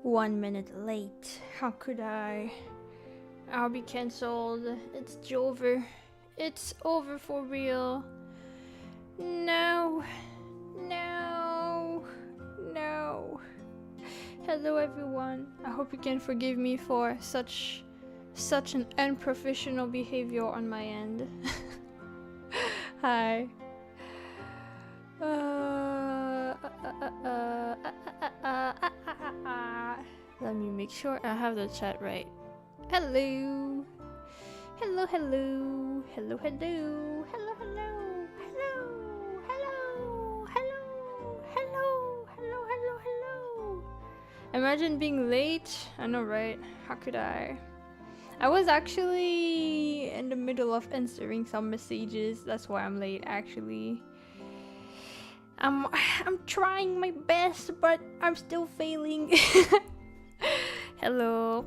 1 minute late. How could I? I'll be cancelled. It's over. It's over for real. No. No. No. Hello everyone. I hope you can forgive me for such an unprofessional behavior on my end. Hi. Let me make sure I have the chat right. Hello. Hello, hello. Hello, hello. Hello, hello. Hello. Hello. Hello. Hello. Hello, hello, hello. Imagine being late. I know, right? How could I? I was actually in the middle of answering some messages. That's why I'm late, actually. I'm trying my best, but I'm still failing. Hello.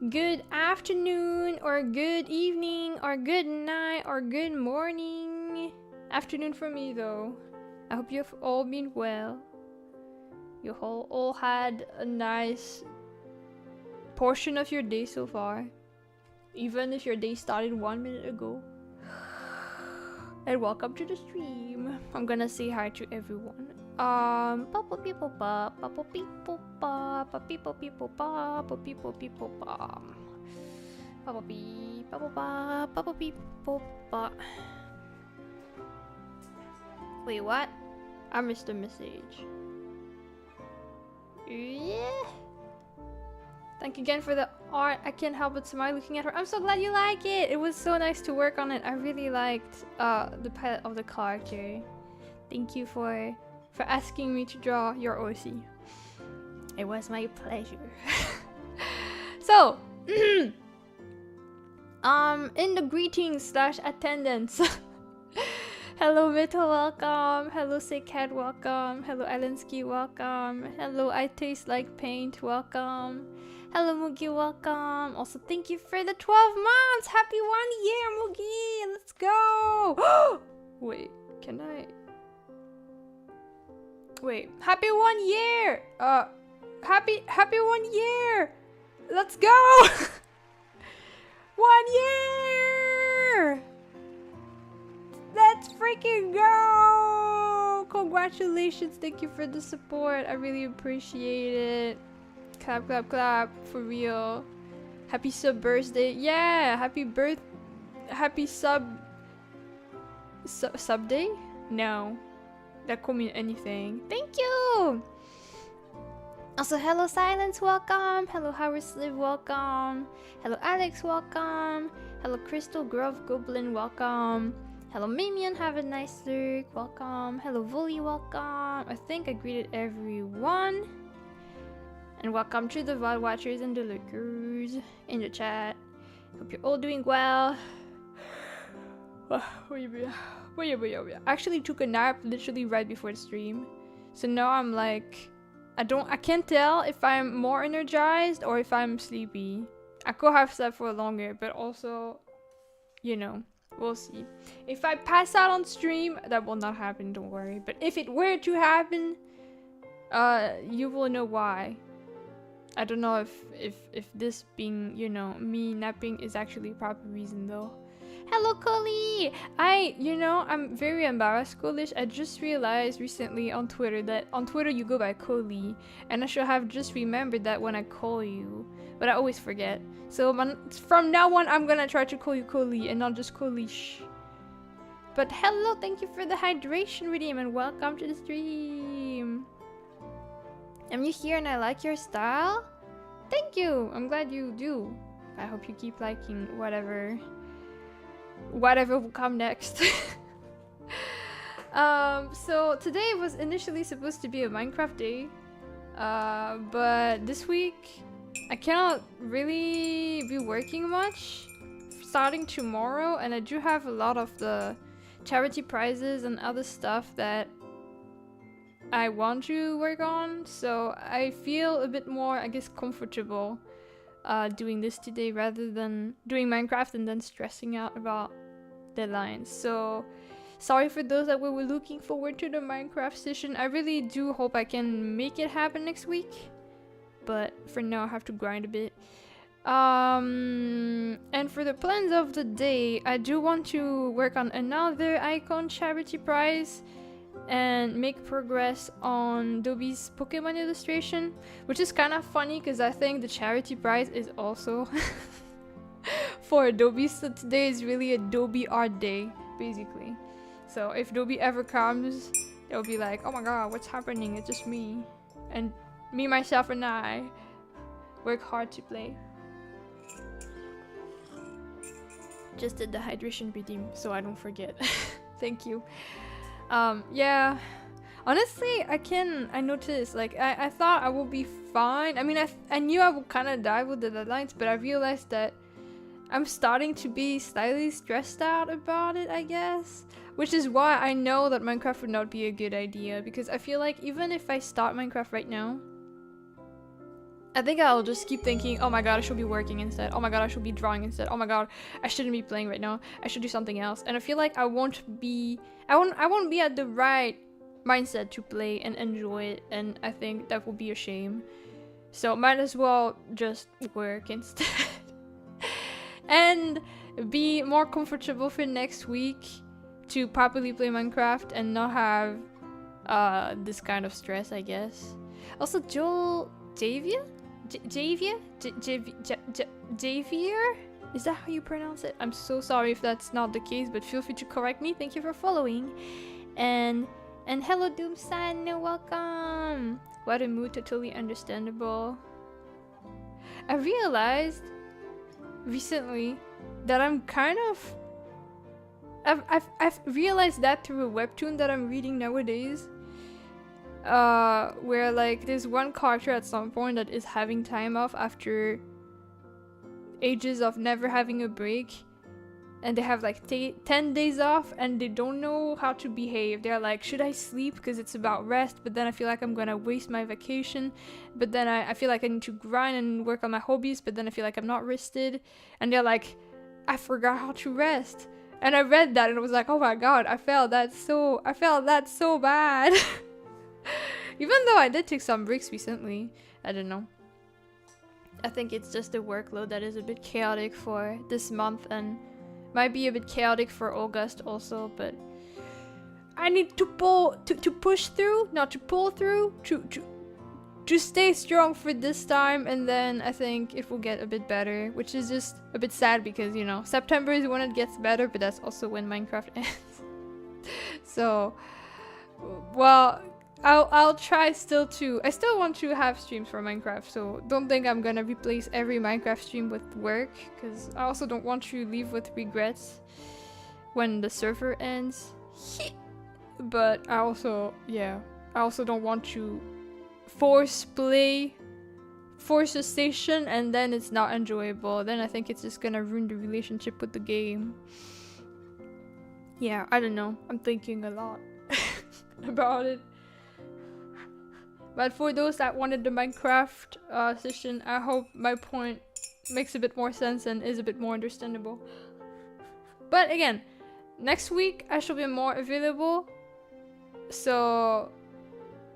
Good afternoon, or good evening, or good night, or good morning. Afternoon for me, though. I hope you've all been well. You all had a nice portion of your day so far, even if your day started 1 minute ago. And welcome to the stream. I'm gonna say hi to everyone. Papa people pop, papa people pop, papa people pop, papa people pop, papa people pop, papa people pop. Wait, what? I missed a message. Yeah. Thank you again for the art. I can't help but smile looking at her. I'm so glad you like it. It was so nice to work on it. I really liked the palette of the character. Thank you for asking me to draw your OC. It was my pleasure. So, in the greetings / attendance. Hello Vito, welcome. Hello Sikat, welcome. Hello Alensky, welcome. Hello I Taste Like Paint, welcome. Hello Mugi, welcome. Also thank you for the 12 months. Happy 1 year, Mugi. Let's go. Wait, can I? Wait, happy 1 year. Happy 1 year. Let's go. 1 year. Let's freaking go. Congratulations. Thank you for the support. I really appreciate it. Clap, clap, clap, for real. Happy sub birthday. Yeah, happy sub day? No. That could mean anything. Thank you! Also, hello Silence, welcome. Hello Howard Sliv, welcome. Hello Alex, welcome. Hello Crystal Grove Goblin, welcome. Hello Mimian, have a nice lurk, welcome. Hello Volley, welcome. I think I greeted everyone. And welcome to the VOD watchers and the lurkers in the chat. Hope you're all doing well. I actually took a nap literally right before the stream. So now I'm like, I can't tell if I'm more energized or if I'm sleepy. I could have slept for longer, but also, you know, we'll see. If I pass out on stream, that will not happen, don't worry. But if it were to happen, you will know why. I don't know if this being, you know, me napping is actually a proper reason though. Hello Coley! I'm very embarrassed, Kolish. I just realized recently on Twitter that on Twitter you go by Coley, and I should have just remembered that when I call you, but I always forget. So from now on, I'm gonna try to call you Coley and not just Kolish. But hello, thank you for the hydration redeem and welcome to the stream. Am you here and I like your style? Thank you! I'm glad you do. I hope you keep liking whatever will come next. So today was initially supposed to be a Minecraft day. But this week I cannot really be working much starting tomorrow, and I do have a lot of the charity prizes and other stuff that I want to work on, so I feel a bit more, I guess, comfortable doing this today rather than doing Minecraft and then stressing out about deadlines. So Sorry for those that were looking forward to the Minecraft session. I really do hope I can make it happen next week. But for now, I have to grind a bit. And for the plans of the day, I do want to work on another icon charity prize and make progress on Dobby's Pokemon illustration, which is kind of funny because I think the charity prize is also for Adobe. So today is really a Dobby art day, basically. So if Dobby ever comes, they'll be like, oh my god, what's happening? It's just me. And me, myself, and I work hard to play. Just did the hydration redeem so I don't forget. Thank you. Yeah. Honestly, I noticed, like, I thought I would be fine. I mean, I knew I would kind of die with the deadlines, but I realized that I'm starting to be slightly stressed out about it, I guess. Which is why I know that Minecraft would not be a good idea, because I feel like even if I start Minecraft right now, I think I'll just keep thinking, oh my god, I should be working instead. Oh my god, I should be drawing instead. Oh my god, I shouldn't be playing right now. I should do something else. And I feel like I won't be at the right mindset to play and enjoy it, and I think that would be a shame. So might as well just work instead. And be more comfortable for next week to properly play Minecraft and not have this kind of stress, I guess. Also, Javier? Is that how you pronounce it? I'm so sorry if that's not the case, but feel free to correct me. Thank you for following. And hello Doomsan, welcome. What a mood, totally understandable. I realized recently that I'm kind of I've realized that through a webtoon that I'm reading nowadays. Where like there's one character at some point that is having time off after ages of never having a break, and they have like 10 days off and they don't know how to behave. They're like, should I sleep because it's about rest, but then I feel like I'm gonna waste my vacation, but then I feel like I need to grind and work on my hobbies, but then I feel like I'm not rested, and they're like, I forgot how to rest. And I read that and I was like, oh my god, I felt that so bad. Even though I did take some breaks recently, I don't know. I think it's just the workload that is a bit chaotic for this month and might be a bit chaotic for August also, but I need to push through, not to pull through, to stay strong for this time, and then I think it will get a bit better, which is just a bit sad because, you know, September is when it gets better, but that's also when Minecraft ends. So, well, I'll try still to. I still want to have streams for Minecraft, so don't think I'm gonna replace every Minecraft stream with work, because I also don't want to leave with regrets when the server ends. But I also don't want to force a station and then it's not enjoyable. Then I think it's just gonna ruin the relationship with the game. Yeah, I don't know. I'm thinking a lot about it. But for those that wanted the Minecraft session, I hope my point makes a bit more sense and is a bit more understandable. But again, next week I shall be more available, so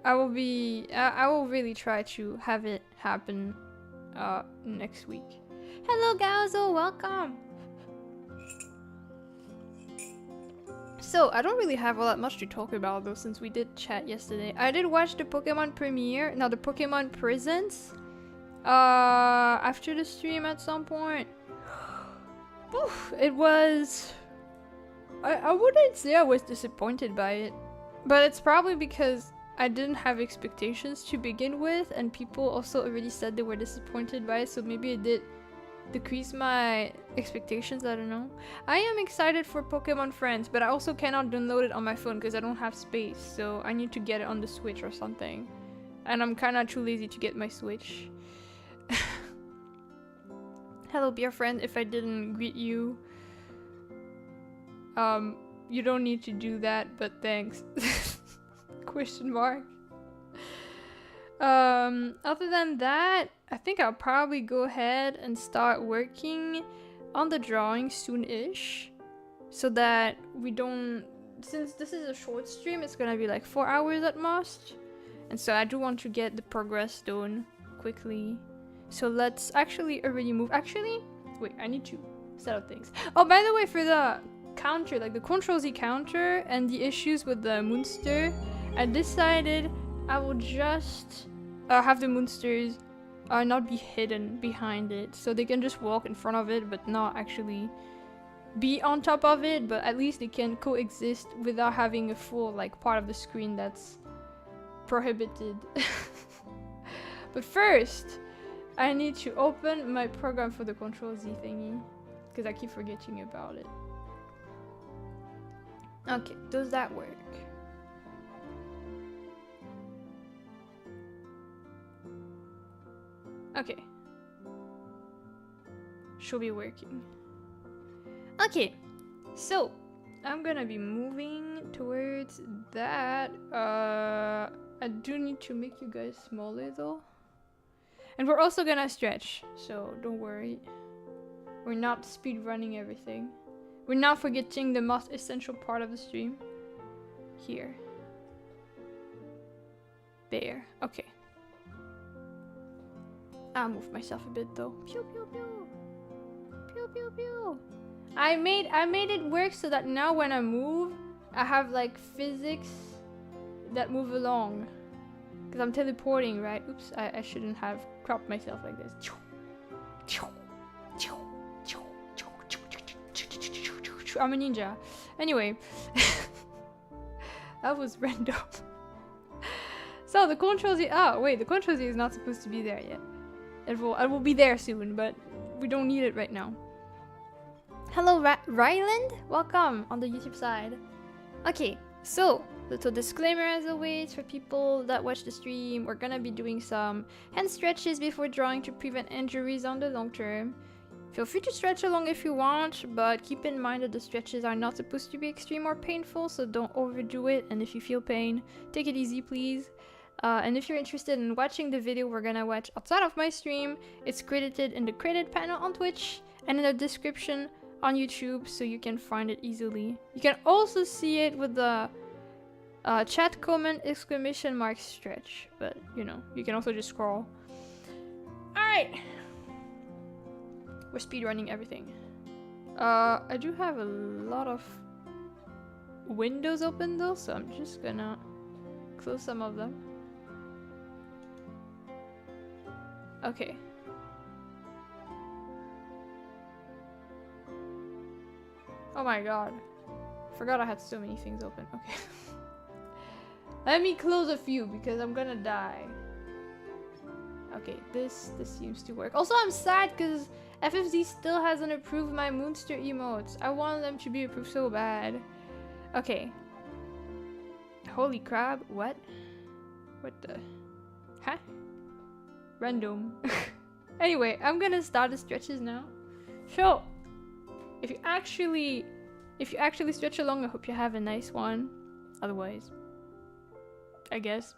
I will really try to have it happen next week. Hello Gaozo, welcome! So, I don't really have all that much to talk about though, since we did chat yesterday. I did watch the Pokemon premiere, no, the Pokemon Presents, after the stream at some point. Oof, it was... I wouldn't say I was disappointed by it, but it's probably because I didn't have expectations to begin with, and people also already said they were disappointed by it, so maybe it did decrease my expectations, I don't know. I am excited for Pokemon Friends, but I also cannot download it on my phone because I don't have space, so I need to get it on the Switch or something. And I'm kinda too lazy to get my Switch. Hello beer friend, if I didn't greet you, you don't need to do that, but thanks. Question mark. Other than that, I think I'll probably go ahead and start working on the drawing soon-ish, so that we don't since this is a short stream, it's gonna be like 4 hours at most. And so I do want to get the progress done quickly. So let's actually already move. Actually, wait, I need to set up things. Oh, by the way, for the counter, like the Ctrl-Z counter and the issues with the Moonster, I decided I will just have the Moonsters not be hidden behind it. So they can just walk in front of it, but not actually be on top of it. But at least they can coexist without having a full like part of the screen that's prohibited. But first, I need to open my program for the Ctrl-Z thingy, because I keep forgetting about it. Okay, does that work? Okay. Should be working. Okay, so I'm gonna be moving towards that. I do need to make you guys smaller though. And we're also gonna stretch, so don't worry. We're not speed running everything. We're not forgetting the most essential part of the stream. Here. There. Okay. I'll move myself a bit though. Pew pew pew. Pew pew pew. I made it work so that now when I move, I have like physics that move along. Because I'm teleporting, right? Oops, I shouldn't have cropped myself like this. I'm a ninja. Anyway. That was random. So the Ctrl-Z, oh wait, the Ctrl-Z is not supposed to be there yet. It will be there soon, but we don't need it right now. Hello Ryland, welcome on the YouTube side. Okay, so little disclaimer as always for people that watch the stream. We're gonna be doing some hand stretches before drawing to prevent injuries on the long term. Feel free to stretch along if you want, but keep in mind that the stretches are not supposed to be extreme or painful, so don't overdo it, and if you feel pain, take it easy please. And if you're interested in watching the video we're gonna watch outside of my stream, it's credited in the credit panel on Twitch and in the description on YouTube, so you can find it easily. You can also see it with the chat comment exclamation mark stretch, but you know, you can also just scroll. Alright! We're speedrunning everything. I do have a lot of windows open though, so I'm just gonna close some of them. Okay. Oh my god. Forgot I had so many things open. Okay. Let me close a few because I'm gonna die. Okay, this seems to work. Also, I'm sad because FFZ still hasn't approved my Moonster emotes. I want them to be approved so bad. Okay. Holy crap, what? What the? Huh? Random. Anyway, I'm gonna start the stretches now. So, if you actually stretch along, I hope you have a nice one. Otherwise, I guess,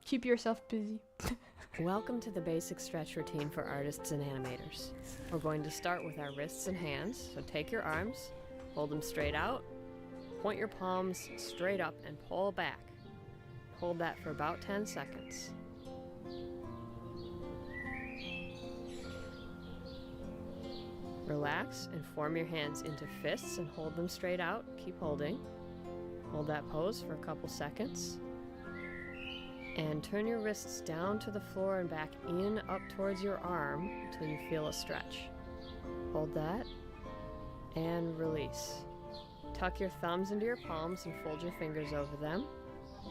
keep yourself busy. Welcome to the basic stretch routine for artists and animators. We're going to start with our wrists and hands, so take your arms, hold them straight out, point your palms straight up and pull back. Hold that for about 10 seconds. Relax and form your hands into fists and hold them straight out. Keep holding. Hold that pose for a couple seconds. And turn your wrists down to the floor and back in up towards your arm until you feel a stretch. Hold that and release. Tuck your thumbs into your palms and fold your fingers over them.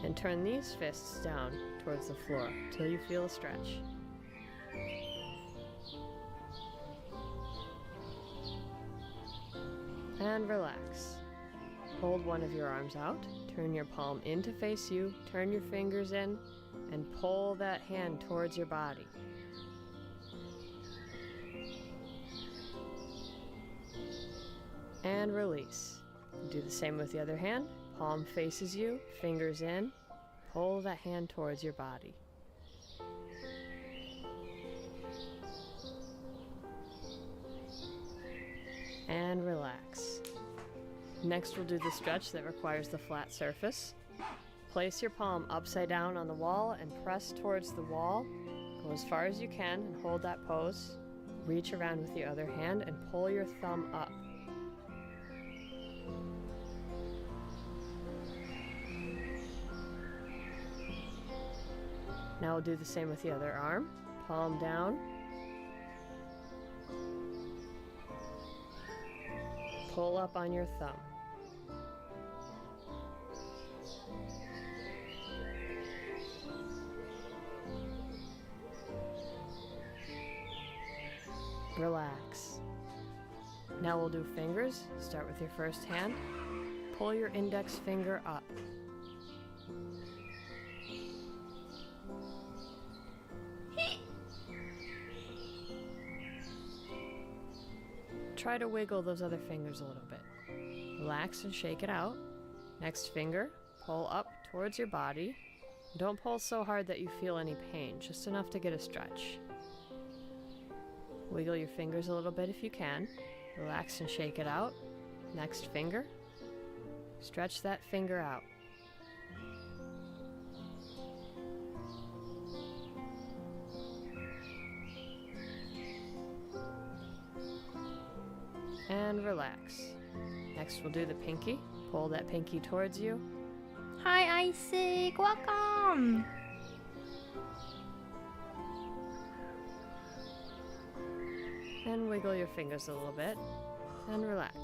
And turn these fists down towards the floor until you feel a stretch. And relax. Hold one of your arms out, turn your palm in to face you, turn your fingers in, and pull that hand towards your body. And release. Do the same with the other hand. Palm faces you, fingers in, pull that hand towards your body. And relax. Next we'll do the stretch that requires the flat surface. Place your palm upside down on the wall and press towards the wall. Go as far as you can and hold that pose. Reach around with your other hand and pull your thumb up. Now we'll do the same with the other arm. Palm down. Pull up on your thumb. Relax. Now we'll do fingers. Start with your first hand. Pull your index finger up. Try to wiggle those other fingers a little bit. Relax and shake it out. Next finger, pull up towards your body. Don't pull so hard that you feel any pain, just enough to get a stretch. Wiggle your fingers a little bit if you can. Relax and shake it out. Next finger. Stretch that finger out. And relax. Next we'll do the pinky. Pull that pinky towards you. Hi Isaac, welcome! And wiggle your fingers a little bit. And relax.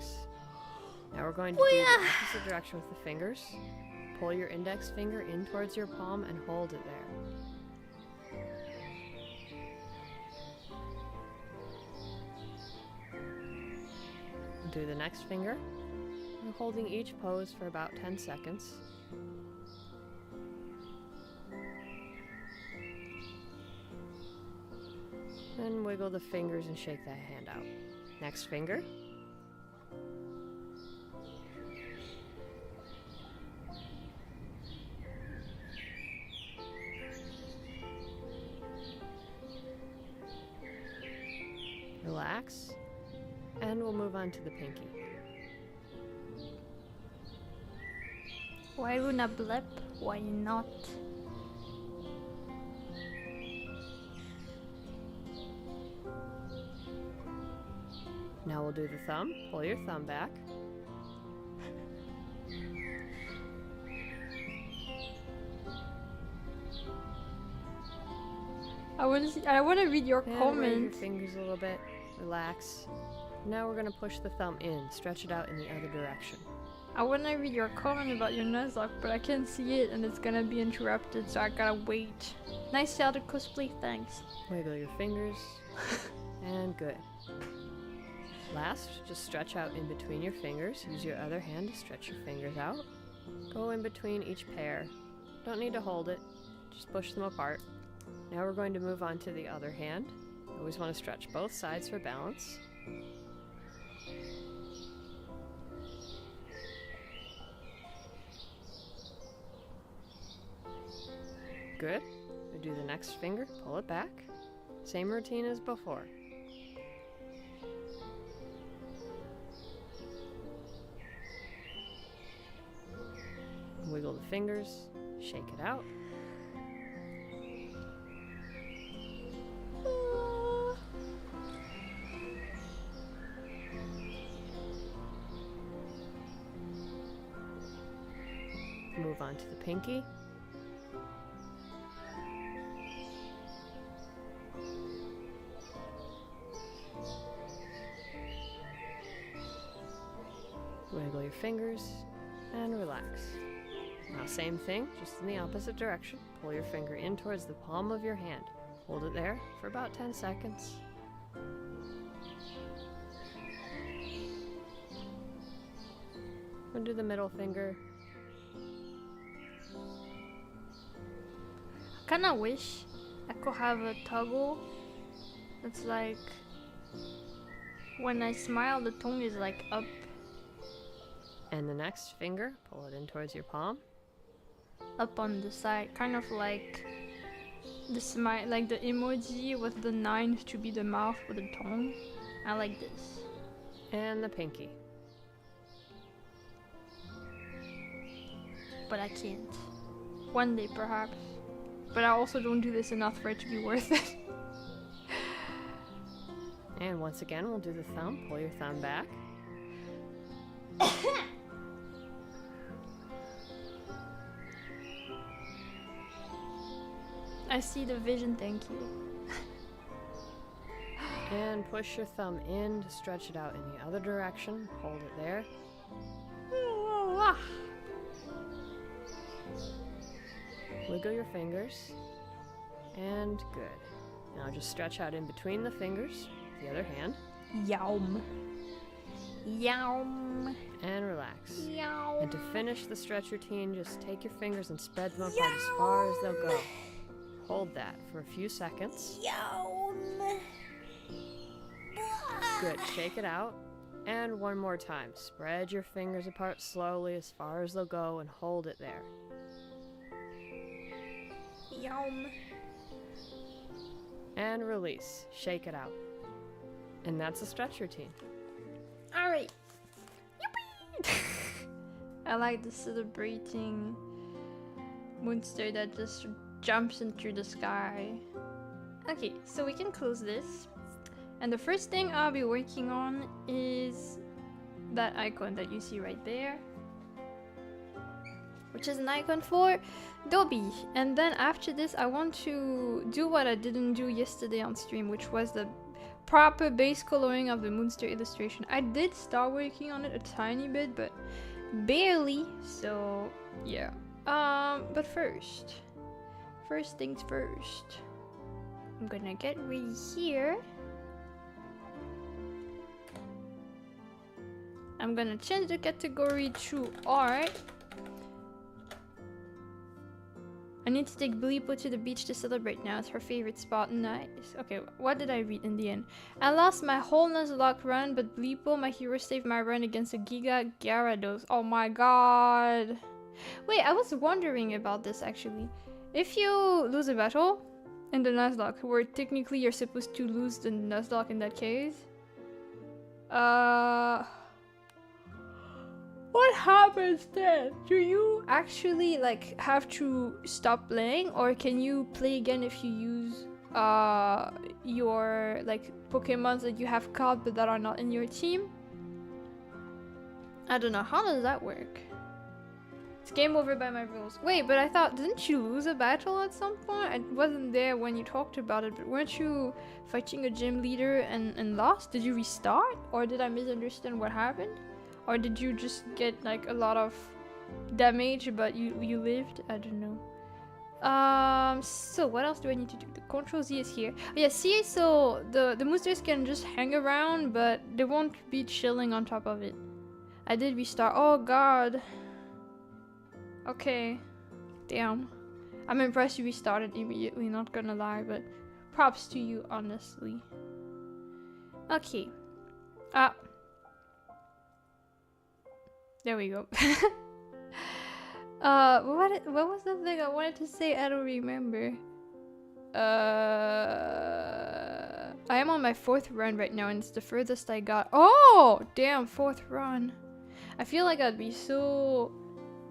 Now we're going to do the opposite direction with the fingers. Pull your index finger in towards your palm and hold it there. Do the next finger. We're holding each pose for about 10 seconds. Then wiggle the fingers and shake that hand out. Next finger. Relax. And we'll move on to the pinky. Why Luna blip? Why not? Now we'll do the thumb. Pull your thumb back. I want to read your And comment. wave your fingers a little bit. Relax. Now we're going to push the thumb in. Stretch it out in the other direction. I want to read your comment about your Nuzlocke, but I can't see it and it's gonna be interrupted, so I gotta wait. Nice Zelda cosplay, thanks. Wiggle your fingers. And good. Last, just stretch out in between your fingers. Use your other hand to stretch your fingers out. Go in between each pair. Don't need to hold it. Just push them apart. Now we're going to move on to the other hand. You always want to stretch both sides for balance. Good. We do the next finger, pull it back. Same routine as before. Wiggle the fingers, shake it out. Move on to the pinky. Wiggle your fingers and relax. Now same thing, just in the opposite direction. Pull your finger in towards the palm of your hand. Hold it there for about 10 seconds. And do the middle finger. I kinda wish I could have a toggle that's like when I smile the tongue is like up. And the next finger, pull it in towards your palm. Up on the side, kind of like the smile, like the emoji with the 9 to be the mouth with the tongue. I like this. And the pinky. but I can't. One day perhaps. But I also don't do this enough for it to be worth it. And once again, we'll do the thumb. Pull your thumb back. I see the vision, thank you. And push your thumb in to stretch it out in the other direction. Hold it there. Wiggle your fingers. And good. Now just stretch out in between the fingers, the other hand. Yum. Yum. And relax. Yum. And to finish the stretch routine, just take your fingers and spread them apart as far as they'll go. Hold that for a few seconds. Yum. Good. Shake it out. And one more time. Spread your fingers apart slowly as far as they'll go and hold it there. Yum. And release. Shake it out. And that's a stretch routine. Alright. I like the celebrating monster that just jumps into the sky. Okay, so we can close this. And the first thing I'll be working on is that icon that you see right there, which is an icon for Dobby. And then after this, I want to do what I didn't do yesterday on stream, which was the proper base coloring of the monster illustration. I did start working on it a tiny bit, but barely. So yeah. But first things first. I'm gonna get ready here. I'm gonna change the category to art. I need to take Bleepo to the beach to celebrate now. It's her favorite spot. Nice. Okay, what did I read in the end? I lost my whole Nuzlocke run, but Bleepo, my hero, saved my run against a Giga Gyarados. Oh my god. Wait, I was wondering about this actually. If you lose a battle in the Nuzlocke, where technically you're supposed to lose the Nuzlocke in that case, what happens then? Do you actually like have to stop playing, or can you play again if you use your like Pokemons that you have caught but that are not in your team? I don't know. How does that work? It's game over by my rules. Wait, but I thought, didn't you lose a battle at some point? I wasn't there when you talked about it, but weren't you fighting a gym leader and lost? Did you restart, or did I misunderstand what happened? Or did you just get like a lot of damage but you lived? I don't know. So what else do I need to do? The Control Z is here. Oh, yeah, see, so the monsters can just hang around, but they won't be chilling on top of it. I did restart. Oh god. Okay. Damn. I'm impressed you restarted immediately, not gonna lie, but props to you, honestly. Okay. There we go. What was the thing I wanted to say? I don't remember. I am on my 4th run right now, and it's the furthest I got. Oh, damn, 4th run. I feel like I'd be so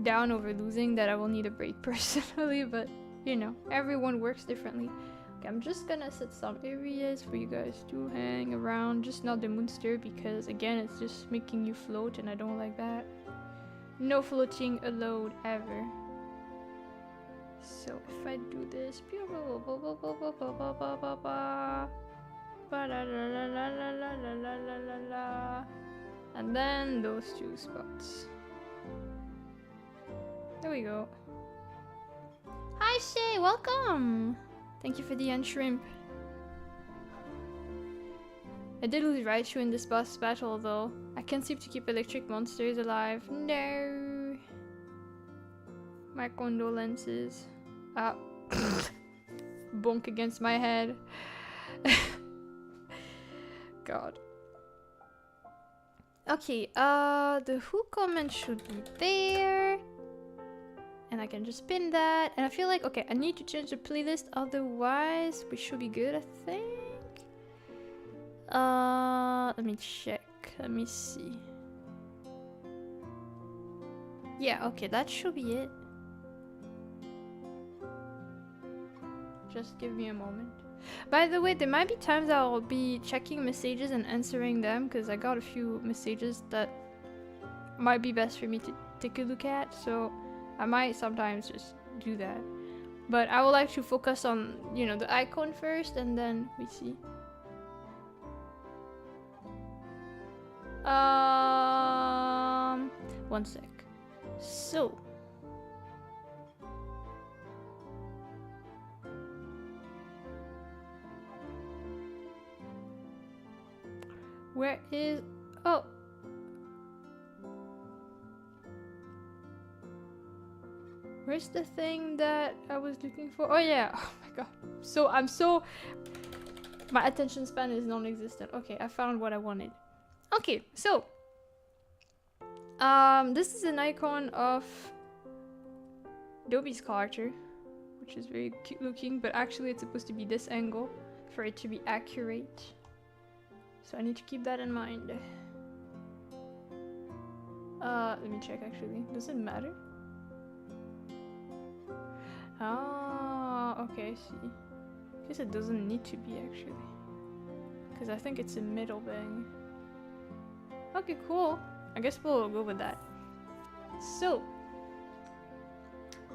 down over losing that I will need a break personally, but you know, everyone works differently. Okay, I'm just gonna set some areas for you guys to hang around, just not the monster, because again, it's just making you float and I don't like that. No floating allowed ever. So if I do this, and then those 2 spots. There we go. Hi Shay, welcome! Thank you for the shrimp. I did lose Raichu in this boss battle though. I can't seem to keep electric monsters alive. No! My condolences. Ah. Bonk against my head. God. Okay, the who comment should be there. And I can just pin that. And I feel like, okay, I need to change the playlist, otherwise we should be good, I think. Let me check. Let me see. Yeah, okay, that should be it. Just give me a moment. By the way, there might be times I'll be checking messages and answering them because I got a few messages that might be best for me to take a look at, so I might sometimes just do that. But I would like to focus on, you know, the icon first and then we see. One sec. So. Where is... Oh! Where's the thing that I was looking for? Oh yeah! Oh my god. I'm so... My attention span is non-existent. Okay, I found what I wanted. Okay, so... this is an icon of Dobby's character, which is very cute looking, but actually it's supposed to be this angle for it to be accurate. So I need to keep that in mind. Let me check actually. Does it matter? Ah, okay, I see. I guess it doesn't need to be actually. Because I think it's a middle thing. Okay, cool. I guess we'll go with that. So,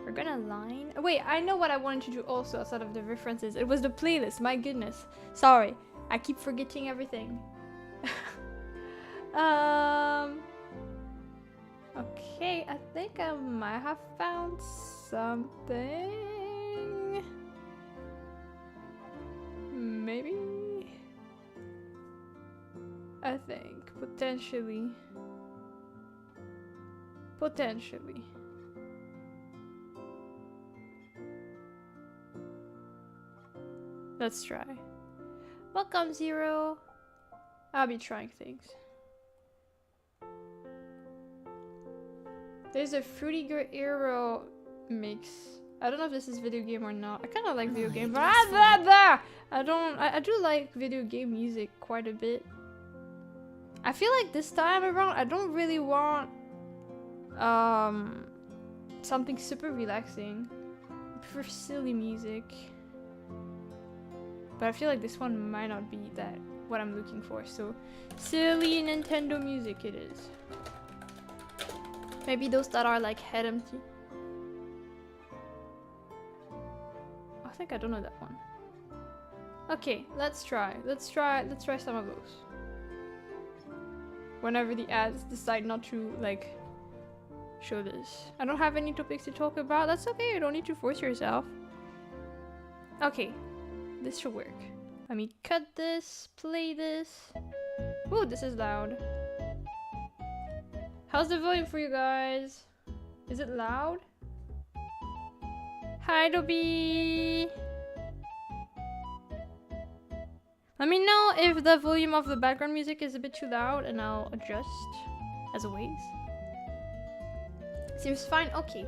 we're gonna line... Oh, wait, I know what I wanted to do also outside of the references. It was the playlist, my goodness. Sorry. I keep forgetting everything. Okay, I think I might have found something. Maybe? I think, potentially. Potentially. Let's try. Welcome, Zero. I'll be trying things. There's a Fruity Arrow mix. I don't know if this is video game or not. I kind of like video game, but I do like video game music quite a bit. I feel like this time around, I don't really want something super relaxing. I prefer silly music. But I feel like this one might not be that what I'm looking for, so silly Nintendo music it is. Maybe those that are like head empty. I think I don't know that one. Okay, let's try some of those. Whenever the ads decide not to like show this. I don't have any topics to talk about. That's okay, you don't need to force yourself. Okay. This should work. Let me cut this, play this. Ooh, this is loud. How's the volume for you guys? Is it loud? Hi, Dobby! Let me know if the volume of the background music is a bit too loud and I'll adjust, as always. Seems fine? Okay.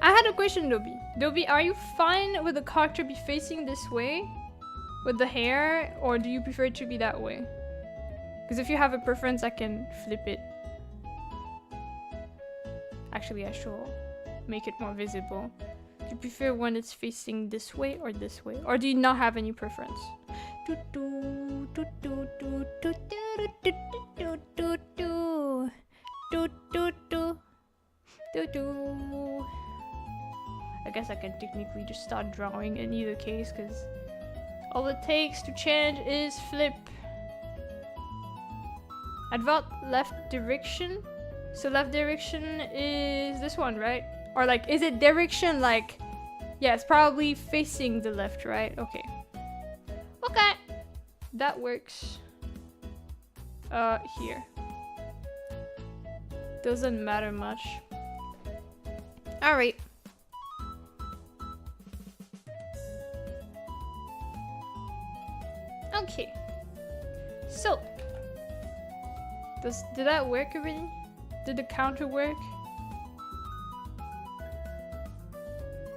I had a question, Dobby. Dobby, are you fine with the character be facing this way? With the hair, or do you prefer it to be that way? Because if you have a preference, I can flip it. Actually, I should make it more visible. Do you prefer when it's facing this way or this way? Or do you not have any preference? I guess I can technically just start drawing in either case, because all it takes to change is flip. Advert left direction. So left direction is this one, right? Or like, is it direction like... Yeah, it's probably facing the left, right? Okay. Okay. That works. Here. Doesn't matter much. Alright. Okay. So. Did that work already? Did the counter work?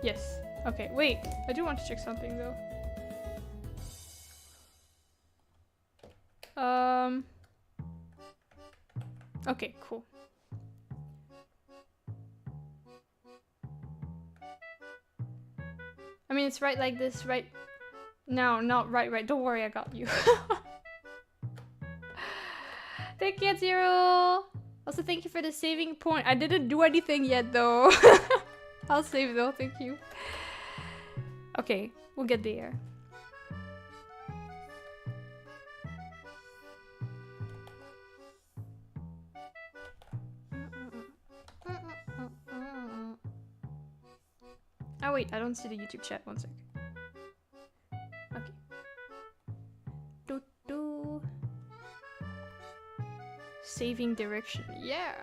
Yes. Okay, wait. I do want to check something though. Okay, cool. I mean, it's right like this, right No, not right. Don't worry, I got you. Thank you, Zero. Also, thank you for the saving point. I didn't do anything yet, though. I'll save though. Thank you. Okay, we'll get there. Oh wait, I don't see the YouTube chat. One sec. Okay. Do. Saving direction. Yeah.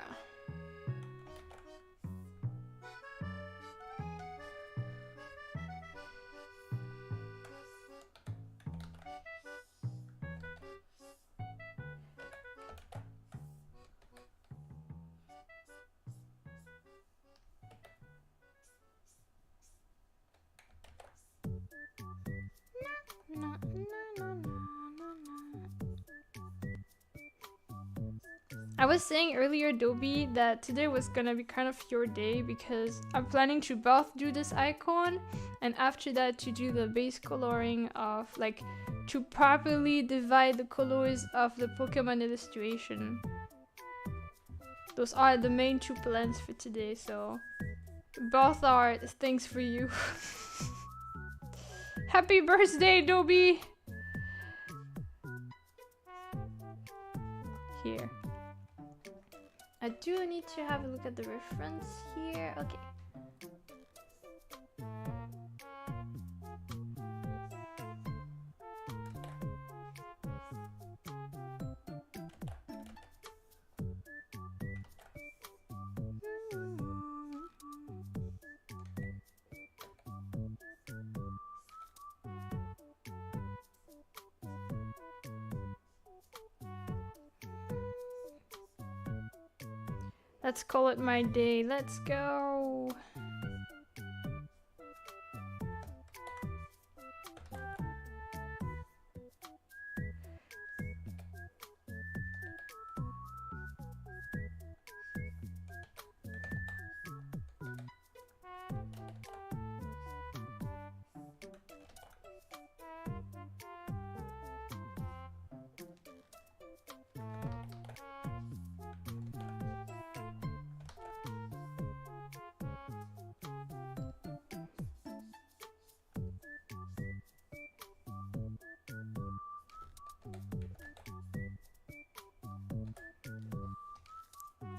I was saying earlier, Dobie, that today was gonna be kind of your day because I'm planning to both do this icon and after that to do the base coloring of, like, to properly divide the colors of the Pokemon illustration. Those are the main two plans for today, so both are things for you. Happy birthday, Dobie! Here. I do need to have a look at the reference here. Okay. Let's call it my day. Let's go.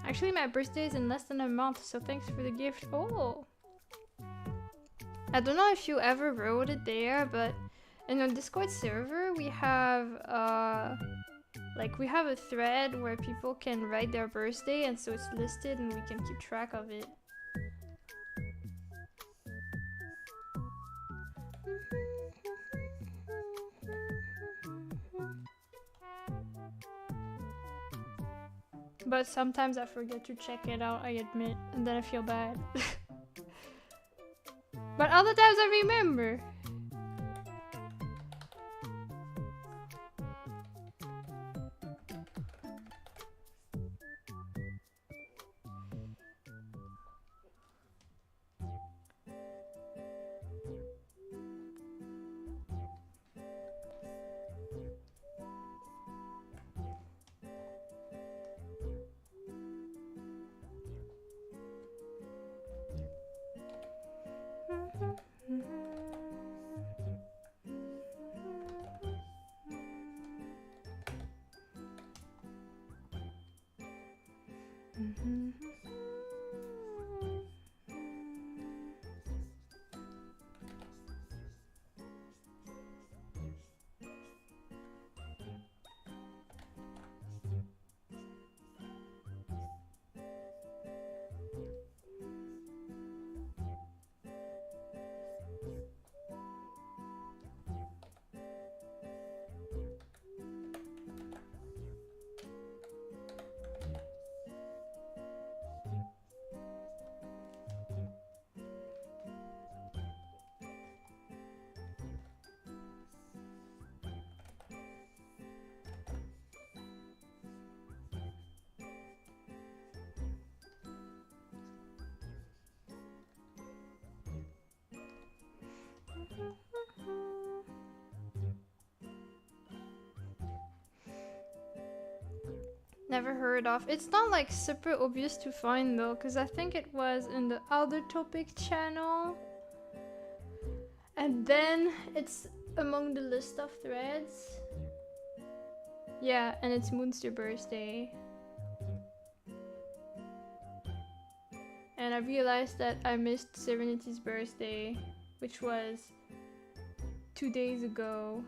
Actually, my birthday is in less than a month, so thanks for the gift. Oh! I don't know if you ever wrote it there, but in our Discord server, we have, we have a thread where people can write their birthday, and so it's listed and we can keep track of it. But sometimes I forget to check it out, I admit, and then I feel bad. But other times I remember. Never heard of. It's not like super obvious to find though, because I think it was in the other topic channel. And then it's among the list of threads. Yeah, and it's Moonster birthday. And I realized that I missed Serenity's birthday, which was 2 days ago.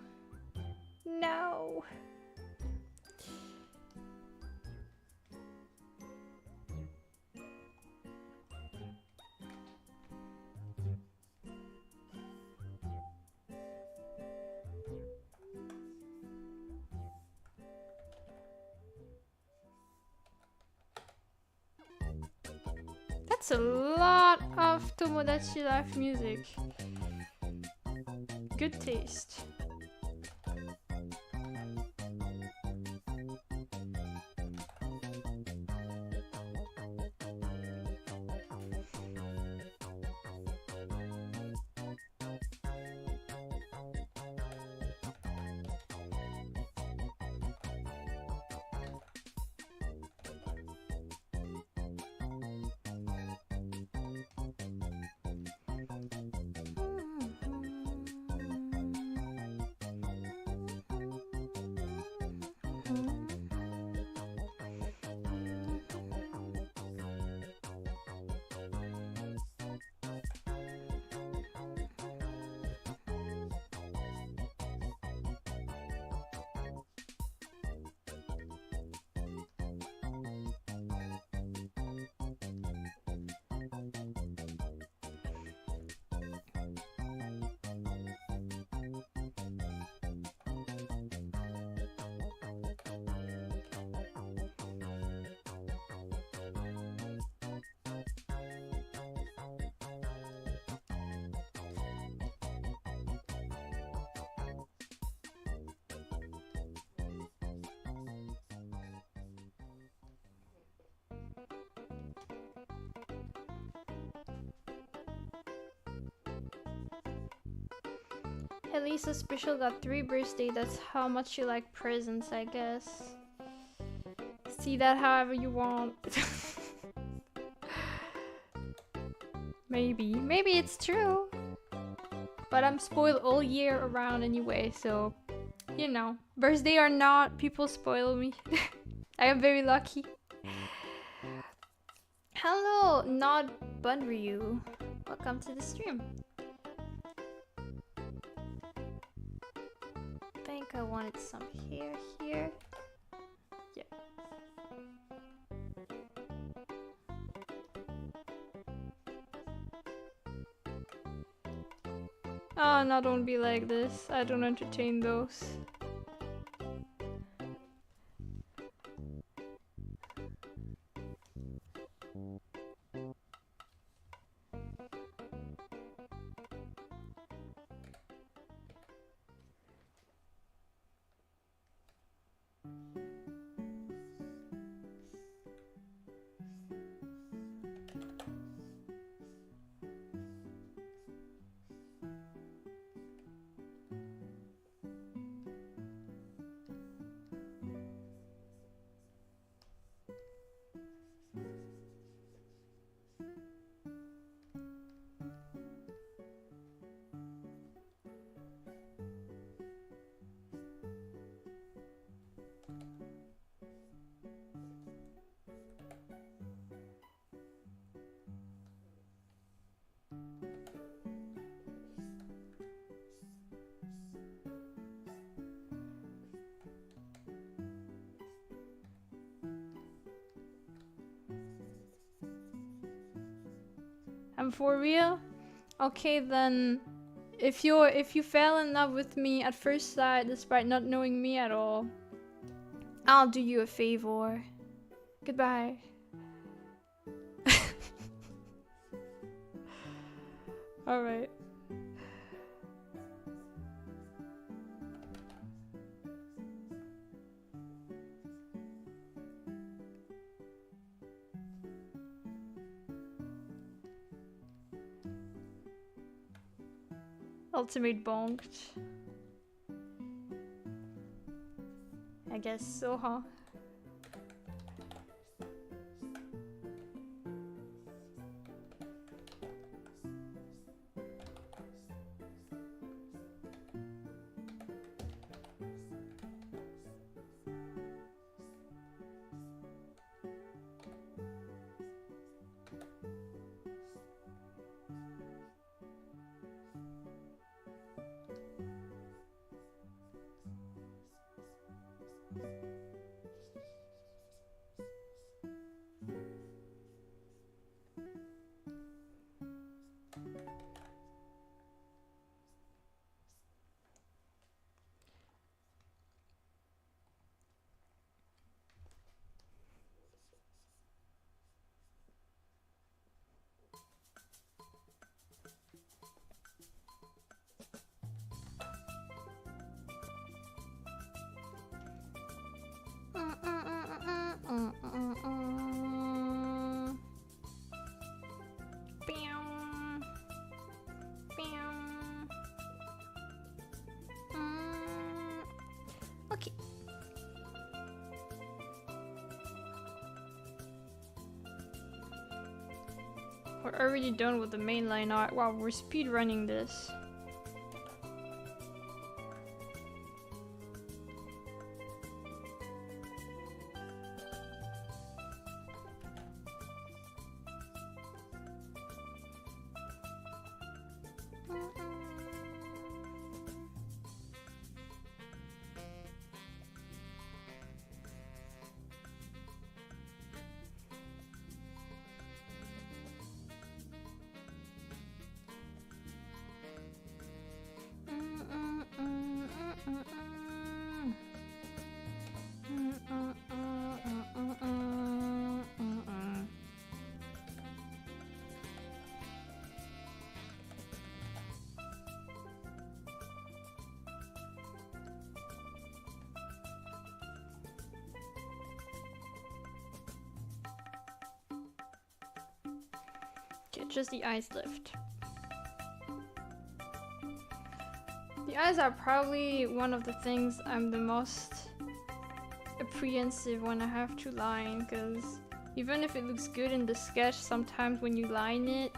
No! That's a lot of Tomodachi Life music. Good taste. Elisa Special got 3 birthday. That's how much you like presents, I guess. See that however you want. Maybe it's true. But I'm spoiled all year around anyway, so you know, birthday or not, people spoil me. I am very lucky. Hello, Nod Bunryu. Welcome to the stream. I think I wanted some hair here. Yeah. Oh, no, don't be like this. I don't entertain those. I'm for real? Okay then, if you fell in love with me at first sight despite not knowing me at all, I'll do you a favor. Goodbye. Alright. Ultimate bonked. I guess so, huh? We're already done with the mainline art. Wow, we're speed running this. Okay, just the eyes left. The eyes are probably one of the things I'm the most apprehensive when I have to line, because even if it looks good in the sketch, sometimes when you line it,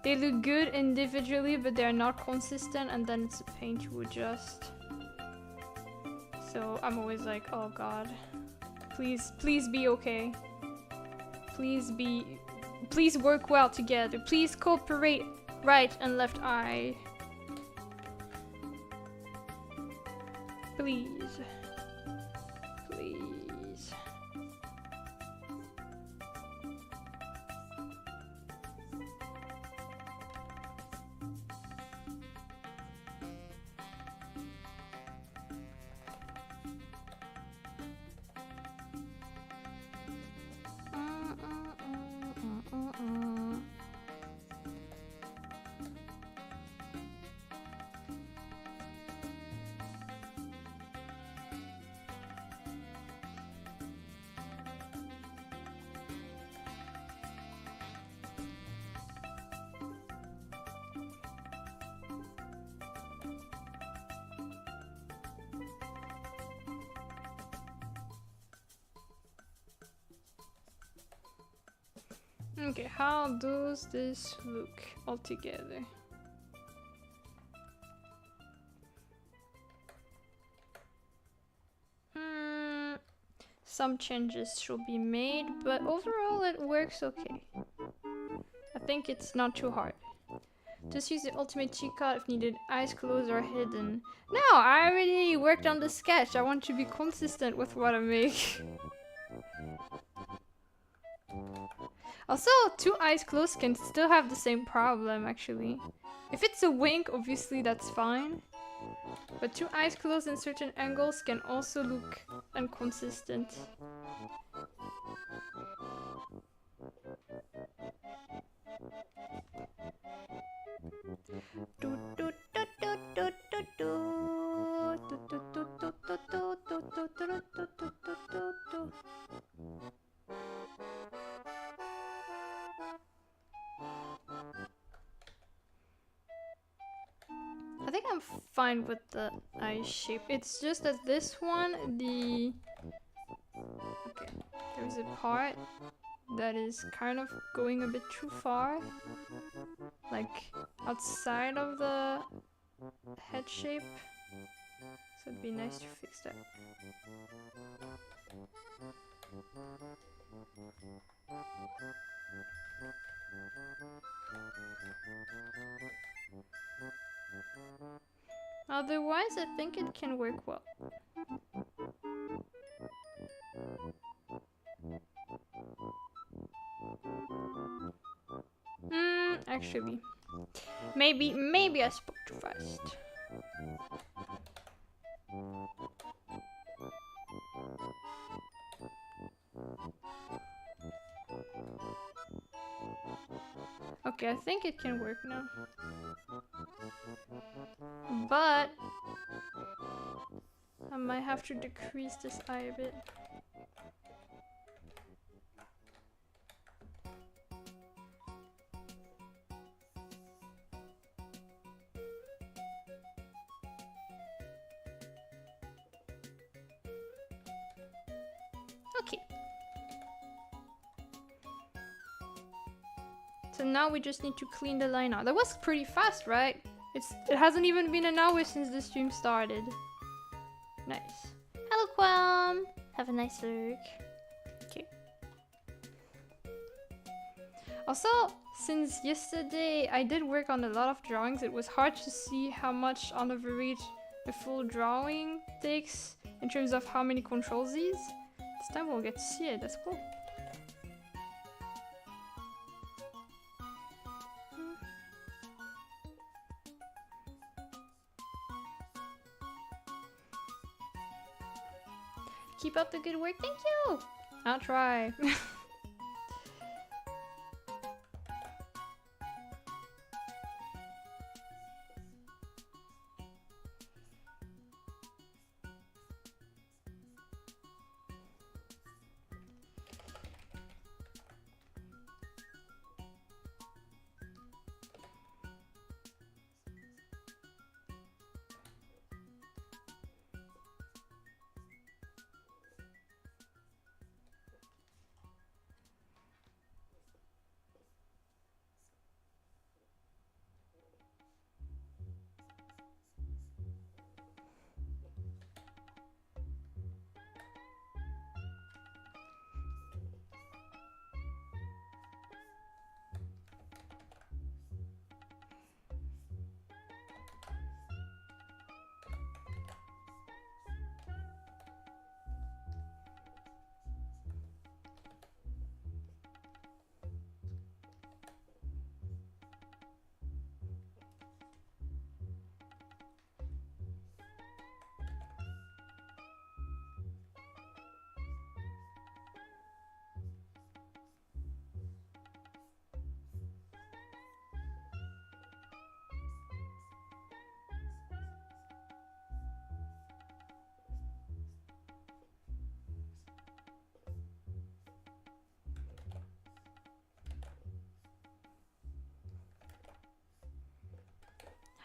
they look good individually, but they're not consistent, and then it's a pain to adjust. So I'm always like, oh god, please be okay. Please work well together. Please cooperate, right and left eye. Please. Please. Okay, how does this look altogether? Some changes should be made, but overall it works okay. I think it's not too hard. Just use the ultimate cheat code if needed. Eyes closed or hidden. No, I already worked on the sketch. I want to be consistent with what I make. Also, two eyes closed can still have the same problem, actually. If it's a wink, obviously that's fine. But two eyes closed in certain angles can also look inconsistent. I think I'm fine with the eye shape. It's just that this one, okay, there's a part that is kind of going a bit too far, like outside of the head shape. So it'd be nice to fix that. Otherwise, I think it can work well. Actually, maybe I spoke too fast. Okay, I think it can work now. But I might have to decrease this eye a bit. Okay. So now we just need to clean the line out. That was pretty fast, right? It hasn't even been an hour since the stream started. Nice. Hello, Quam. Have a nice look. Okay. Also, since yesterday I did work on a lot of drawings, it was hard to see how much on average a full drawing takes in terms of how many control Z's. This time we'll get to see it. That's cool. Keep up the good work. Thank you. I'll try.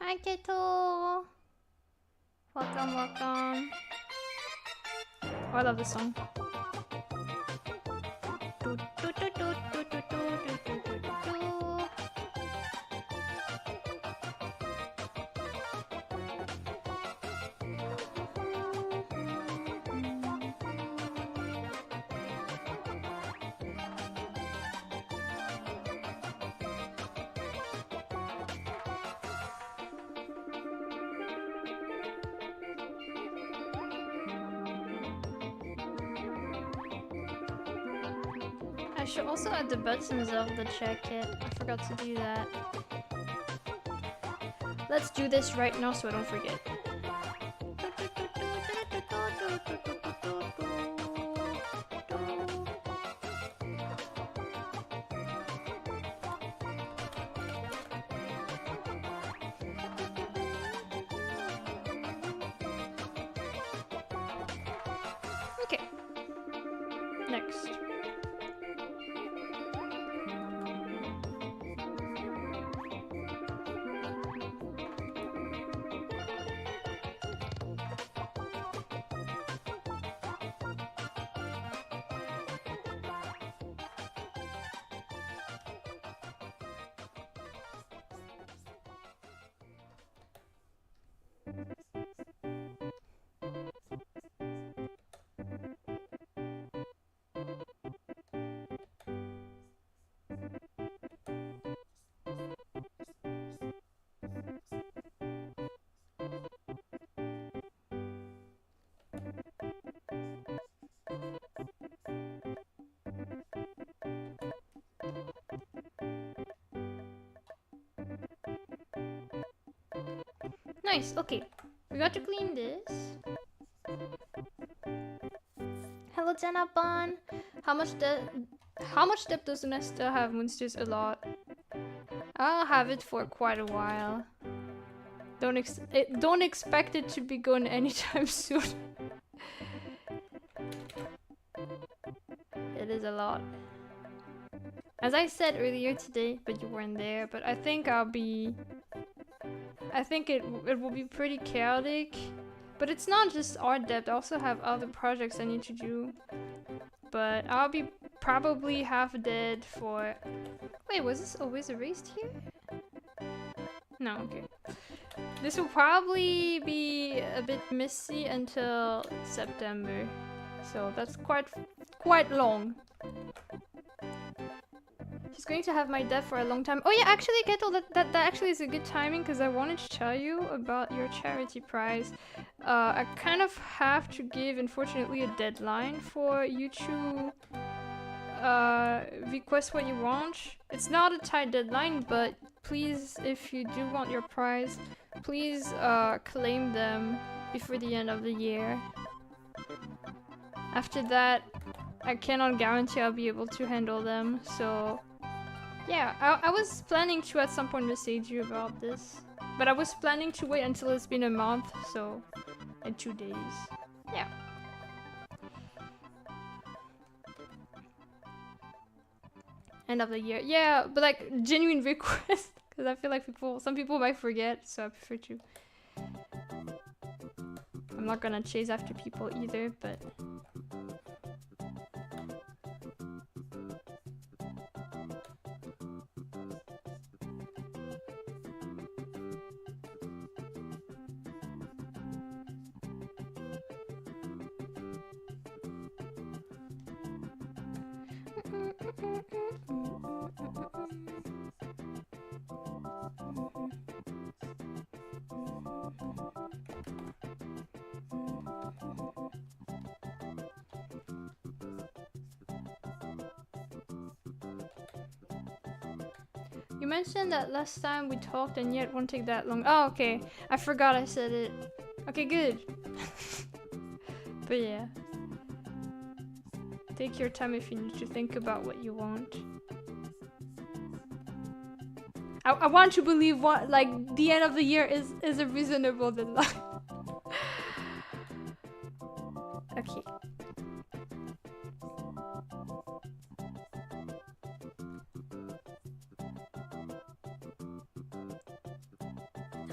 Hi, Keto. Welcome, welcome. Oh, I love this song. I should also add the buttons of the jacket. I forgot to do that. Let's do this right now so I don't forget. Okay. Next. Nice, okay. We got to clean this. Hello, Janapan. How much depth does Nesta have? Moonsters a lot. I'll have it for quite a while. Don't expect it to be gone anytime soon. It is a lot. As I said earlier today, but you weren't there, but I think it will be pretty chaotic. But it's not just art depth, I also have other projects I need to do. But I'll be probably half dead for... Wait, was this always erased here? No, okay. This will probably be a bit messy until September. So that's quite long. She's going to have my death for a long time. Oh yeah, actually, Keto, that actually is a good timing because I wanted to tell you about your charity prize. I kind of have to give, unfortunately, a deadline for you to request what you want. It's not a tight deadline, but please, if you do want your prize, please claim them before the end of the year. After that, I cannot guarantee I'll be able to handle them, so yeah, I was planning to at some point message you about this, but I was planning to wait until it's been a month, so in 2 days. Yeah. End of the year. Yeah, but like genuine request, because I feel like some people might forget, so I prefer to. I'm not gonna chase after people either, but. You mentioned that last time we talked and yet won't take that long. Oh, okay. I forgot I said it. Okay, good. But yeah. Take your time if you need to think about what you want. I want to believe what, like, the end of the year is a reasonable deadline. Okay.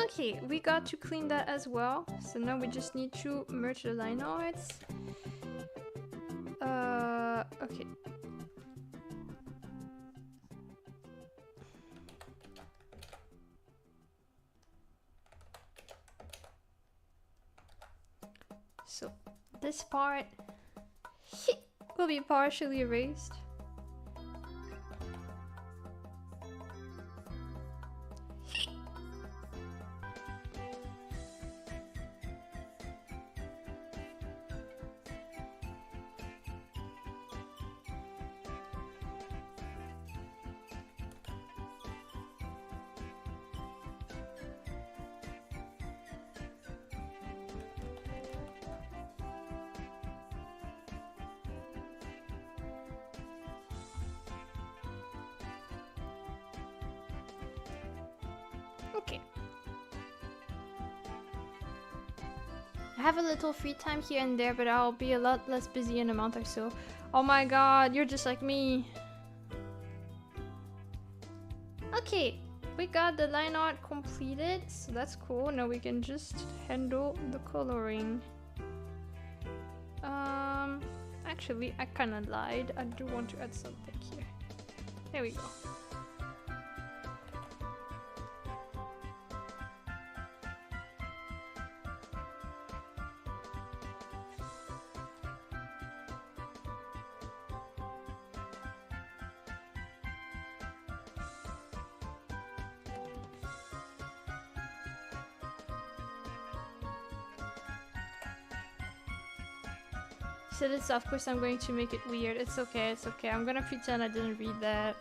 Okay, we got to clean that as well. So now we just need to merge the line arts. Okay. So this part will be partially erased. Okay. I have a little free time here and there, but I'll be a lot less busy in a month or so. Oh my god, you're just like me. Okay, we got the line art completed, so that's cool. Now we can just handle the coloring. Actually, I kinda lied. I do want to add something here. There we go. Said it's of course I'm going to make it weird. It's okay, it's okay. I'm gonna pretend I didn't read that.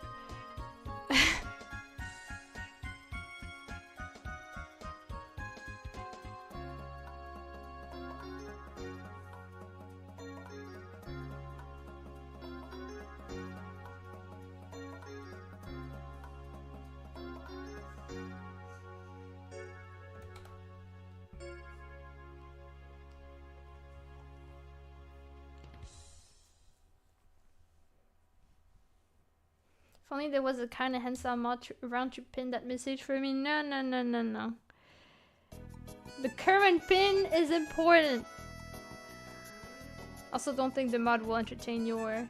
If only there was a kind of handsome mod around to pin that message for me. No, no, no, no, no. The current pin is important. Also, don't think the mod will entertain your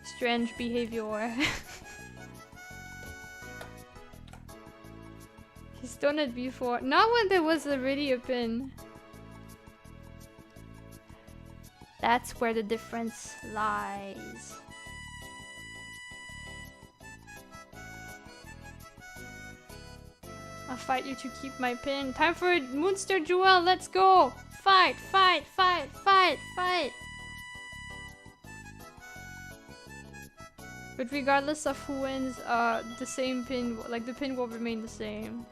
strange behavior. He's done it before. Not when there was already a pin. That's where the difference lies. I'll fight you to keep my pin. Time for a Moonster duel. Let's go. Fight, fight, fight, fight, fight. But regardless of who wins, the same pin, like the pin will remain the same.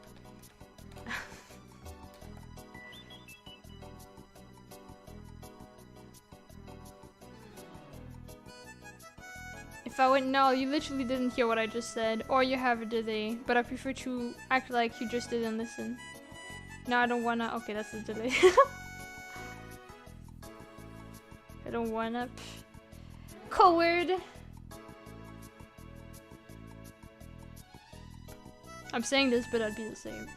If I went no, you literally didn't hear what I just said, or you have a delay, but I prefer to act like you just didn't listen. No, I don't wanna. Okay, that's the delay. I don't wanna. Coward! I'm saying this, but I'd be the same.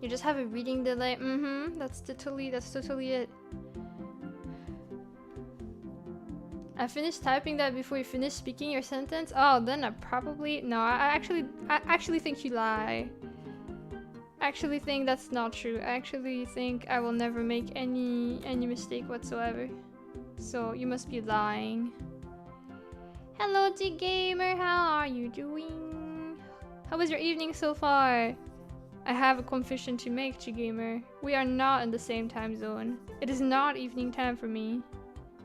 You just have a reading delay. That's totally it. I finished typing that before you finished speaking your sentence. Oh, then I probably no. I actually think you lie. I actually think that's not true. I actually think I will never make any mistake whatsoever. So you must be lying. Hello, G-Gamer. How are you doing? How was your evening so far? I have a confession to make, G-Gamer. We are not in the same time zone. It is not evening time for me.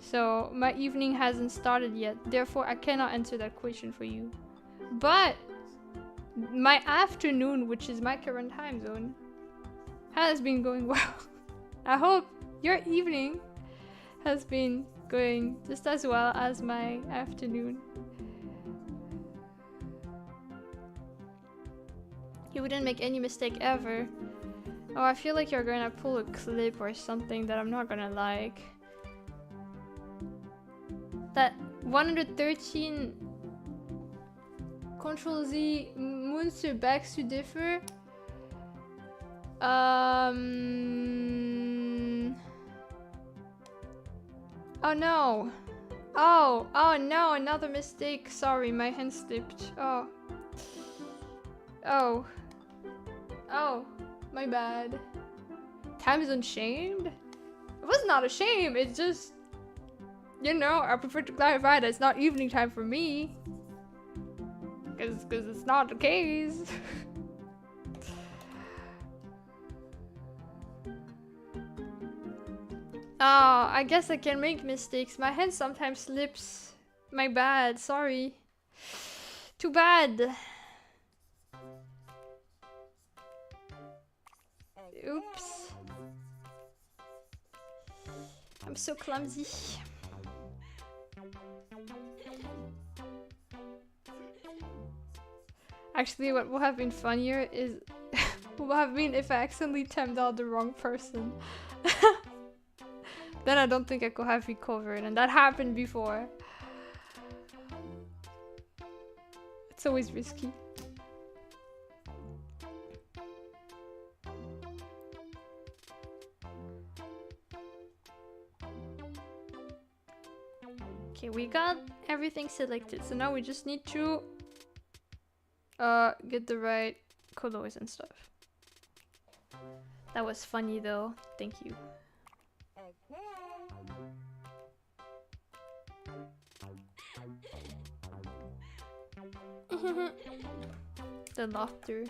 So my evening hasn't started yet. Therefore, I cannot answer that question for you. But my afternoon, which is my current time zone, has been going well. I hope your evening has been going just as well as my afternoon. You wouldn't make any mistake ever. Oh, I feel like you're gonna pull a clip or something that I'm not gonna like. That 113 Control Z Moonster backs to differ. Oh no. Oh no, another mistake. Sorry, my hand slipped. Oh, my bad. Time is unshamed? It was not a shame, it's just, you know, I prefer to clarify that it's not evening time for me. Cause it's not the case. Oh, I guess I can make mistakes. My hand sometimes slips. My bad, sorry. Too bad. Oops. I'm so clumsy. Actually, what would have been funnier is would have been if I accidentally timed out the wrong person. Then I don't think I could have recovered, and that happened before. It's always risky. Okay, we got everything selected, so now we just need to get the right colors and stuff. That was funny though, thank you. The laughter.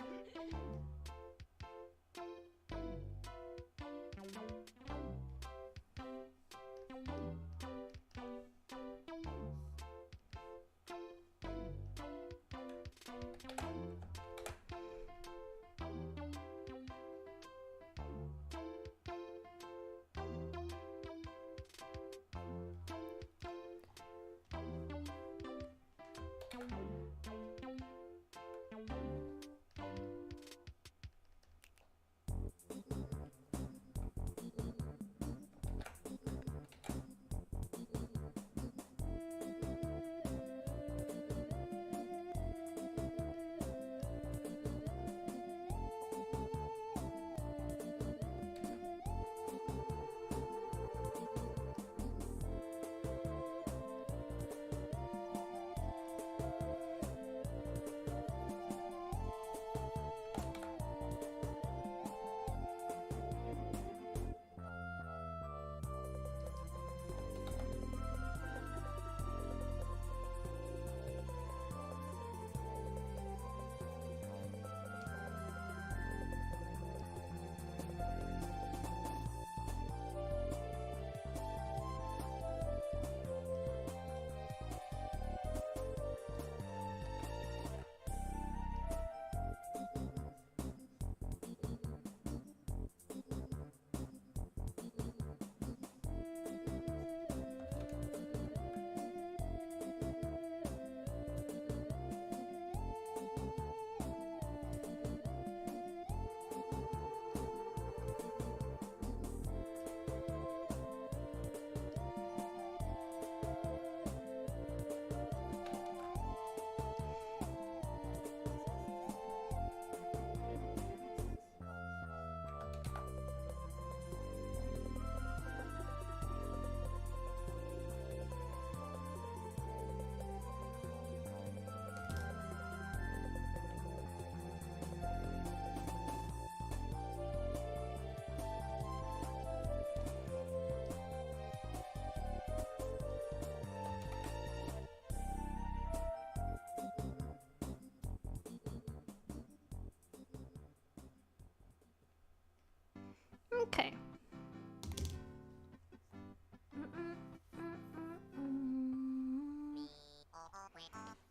Okay.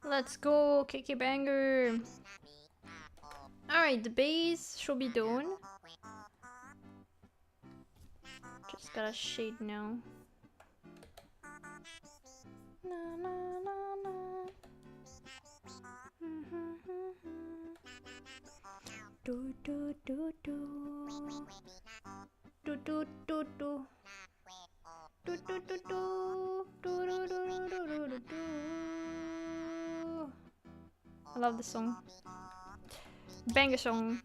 Let's go, KK Banger. Alright, the base should be done. Just gotta shade now. Na, na, na, na. Do do do do. Do do do do. Do do do do. Do do do do do do do. I love this song. Banger song.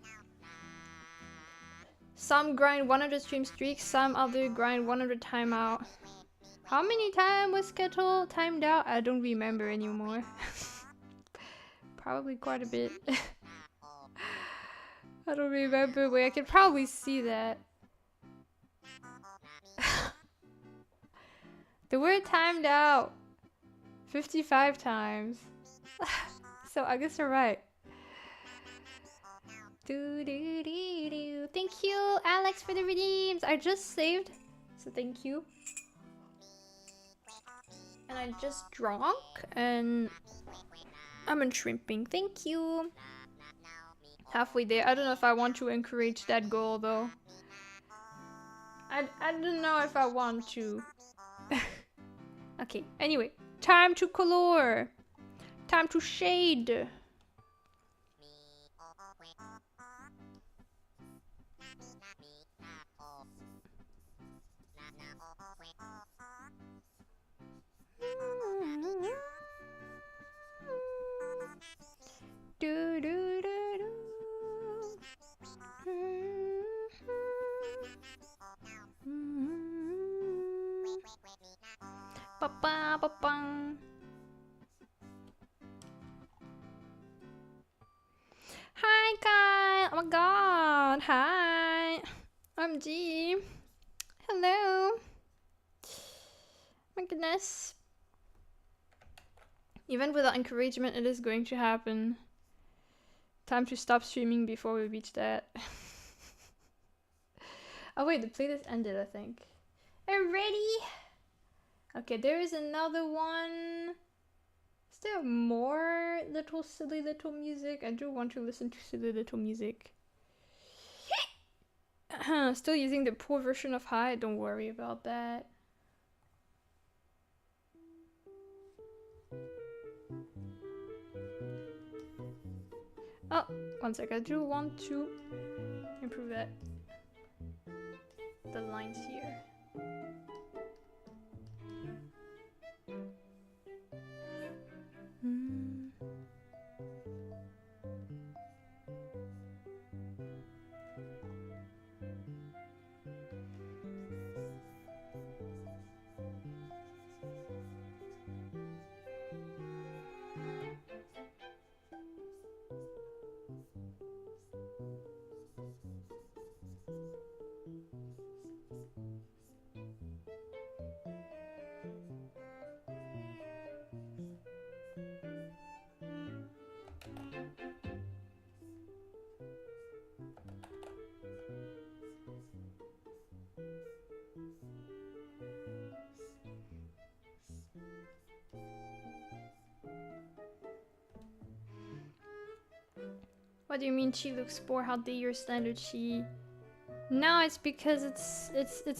Some grind 100 stream streaks, some other grind 100 timeout. How many times was Skettle timed out? I don't remember anymore. Probably quite a bit. I don't remember, but I can probably see that. The word timed out 55 times. So I guess you're right. Do, do, do, do. Thank you, Alex, for the redeems. I just saved, so thank you. And I just drank, and I'm in shrimping. Thank you. Halfway there. I don't know if I want to encourage that goal though. I don't know if I want to. Okay. Anyway, time to color. Time to shade. Do do do do. Ba ba ba bang. Hi Kyle. Oh my god. Hi. I'm G. Hello. My goodness. Even without encouragement, it is going to happen. Time to stop streaming before we reach that. Oh wait, the playlist ended, I think. Already? Okay, there is another one. Is there more little silly little music? I do want to listen to silly little music. Still using the poor version of Hi, don't worry about that. Oh, one sec, I do want to improve that. The lines here. What do you mean she looks poor? How dare your standard she? No, it's because it's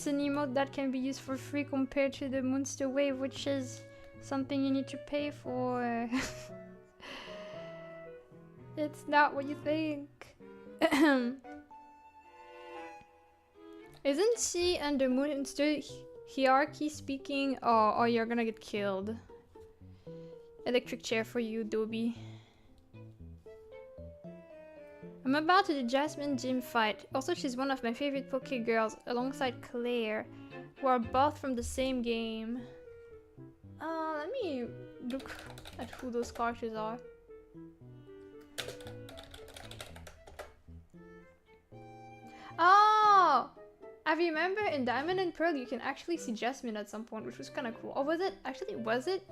an emote that can be used for free compared to the Monster Wave, which is something you need to pay for. It's not what you think. Isn't she and the Monster hierarchy speaking? Oh, you're gonna get killed. Electric chair for you, Dobby. I'm about to do Jasmine gym fight. Also, she's one of my favorite Poke girls alongside Claire, who are both from the same game. Let me look at who those characters are. Oh! I remember in Diamond and Pearl you can actually see Jasmine at some point, which was kind of cool. Or was it? Actually, was it?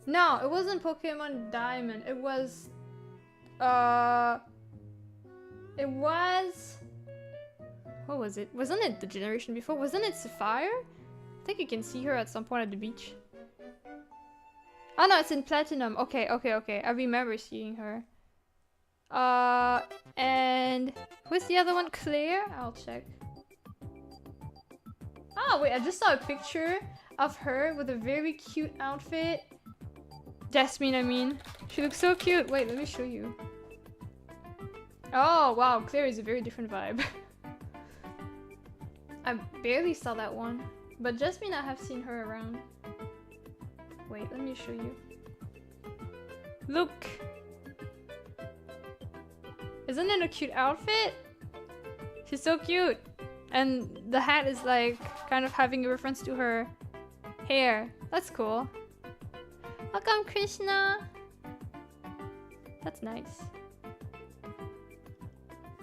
No, it wasn't Pokemon Diamond. It was... It was... What was it? Wasn't it the generation before? Wasn't it Sapphire? I think you can see her at some point at the beach. Oh no, it's in Platinum. Okay, okay, okay. I remember seeing her. And who's the other one? Claire? I'll check. Oh wait, I just saw a picture of her with a very cute outfit. Jasmine, I mean. She looks so cute. Wait, let me show you. Oh wow, Claire is a very different vibe. I barely saw that one. But Jasmine, I have seen her around. Wait, let me show you. Look! Isn't it a cute outfit? She's so cute! And the hat is like kind of having a reference to her hair. That's cool. Welcome, Krishna! That's nice.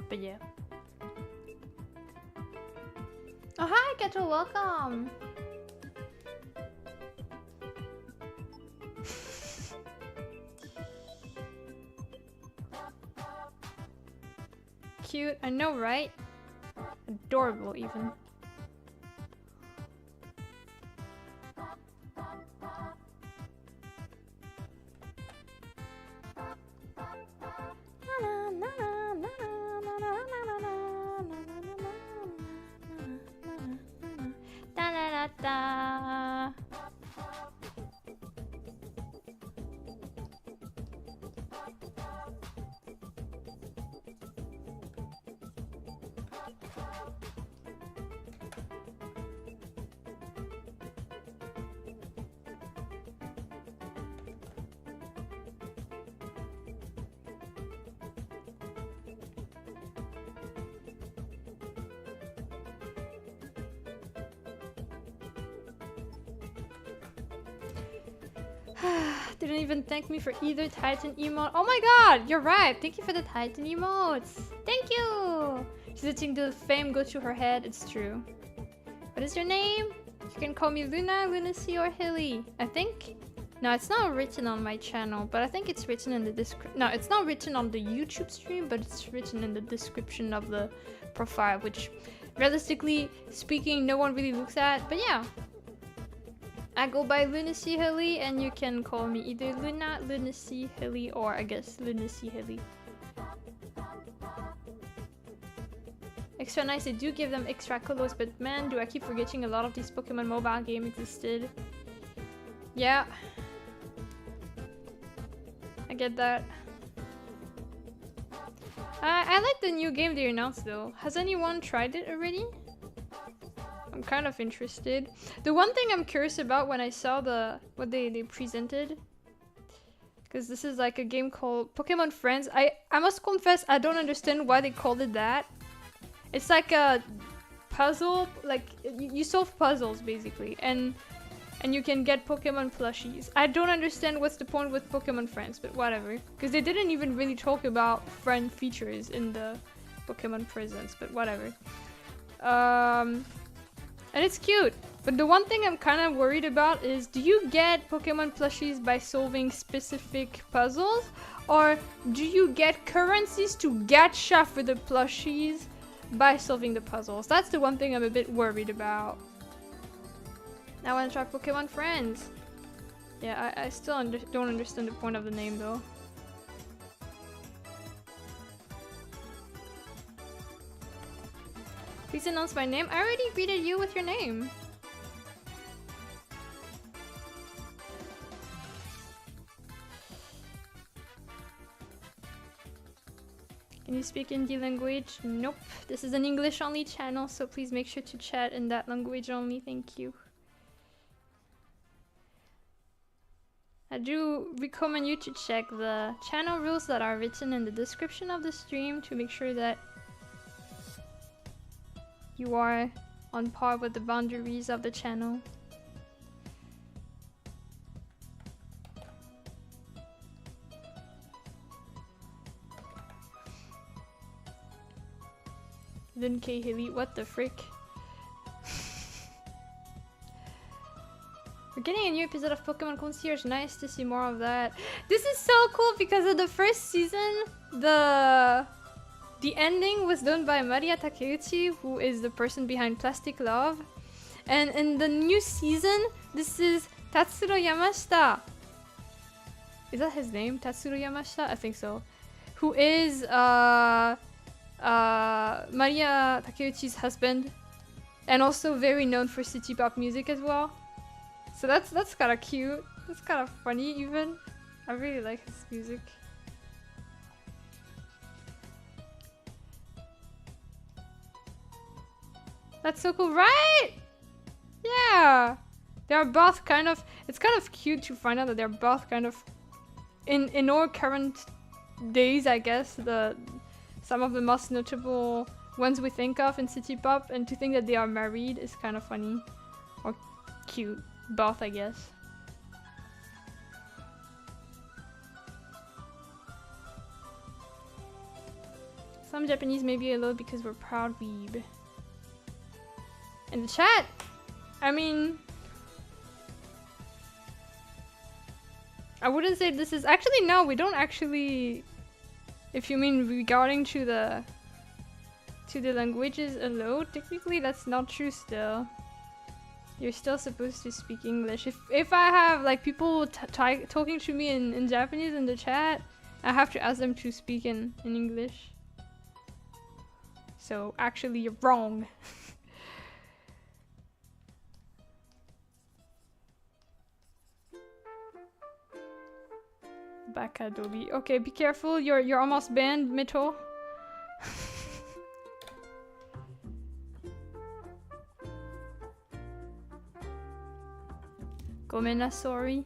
But yeah. Oh hi, Kato, welcome! Cute, I know, right? Adorable, even. Da-da-da-da. Didn't even thank me for either Titan emote. Oh my god, you're right. Thank you for the Titan emotes. Thank you. She's letting the fame go to her head. It's true. What is your name? You can call me Luna, Lunacy, or Hilly. I think. No, it's not written on my channel, but I think it's written in the description. No, it's not written on the YouTube stream, but it's written in the description of the profile, which, realistically speaking, no one really looks at. But yeah. I go by lunacyhilly, and you can call me either Luna, lunacyhilly, or I guess lunacyhilly. Extra nice, they do give them extra colors, but man, do I keep forgetting a lot of these Pokemon mobile game existed. Yeah. I get that. I like the new game they announced though. Has anyone tried it already? I'm kind of interested. The one thing I'm curious about when I saw what they presented, because this is like a game called Pokemon Friends. I must confess I don't understand why they called it that. It's like a puzzle, like you solve puzzles basically, and you can get Pokemon plushies. I don't understand what's the point with Pokemon Friends, but whatever. Because they didn't even really talk about friend features in the Pokemon Presents, but whatever. And it's cute, but the one thing I'm kind of worried about is, do you get Pokemon plushies by solving specific puzzles? Or do you get currencies to gacha for the plushies by solving the puzzles? That's the one thing I'm a bit worried about. I want to try Pokemon Friends. Yeah, I still don't understand the point of the name though. Please announce my name. I already greeted you with your name. Can you speak Hindi language? Nope. This is an English only channel, so please make sure to chat in that language only. Thank you. I do recommend you to check the channel rules that are written in the description of the stream to make sure that you are on par with the boundaries of the channel. Then K-Hilly, what the frick? We're getting a new episode of Pokemon Concierge. Nice to see more of that. This is so cool because of the first season, the The ending was done by Maria Takeuchi, who is the person behind Plastic Love. And in the new season, this is Tatsuro Yamashita. Is that his name? Tatsuro Yamashita? I think so. Who is Maria Takeuchi's husband. And also very known for city pop music as well. So that's kind of cute. That's kind of funny even. I really like his music. That's so cool, right? Yeah. They're both kind of, it's kind of cute to find out that they're both kind of in our current days, I guess, some of the most notable ones we think of in city pop, and to think that they are married is kind of funny. Or cute. Both, I guess. Some Japanese may be a little because we're proud weeb. In the chat, I mean, I wouldn't say this is actually, no, we don't actually, if you mean regarding to the languages alone, technically that's not true still. You're still supposed to speak English. If I have like people talking to me in Japanese in the chat, I have to ask them to speak in English. So actually you're wrong. Back Adobe. Okay, be careful. You're almost banned, Mito. Gomena, sorry.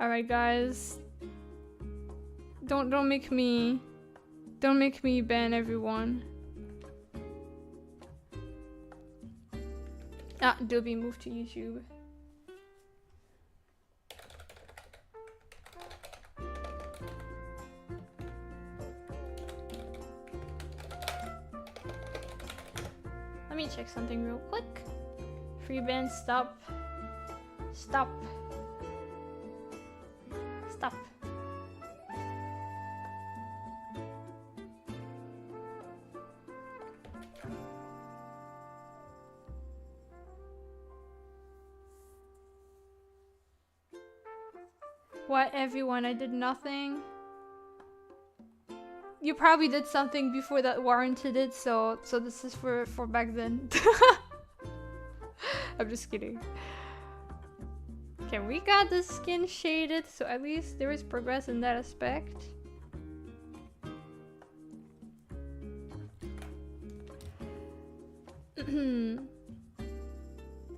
Alright, guys. Don't make me ban everyone. Ah, Adobe moved to YouTube. Let me check something real quick. Free band, stop. Stop. Stop. What, everyone? I did nothing. You probably did something before that warranted it, so this is for back then. I'm just kidding. Okay, we got the skin shaded, so at least there is progress in that aspect. I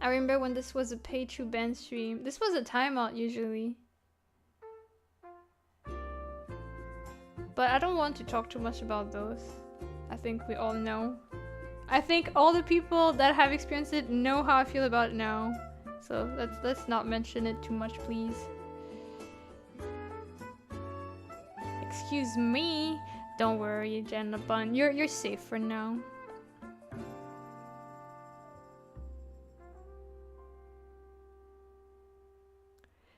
remember when this was a pay-to-ban stream. This was a timeout usually. But I don't want to talk too much about those. I think we all know. I think all the people that have experienced it know how I feel about it now. So let's not mention it too much, please. Excuse me. Don't worry, Jenna Bun. You're safe for now.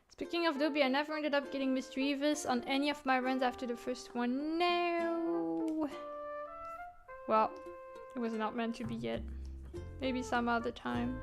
Speaking of Dobby, I never ended up getting mischievous on any of my runs after the first one. No. Well, it was not meant to be yet. Maybe some other time.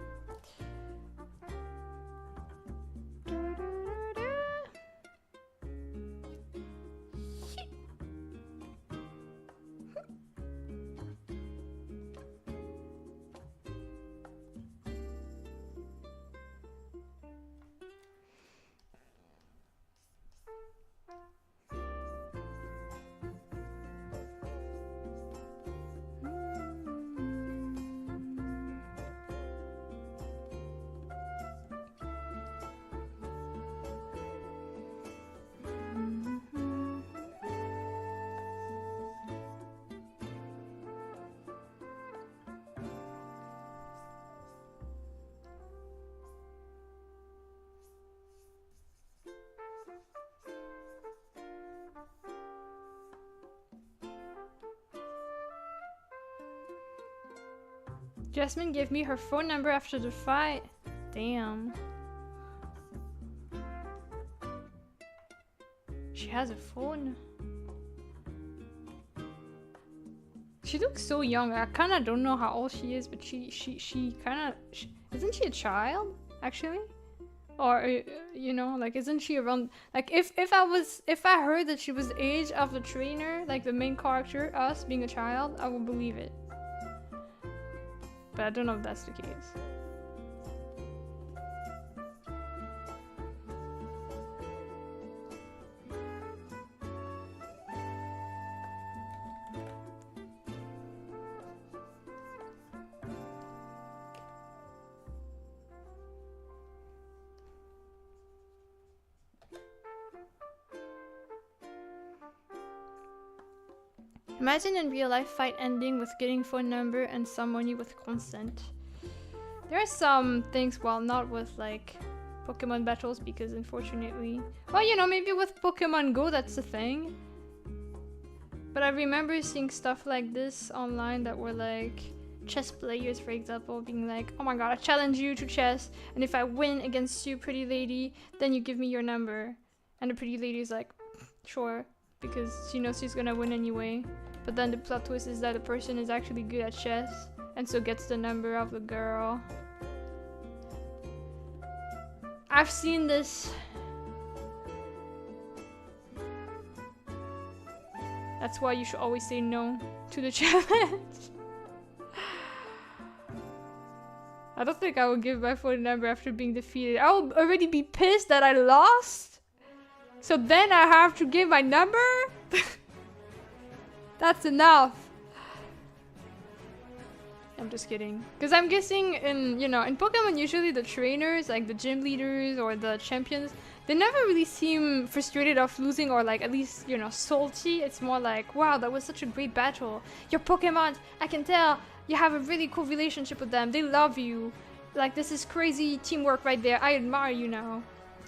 Jasmine gave me her phone number after the fight. Damn. She has a phone. She looks so young. I kind of don't know how old she is, but she kind of... Isn't she a child, actually? Or, you know, like, isn't she around... Like, if I heard that she was the age of the trainer, like the main character, us, being a child, I would believe it. But I don't know if that's the case. Imagine in real life fight ending with getting phone number and some money with consent. There are some things, well, not with like Pokemon battles because unfortunately, well, you know, maybe with Pokemon Go that's a thing. But I remember seeing stuff like this online that were like chess players, for example, being like, oh my god, I challenge you to chess, and if I win against you, pretty lady, then you give me your number. And the pretty lady's like, sure, because she knows she's gonna win anyway. But then the plot twist is that the person is actually good at chess, and so gets the number of the girl. I've seen this. That's why you should always say no to the challenge. I don't think I would give my phone number after being defeated. I will already be pissed that I lost. So then I have to give my number? That's enough. I'm just kidding. Because I'm guessing in, you know, in Pokemon usually the trainers, like the gym leaders or the champions, they never really seem frustrated of losing or like at least, you know, salty. It's more like, wow, that was such a great battle. Your Pokemon, I can tell you have a really cool relationship with them. They love you. Like, this is crazy teamwork right there. I admire you now.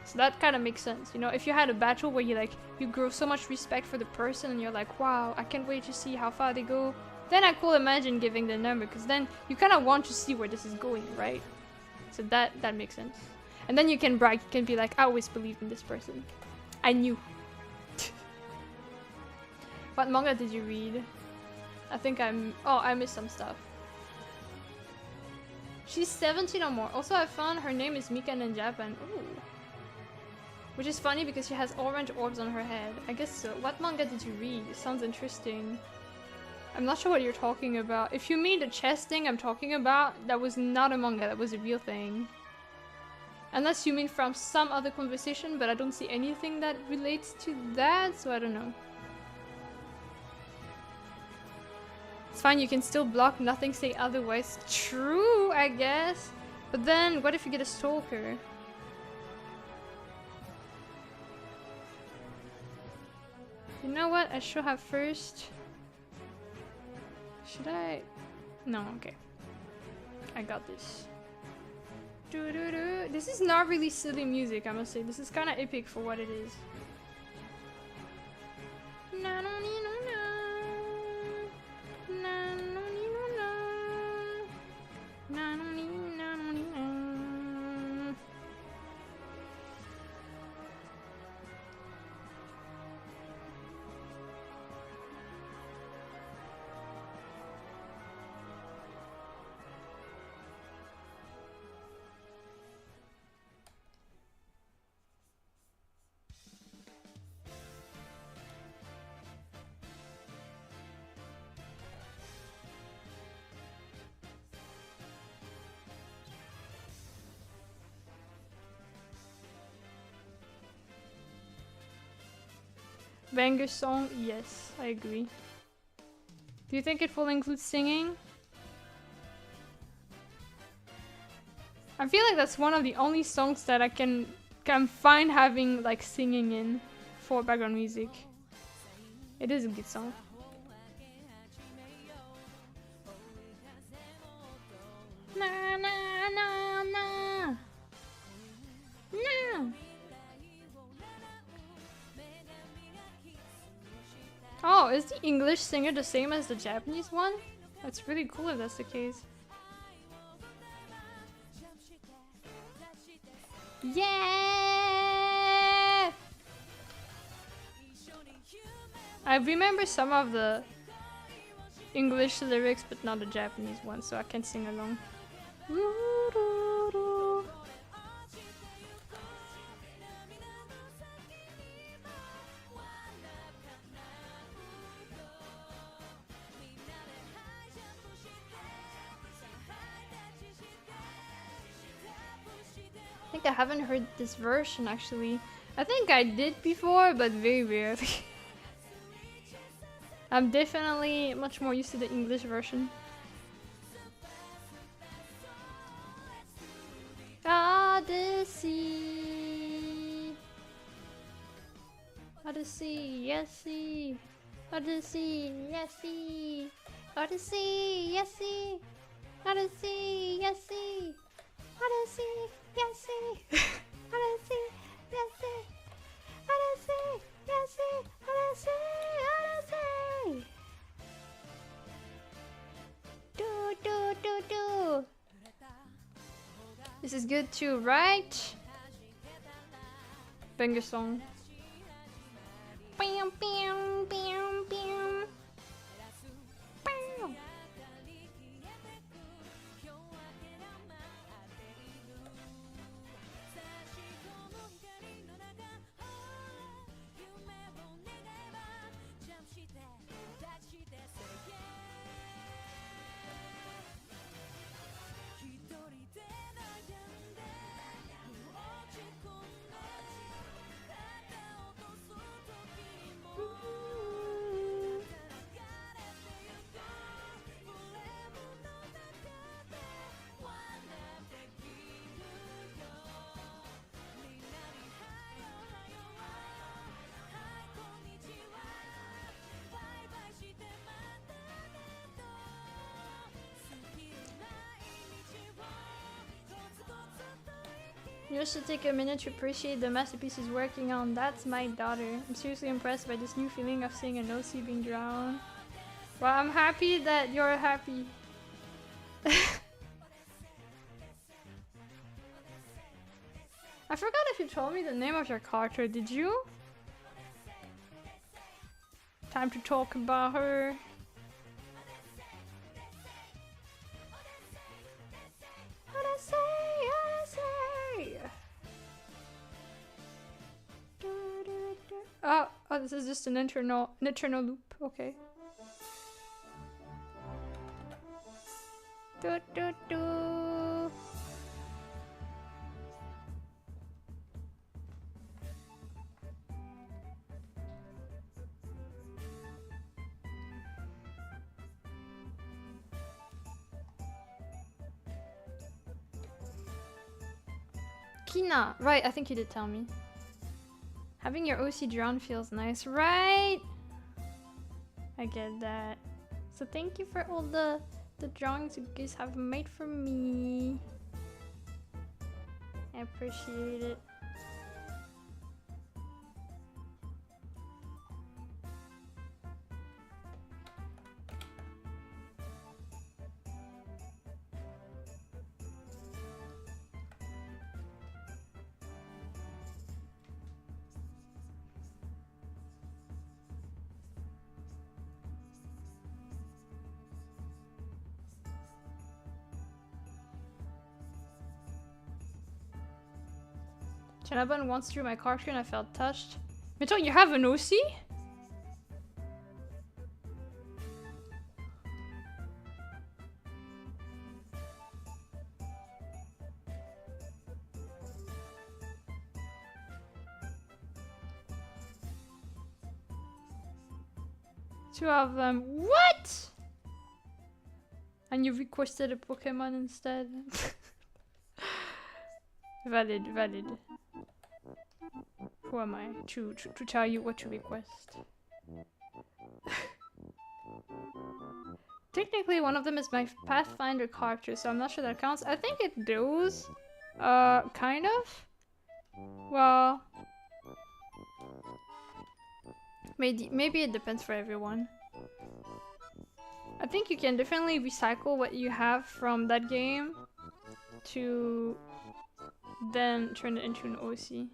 So that kind of makes sense, you know, if you had a battle where you like, you grow so much respect for the person and you're like, wow, I can't wait to see how far they go, then I could imagine giving the number, because then you kind of want to see where this is going, right? So that makes sense. And then you can brag, you can be like, I always believed in this person. I knew. What manga did you read? I think I missed some stuff. She's 17 or more. Also, I found her name is Mikan in Japan. Ooh. Which is funny because she has orange orbs on her head. I guess so. What manga did you read? It sounds interesting. I'm not sure what you're talking about. If you mean the chess thing I'm talking about, that was not a manga, that was a real thing. Unless you mean from some other conversation, but I don't see anything that relates to that, so I don't know. It's fine, you can still block, nothing say otherwise. True, I guess. But then, what if you get a stalker? You know what? I should have first. Should I? No, okay. I got this. This is not really silly music, I must say. This is kind of epic for what it is. Banger song? Yes, I agree. Do you think it will include singing? I feel like that's one of the only songs that I can find having like singing in for background music. It is a good song. Na na na na. Na. Oh, is the English singer the same as the Japanese one? That's really cool if that's the case. Yeah! I remember some of the English lyrics, but not the Japanese one, so I can sing along. I think I haven't heard this version actually. I think I did before, but very rarely. I'm definitely much more used to the English version. Odyssey. Odyssey, yes, see. Odyssey, yes, see. Odyssey, yes, see. Odyssey, yes, see. Odyssey, yes, see. Odyssey, yes, see. Odyssey, yes, see. Odyssey, Odyssey. Do, do, do, do. This is good too, right? Banger song. Bam, bam, bam, bam. Bam. You should take a minute to appreciate the masterpiece he's working on. That's my daughter. I'm seriously impressed by this new feeling of seeing an OC being drowned. Well, I'm happy that you're happy. I forgot if you told me the name of your character, did you? Time to talk about her. Oh, this is just an internal loop. Okay. Do, do, do. Kina, right? I think you did tell me. Having your OC drown feels nice, right? I get that. So thank you for all the drawings you guys have made for me. I appreciate it. Chanaban once drew my character and I felt touched. Mito, you have an OC? Two of them. What? And you requested a Pokemon instead. Valid, valid. Who am I to tell you what to request? Technically, one of them is my Pathfinder character, so I'm not sure that counts. I think it does. Kind of. Well, maybe it depends for everyone. I think you can definitely recycle what you have from that game to then turn it into an OC.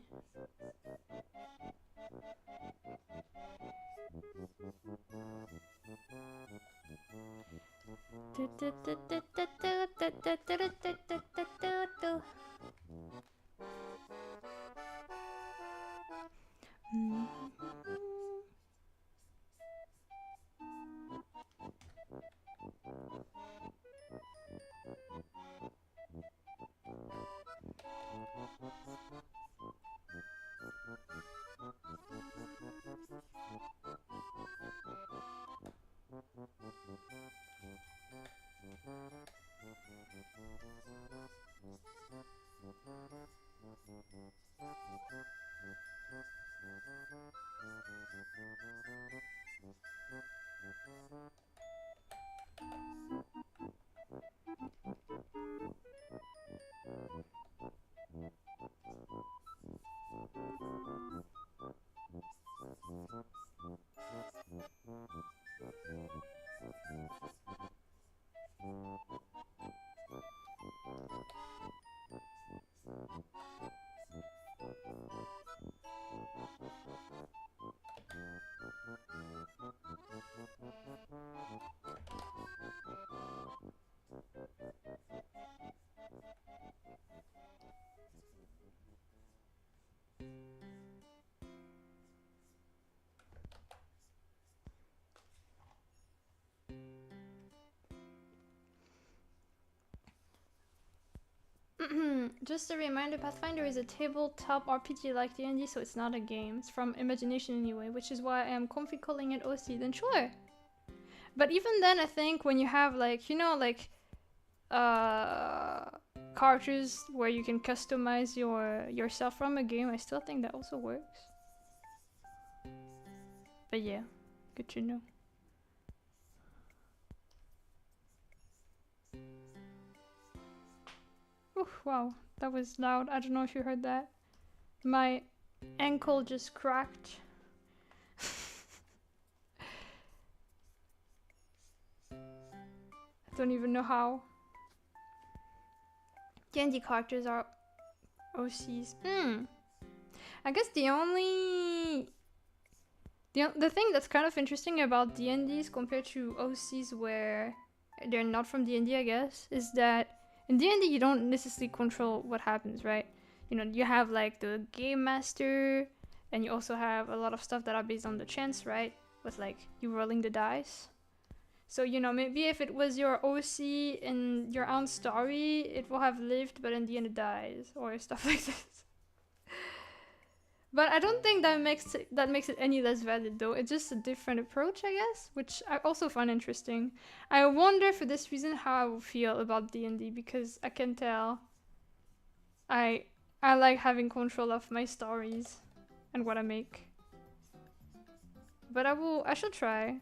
Just a reminder, Pathfinder is a tabletop RPG like D&D, so it's not a game. It's from imagination anyway, which is why I am comfy calling it OC. Then sure. But even then, I think when you have like, you know, like characters where you can customize yourself from a game, I still think that also works. But yeah, good to know. Oof, wow, that was loud. I don't know if you heard that. My ankle just cracked. I don't even know how. D&D characters are OCs. I guess the thing that's kind of interesting about D&Ds compared to OCs where they're not from D&D, I guess, is that in D&D you don't necessarily control what happens, right? You know, you have like the game master, and you also have a lot of stuff that are based on the chance, right? With like you rolling the dice. So, you know, maybe if it was your OC in your own story, it will have lived, but in the end it dies, or stuff like this. But I don't think that makes it any less valid, though. It's just a different approach, I guess, which I also find interesting. I wonder for this reason how I will feel about D&D, because I can tell I like having control of my stories and what I make. But I should try.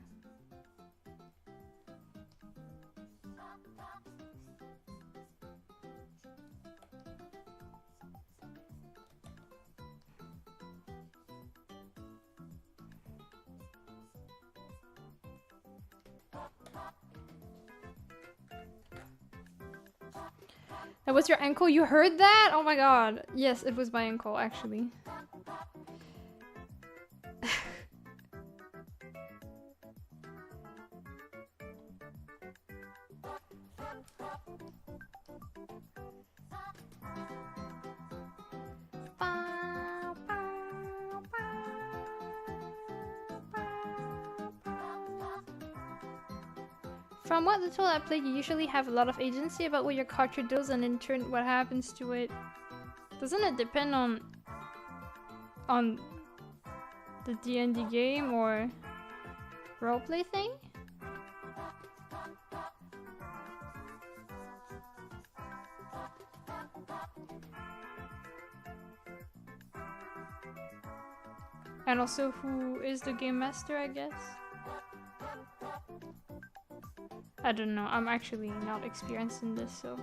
That was your ankle? You heard that? Oh my god. Yes, it was my ankle, actually. From what the tool I played, you usually have a lot of agency about what your character does and in turn what happens to it. Doesn't it depend on the D&D game or roleplay thing? And also who is the game master, I guess? I don't know, I'm actually not experienced in this, so...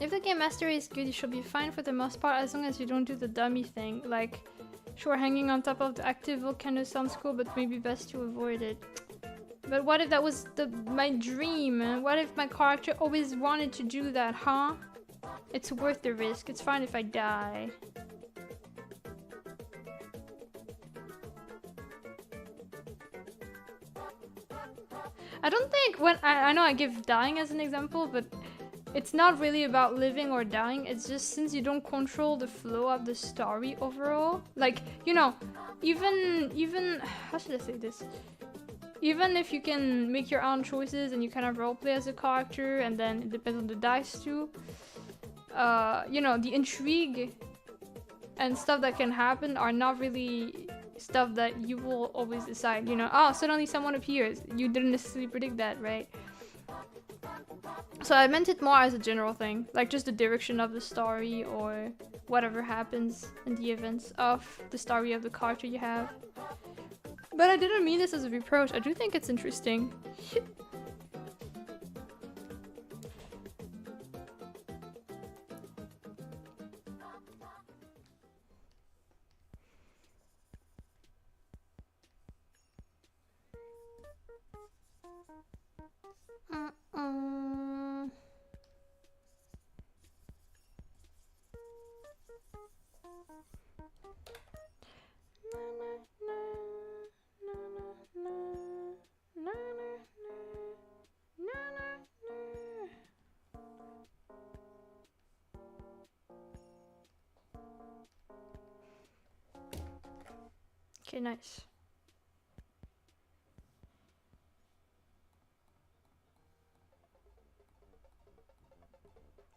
If the game mastery is good, you should be fine for the most part, as long as you don't do the dummy thing. Like, sure, hanging on top of the active volcano sounds cool, but maybe best to avoid it. But what if that was my dream? What if my character always wanted to do that, huh? It's worth the risk. It's fine if I die. I don't think when I know I give dying as an example, but it's not really about living or dying. It's just since you don't control the flow of the story overall. Like, you know, even how should I say this? Even if you can make your own choices and you kind of roleplay as a character, and then it depends on the dice too. You know, the intrigue and stuff that can happen are not really stuff that you will always decide. You know, oh, suddenly someone appears. You didn't necessarily predict that, right? So I meant it more as a general thing, like just the direction of the story or whatever happens in the events of the story of the character you have. But I didn't mean this as a reproach. I do think it's interesting. Okay, nice.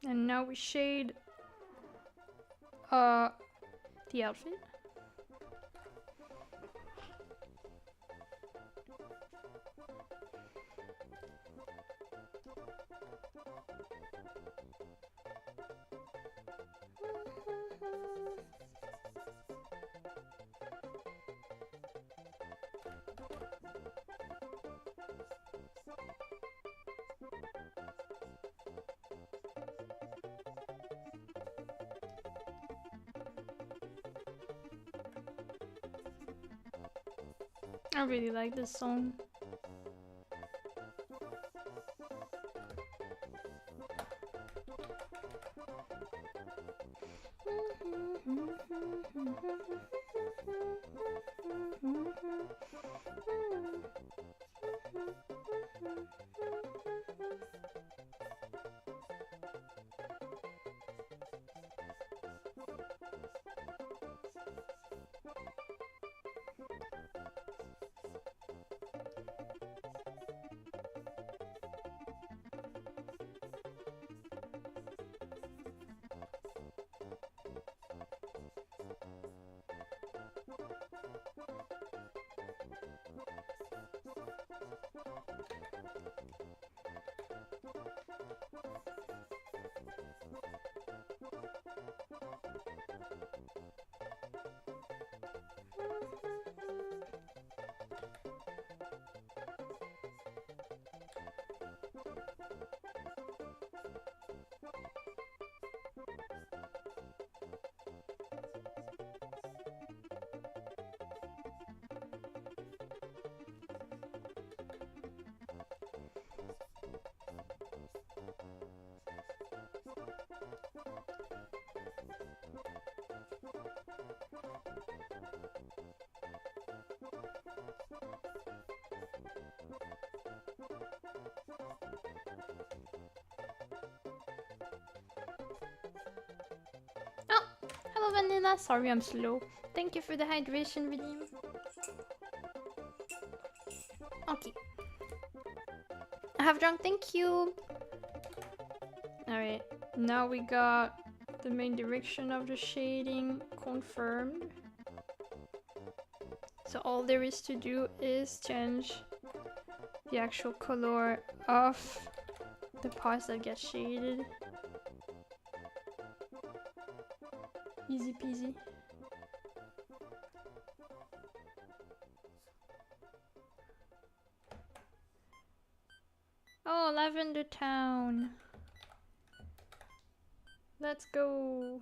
And now we shade the outfit. I really like this song. Hello Vanilla, sorry I'm slow. Thank you for the hydration redeem. Okay. I have drunk, thank you. Alright, now we got the main direction of the shading confirmed. So all there is to do is change the actual color of The parts that get shaded. Easy peasy. Oh, Lavender Town. Let's go.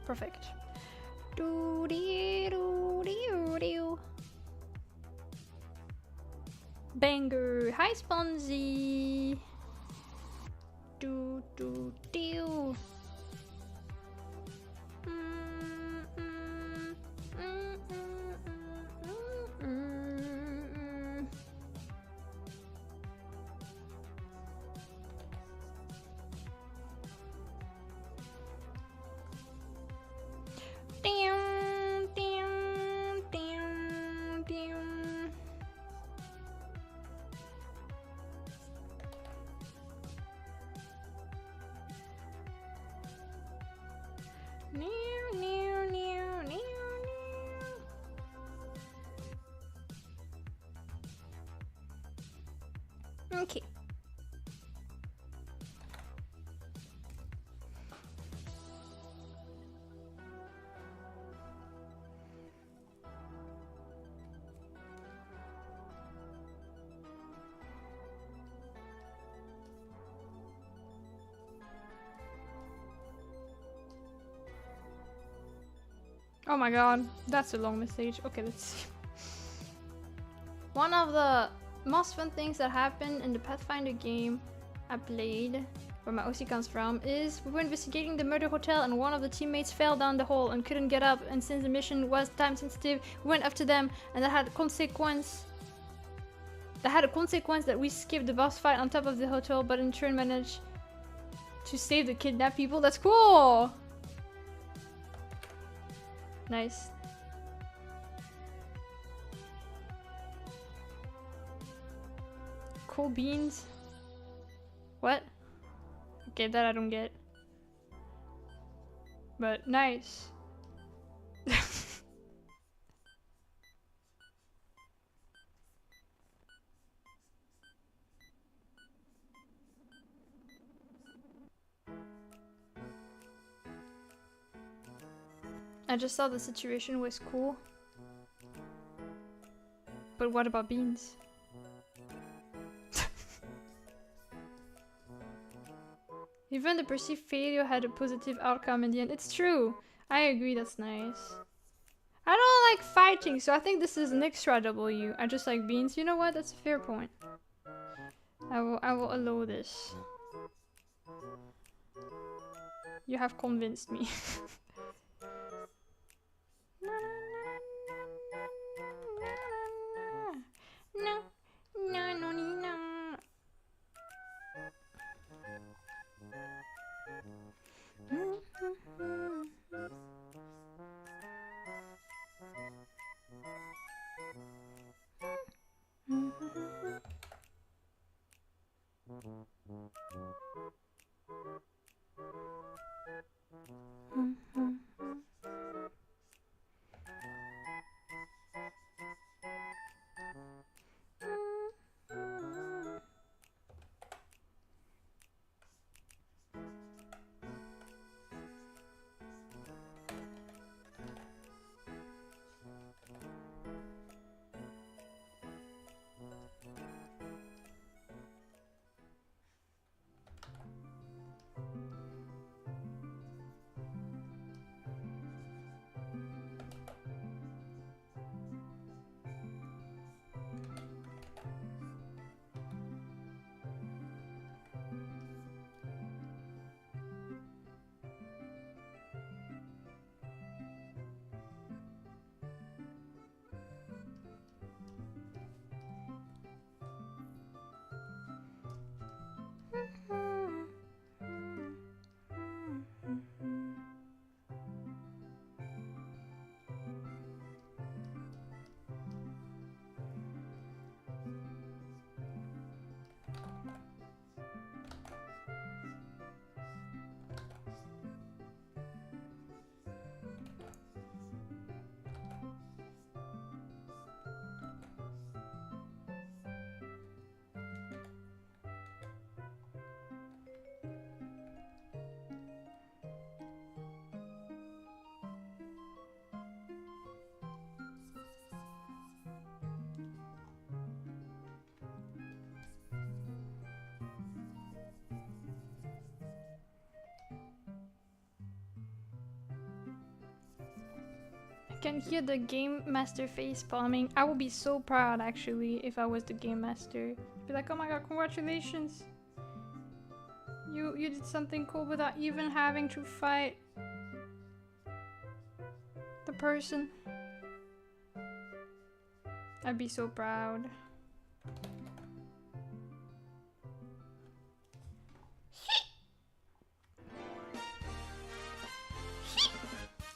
Perfect. Banger. Hi, Sponzy. Do do do. Okay. Oh my god, that's a long message. Okay, let's see. One of the most fun things that happened in the Pathfinder game I played, where my OC comes from, is we were investigating the murder hotel and one of the teammates fell down the hole and couldn't get up, and since the mission was time sensitive, we went after them, and that had a consequence. That we skipped the boss fight on top of the hotel, but in turn managed to save the kidnapped people. That's cool! Nice. Cool beans. What? Okay, that I don't get. But nice. I just thought the situation was cool. But what about beans? Even the perceived failure had a positive outcome in the end. It's true. I agree, that's nice. I don't like fighting, so I think this is an extra W. I just like beans. You know what? That's a fair point. I will allow this. You have convinced me. can hear the game master face palming. I would be so proud actually if I was the game master. Be like, oh my god, congratulations. You did something cool without even having to fight the person. I'd be so proud.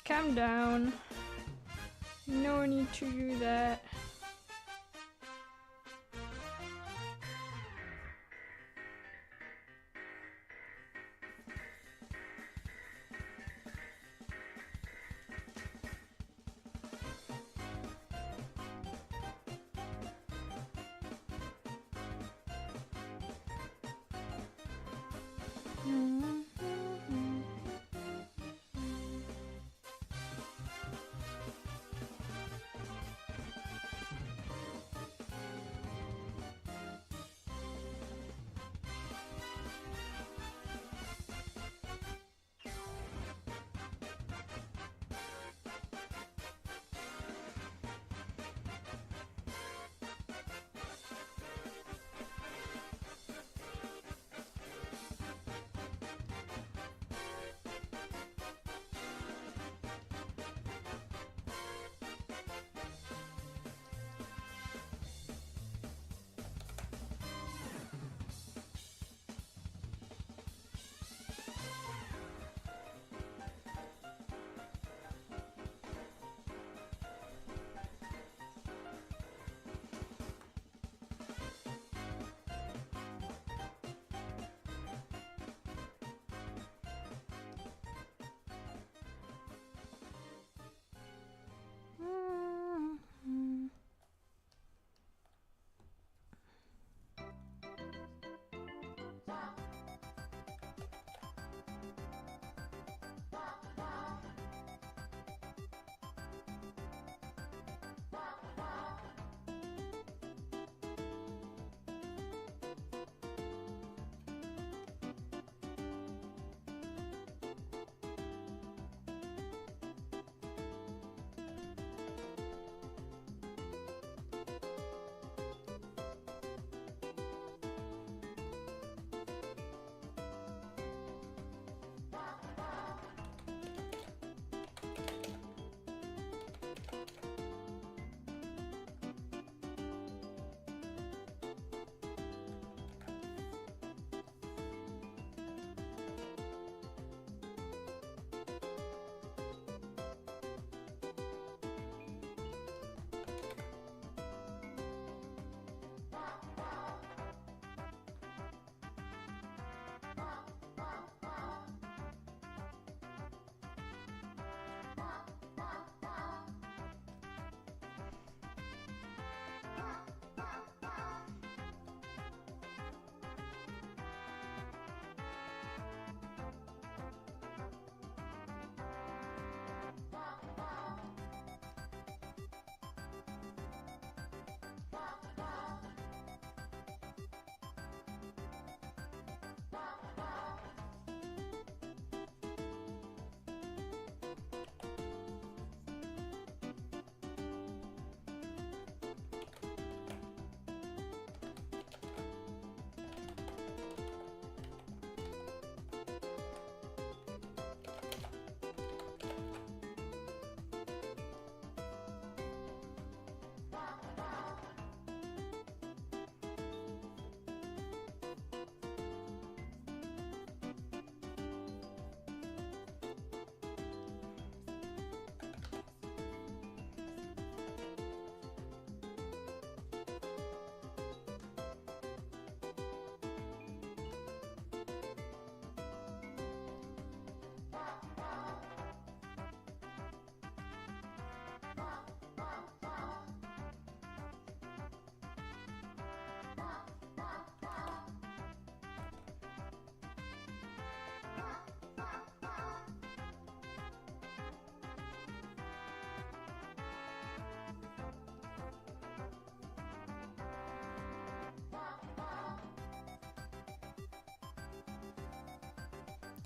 Calm down. No need to do that.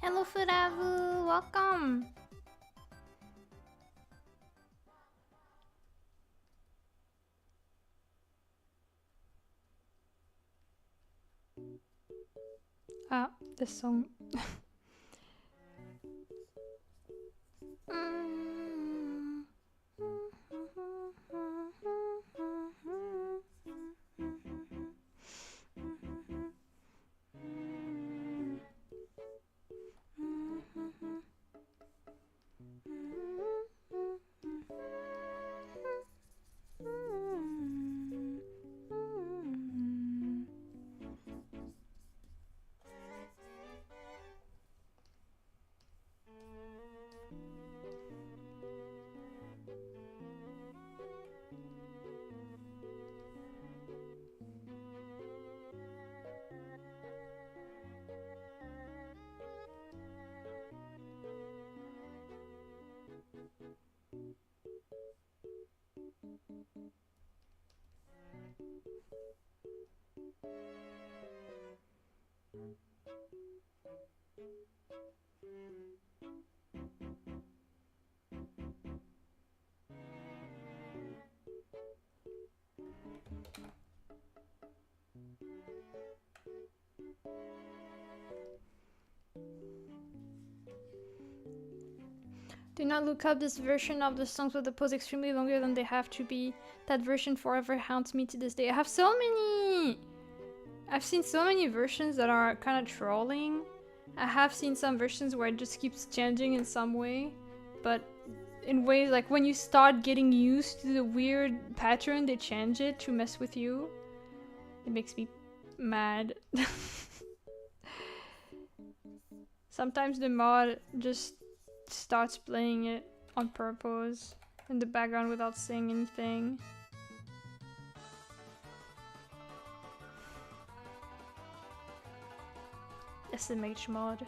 Hello, Furavu. Welcome. Ah, this song. Do not look up this version of the songs with the pause extremely longer than they have to be. That version forever haunts me to this day. I have so many! I've seen so many versions that are kind of trolling. I have seen some versions where it just keeps changing in some way. But in ways like when you start getting used to the weird pattern, they change it to mess with you. It makes me mad. Sometimes the mod just starts playing it on purpose in the background without saying anything. SMH mod.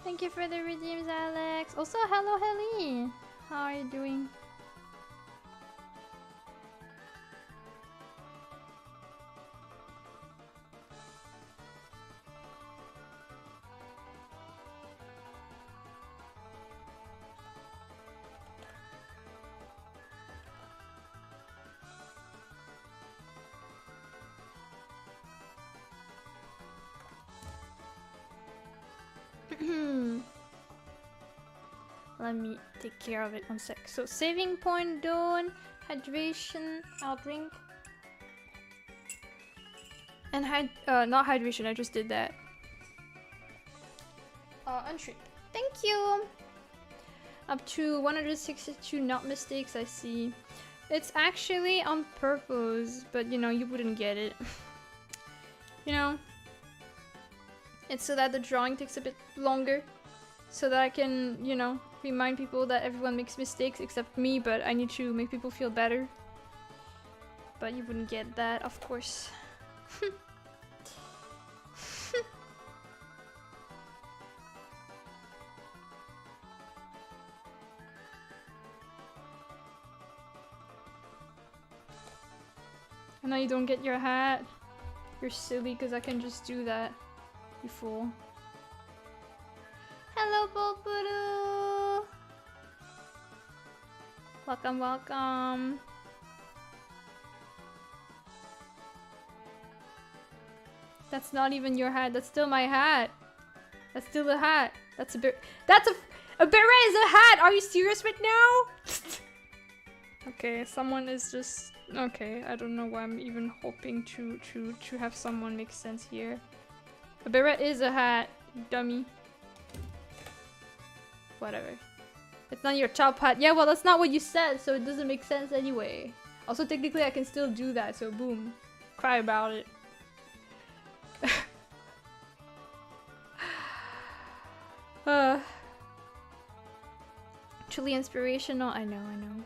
Thank you for the redeems, Alex. Also, hello, Helly. How are you doing? Let me take care of it 1 sec. So saving point done, hydration, I'll drink. And not hydration, I just did that. Unshrink. Thank you! Up to 162 not mistakes, I see. It's actually on purpose, but you know, you wouldn't get it. You know? It's so that the drawing takes a bit longer. So that I can, you know, remind people that everyone makes mistakes except me, but I need to make people feel better. But you wouldn't get that, of course. I know you don't get your hat. You're silly because I can just do that. You fool. Hello, Bulburu! Welcome, welcome. That's not even your hat. That's still my hat. That's still a hat. That's a beret. That's a beret is a hat. Are you serious right now? Okay, someone is just okay. I don't know why I'm even hoping to have someone make sense here. A beret is a hat, you dummy. Whatever. It's not your top hat. Yeah, well, that's not what you said, so it doesn't make sense anyway. Also, technically, I can still do that, so boom. Cry about it. Truly inspirational. I know, I know.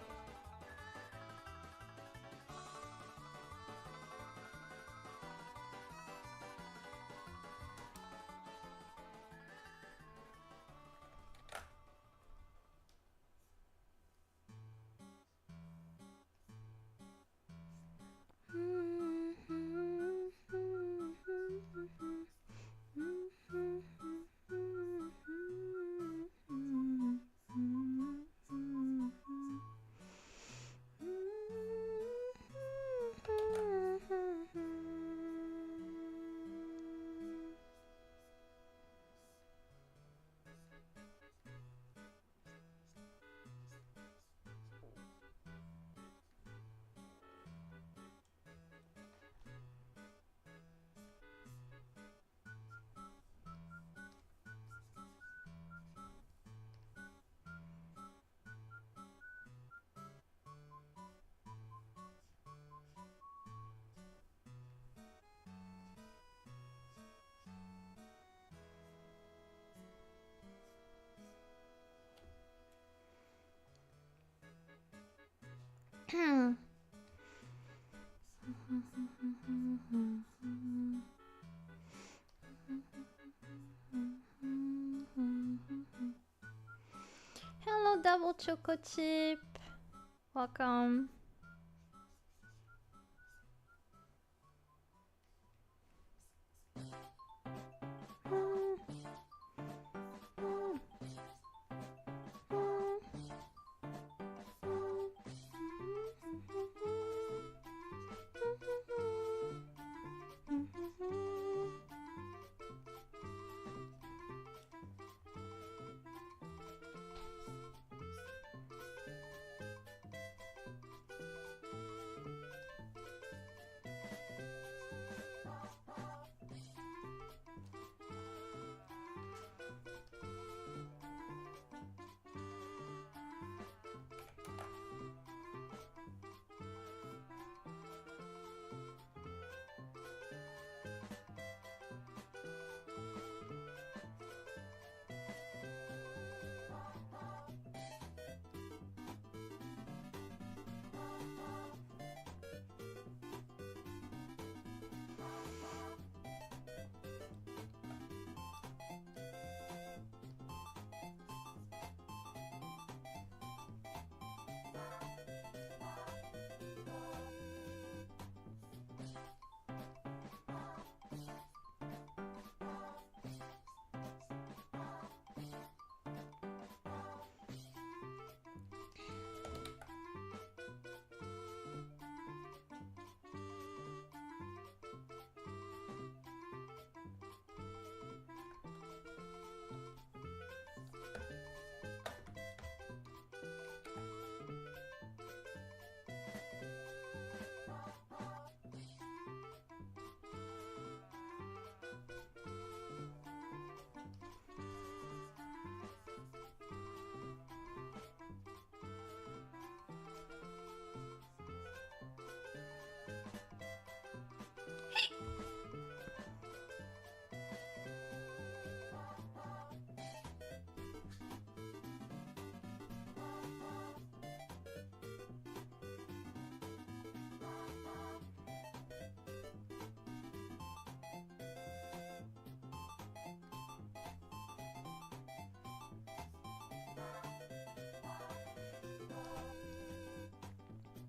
Hello, double choco chip. Welcome.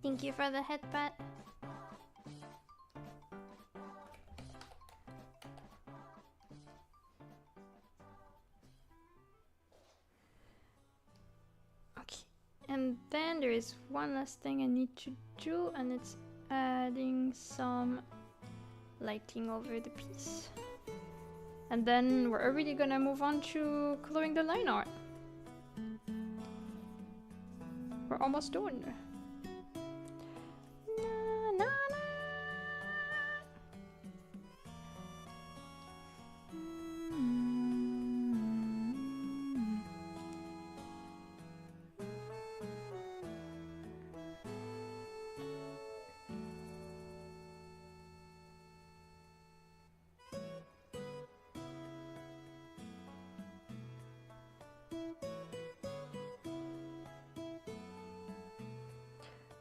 Thank you for the headbutt. Okay, and then there is one last thing I need to do, and it's adding some lighting over the piece. And then we're already gonna move on to coloring the line art. We're almost done.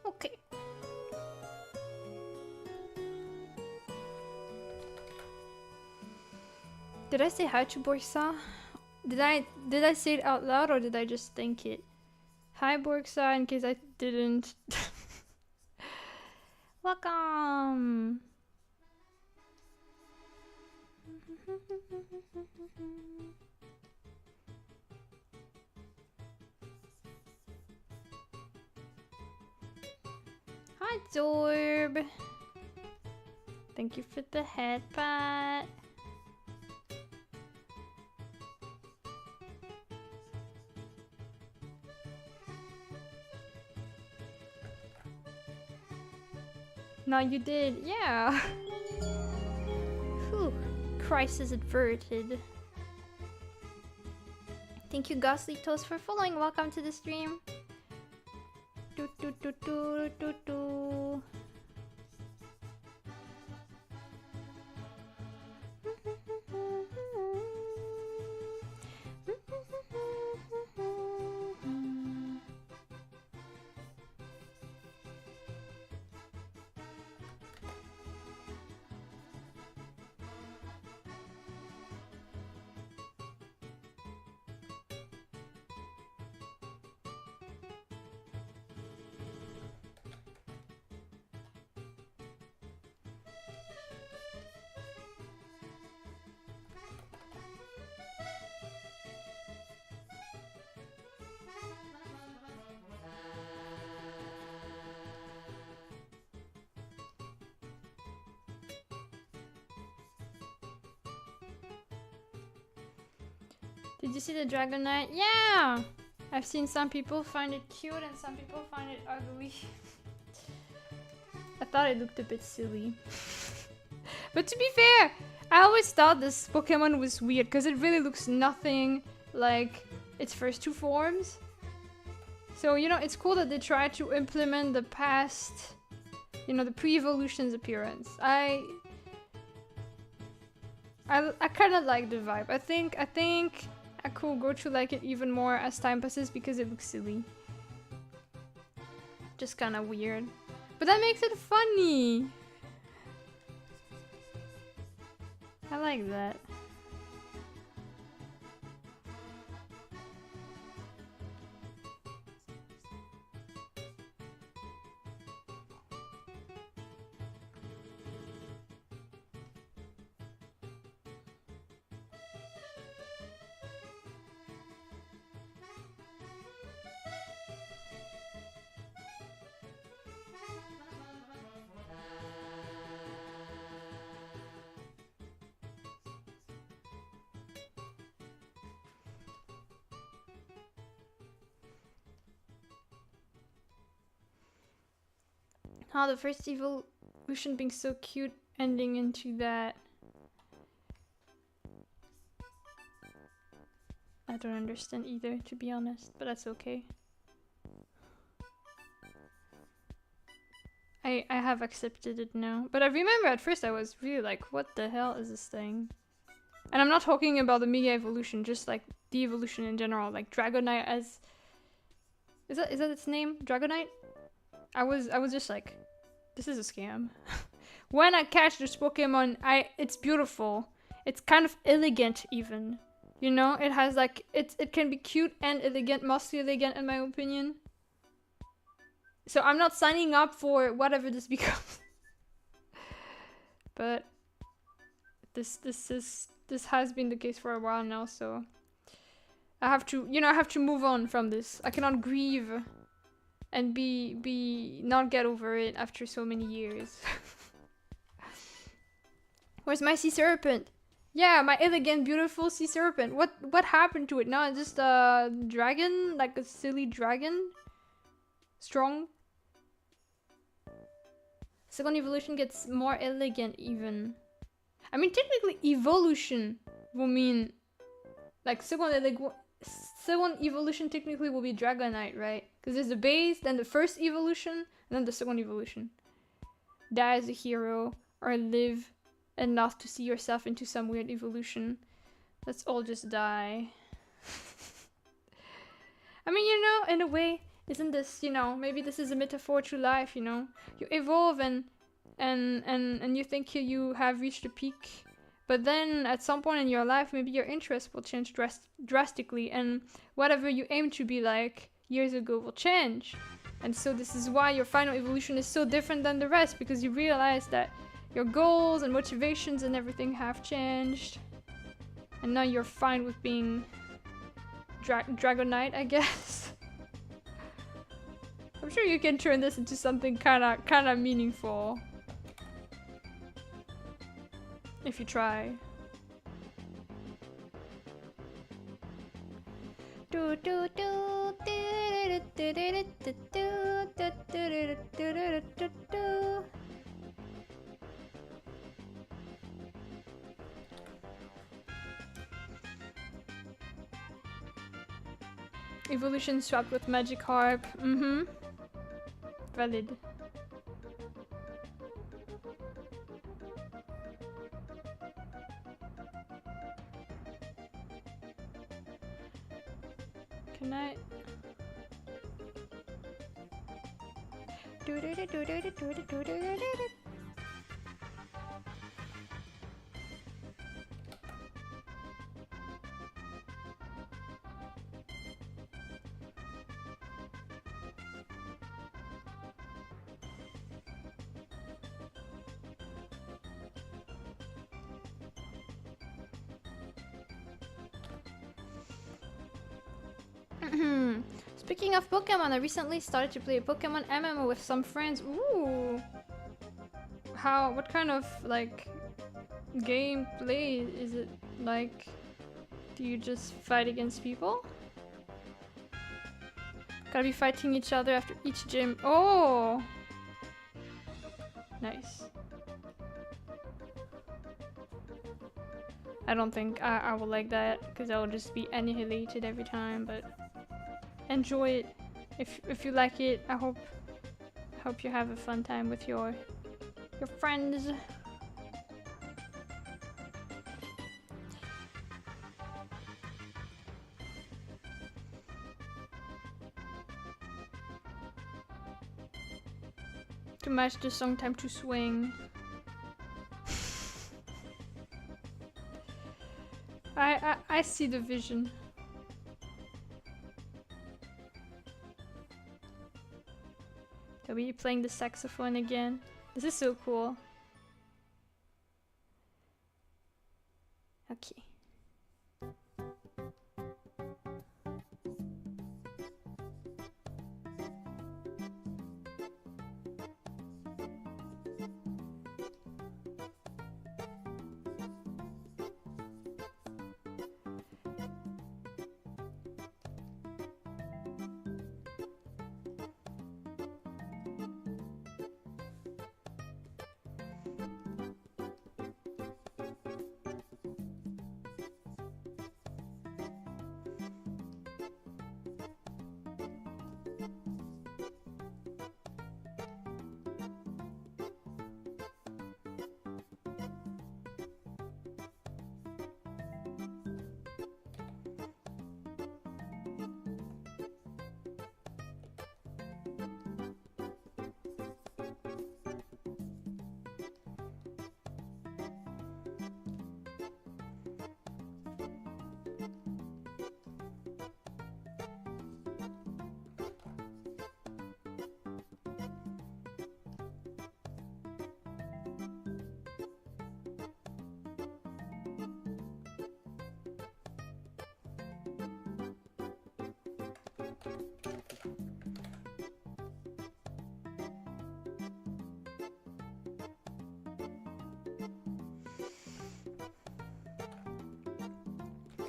Okay. Did I say hi to Borsa? Did I say it out loud or did I just think it? Hi Borsa, in case I didn't. Welcome. Hi Zorb. Thank you for the headbutt. No, you did, yeah. Whew, crisis averted. Thank you, Ghostly Toast, for following. Welcome to the stream. Do do do do do do. Did you see the Dragonite? Yeah! I've seen some people find it cute and some people find it ugly. I thought it looked a bit silly. But to be fair, I always thought this Pokemon was weird because it really looks nothing like its first two forms. So, you know, it's cool that they try to implement the past, you know, the pre-evolution's appearance. I kind of like the vibe. I think I could go to like it even more as time passes because it looks silly. Just kind of weird. But that makes it funny. I like that. How the first evolution being so cute, ending into that. I don't understand either, to be honest, but that's okay. I have accepted it now. But I remember at first I was really like, what the hell is this thing? And I'm not talking about the Mega Evolution, just like the evolution in general, like Dragonite as... Is that its name? Dragonite? I was just like, this is a scam. When I catch this Pokemon, it's beautiful. It's kind of elegant even. You know, it has like, it can be cute and elegant, mostly elegant in my opinion. So I'm not signing up for whatever this becomes. But this has been the case for a while now, so I have to, you know, I have to move on from this. I cannot grieve and not get over it after so many years. Where's my sea serpent? Yeah, my elegant, beautiful sea serpent. What happened to it? Now it's just a dragon, like a silly dragon. Strong. Second evolution gets more elegant even. I mean, technically evolution will mean like second evolution technically will be Dragonite, right? Because there's the base, then the first evolution, and then the second evolution. Die as a hero, or live and not to see yourself into some weird evolution. Let's all just die. I mean, you know, in a way, isn't this, you know, maybe this is a metaphor to life, you know? You evolve and you think you have reached a peak, but then at some point in your life, maybe your interest will change drastically, and whatever you aim to be like years ago will change. And so this is why your final evolution is so different than the rest, because you realize that your goals and motivations and everything have changed. And now you're fine with being Dragonite, I guess. I'm sure you can turn this into something kinda meaningful. If you try. Evolution swapped with Magikarp. Valid. Can I? Speaking of Pokemon, I recently started to play a Pokemon MMO with some friends. Ooh! What kind of, like, gameplay is it like? Do you just fight against people? Gotta be fighting each other after each gym. Oh! Nice. I don't think I will like that, because I will just be annihilated every time, but enjoy it. If you like it, I hope you have a fun time with your friends. To match the song Time to Swing. I see the vision. Are we playing the saxophone again? This is so cool. Okay.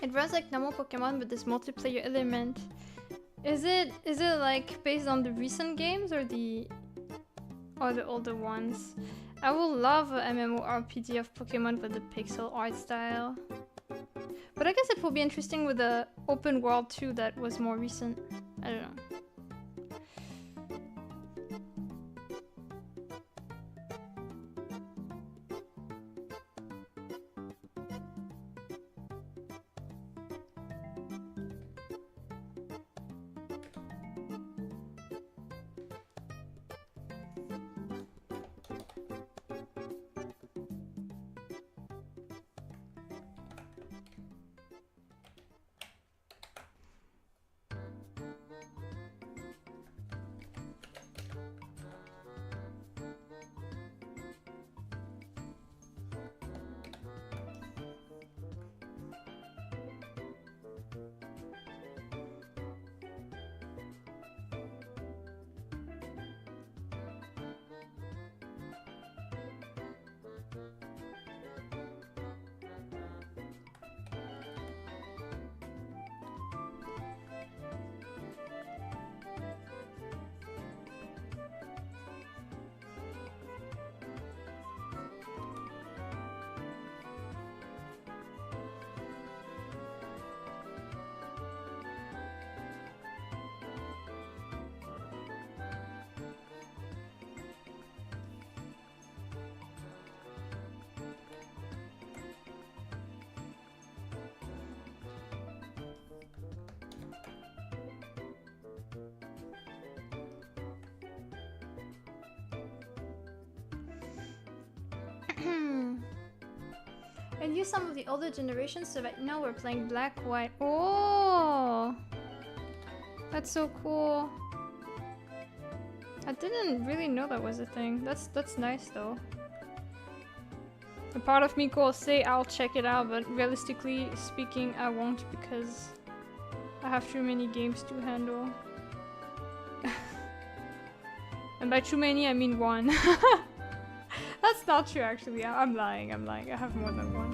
It runs like normal Pokemon with this multiplayer element. Is it like based on the recent games or the older ones? I would love a MMORPG of Pokemon with the pixel art style. But I guess it will be interesting with the open world too that was more recent. I don't know. And use some of the older generations, so right now we're playing black, white. Oh! That's so cool. I didn't really know that was a thing. That's nice though. A part of me will say I'll check it out, but realistically speaking I won't because I have too many games to handle. And by too many I mean one. That's not true actually. I'm lying. I have more than one.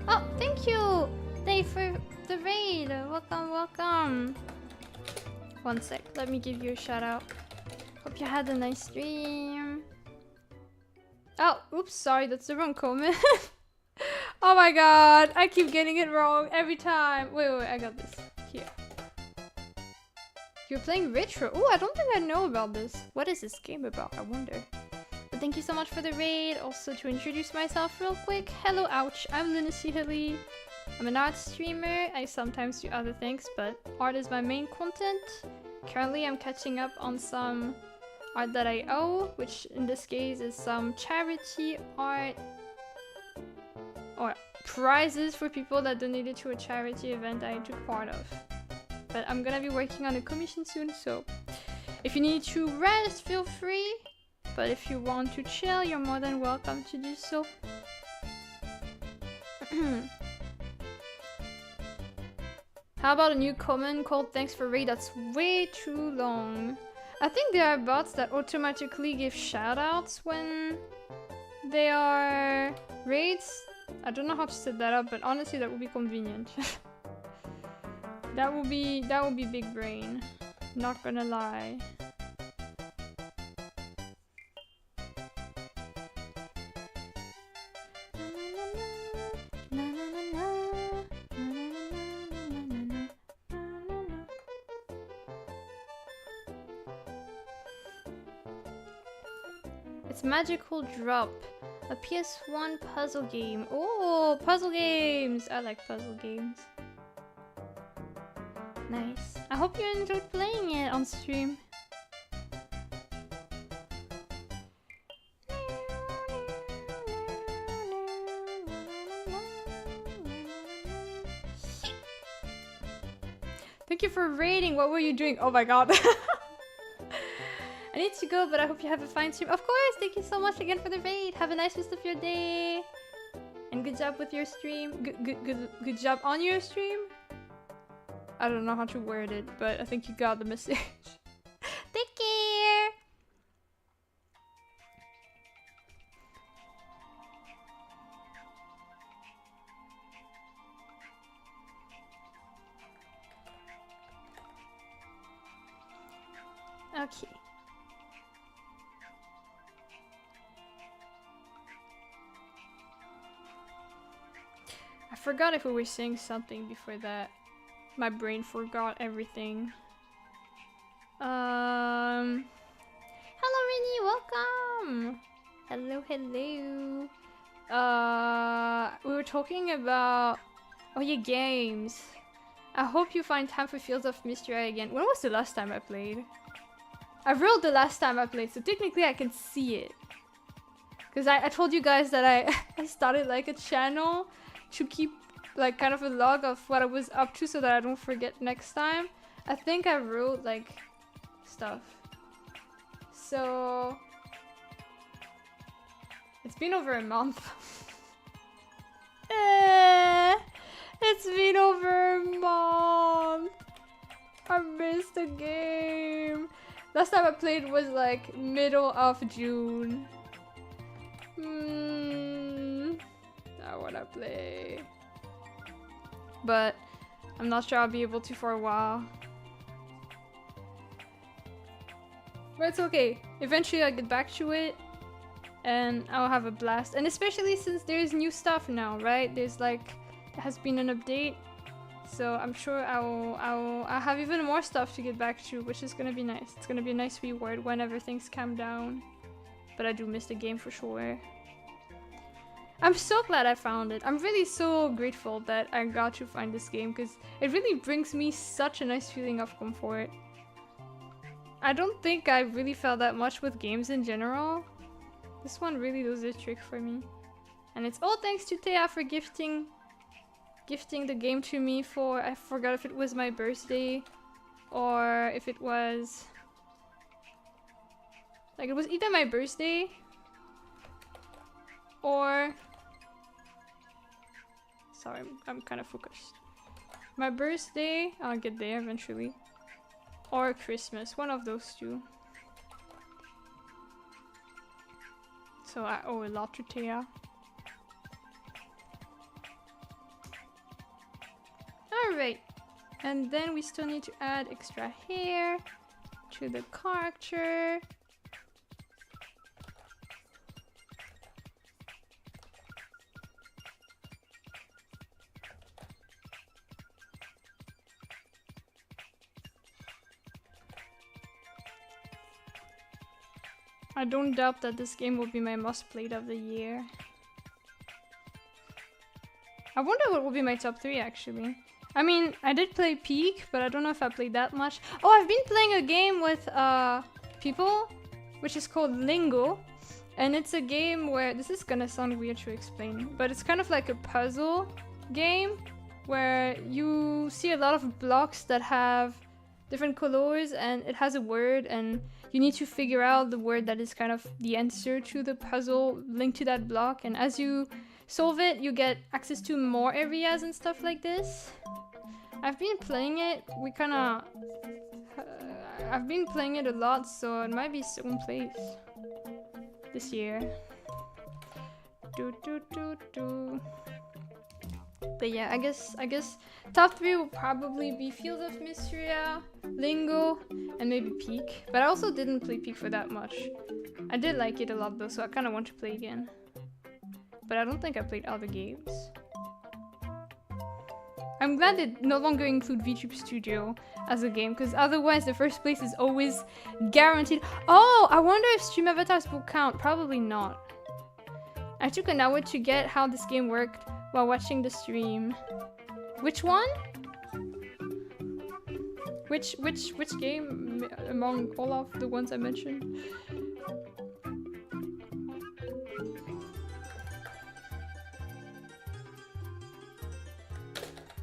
Oh, thank you! Thank you for the raid. Welcome, welcome. One sec, let me give you a shout out. Hope you had a nice stream. Oh, oops, sorry, that's the wrong comment. Oh my god, I keep getting it wrong every time. Wait, I got this. Here. You're playing retro. Oh, I don't think I know about this. What is this game about? I wonder. But thank you so much for the raid. Also, to introduce myself real quick. Hello, ouch. I'm lunacyhilly. I'm an art streamer. I sometimes do other things, but art is my main content. Currently, I'm catching up on some art that I owe, which in this case is some charity art or prizes for people that donated to a charity event I took part of. But I'm gonna be working on a commission soon, so if you need to rest, feel free. But if you want to chill, you're more than welcome to do so. How about a new comment called "Thanks for raid"? That's way too long. I think there are bots that automatically give shoutouts when they are raids. I don't know how to set that up, but honestly, that would be convenient. That would be big brain. Not gonna lie. It's Magical Drop, a PS1 puzzle game. Oh, puzzle games! I like puzzle games. Nice. I hope you enjoyed playing it on stream. Thank you for raiding. What were you doing? Oh my god. I need to go, but I hope you have a fine stream. Of course, thank you so much again for the raid. Have a nice rest of your day. And good job with your stream. Good job on your stream. I don't know how to word it, but I think you got the message. Take care. Okay. I forgot if we were saying something before that. My brain forgot everything. Hello Rini, welcome! Hello, hello. We were talking about... Oh yeah, games. I hope you find time for Fields of Mystery again. When was the last time I played? I wrote the last time I played, so technically I can see it. Because I told you guys that I started like a channel to keep like kind of a log of what I was up to so that I don't forget next time. I think I wrote like stuff. So it's been over a month. It's been over a month. I missed the game. Last time I played was like middle of June. I wanna play. But I'm not sure I'll be able to for a while. But it's okay. Eventually I'll get back to it and I'll have a blast. And especially since there's new stuff now, right? There's like, there has been an update. So I'm sure I'll have even more stuff to get back to, which is gonna be nice. It's gonna be a nice reward whenever things calm down. But I do miss the game for sure. I'm so glad I found it. I'm really so grateful that I got to find this game because it really brings me such a nice feeling of comfort. I don't think I really felt that much with games in general. This one really does a trick for me. And it's all thanks to Thea for gifting the game to me for, I forgot if it was my birthday or if it was... Like, it was either my birthday or... Sorry, I'm kind of focused. My birthday, I'll get there eventually. Or Christmas, one of those two. So I owe a lot to Thea. Alright. And then we still need to add extra hair to the character. I don't doubt that this game will be my most played of the year. I wonder what will be my top 3 actually. I mean, I did play Peak, but I don't know if I played that much. Oh, I've been playing a game with people, which is called Lingo. And it's a game where, this is gonna sound weird to explain, but it's kind of like a puzzle game where you see a lot of blocks that have different colors and it has a word and you need to figure out the word that is kind of the answer to the puzzle linked to that block. And as you solve it, you get access to more areas and stuff like this. I've been playing it, I've been playing it a lot, so it might be second place this year. But yeah, I guess top 3 will probably be Field of Mysteria, Lingo, and maybe Peak. But I also didn't play Peak for that much. I did like it a lot though, so I kind of want to play again. But I don't think I played other games. I'm glad they no longer include VTube Studio as a game, because otherwise the first place is always guaranteed. Oh, I wonder if Stream Avatars will count. Probably not. I took an hour to get how this game worked while watching the stream. Which one? Which game among all of the ones I mentioned?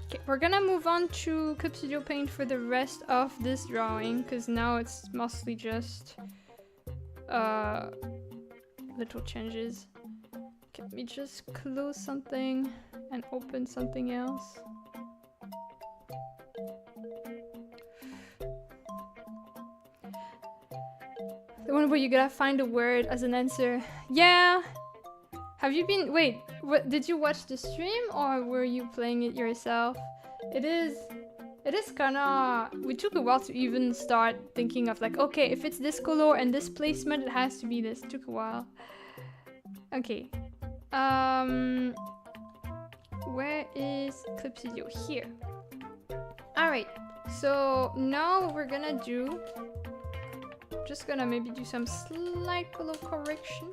Okay, we're gonna move on to Clip Studio Paint for the rest of this drawing, because now it's mostly just little changes. Let me just close something and open something else. The one where you gotta find a word as an answer. Yeah! Have you been- wait, what, did you watch the stream or were you playing it yourself? It is kinda- we took a while to even start thinking of like, okay, if it's this color and this placement, it has to be this. It took a while. Okay. Where is Clip Studio? Here. Alright, so now what we're gonna do, just gonna maybe do some slight color correction.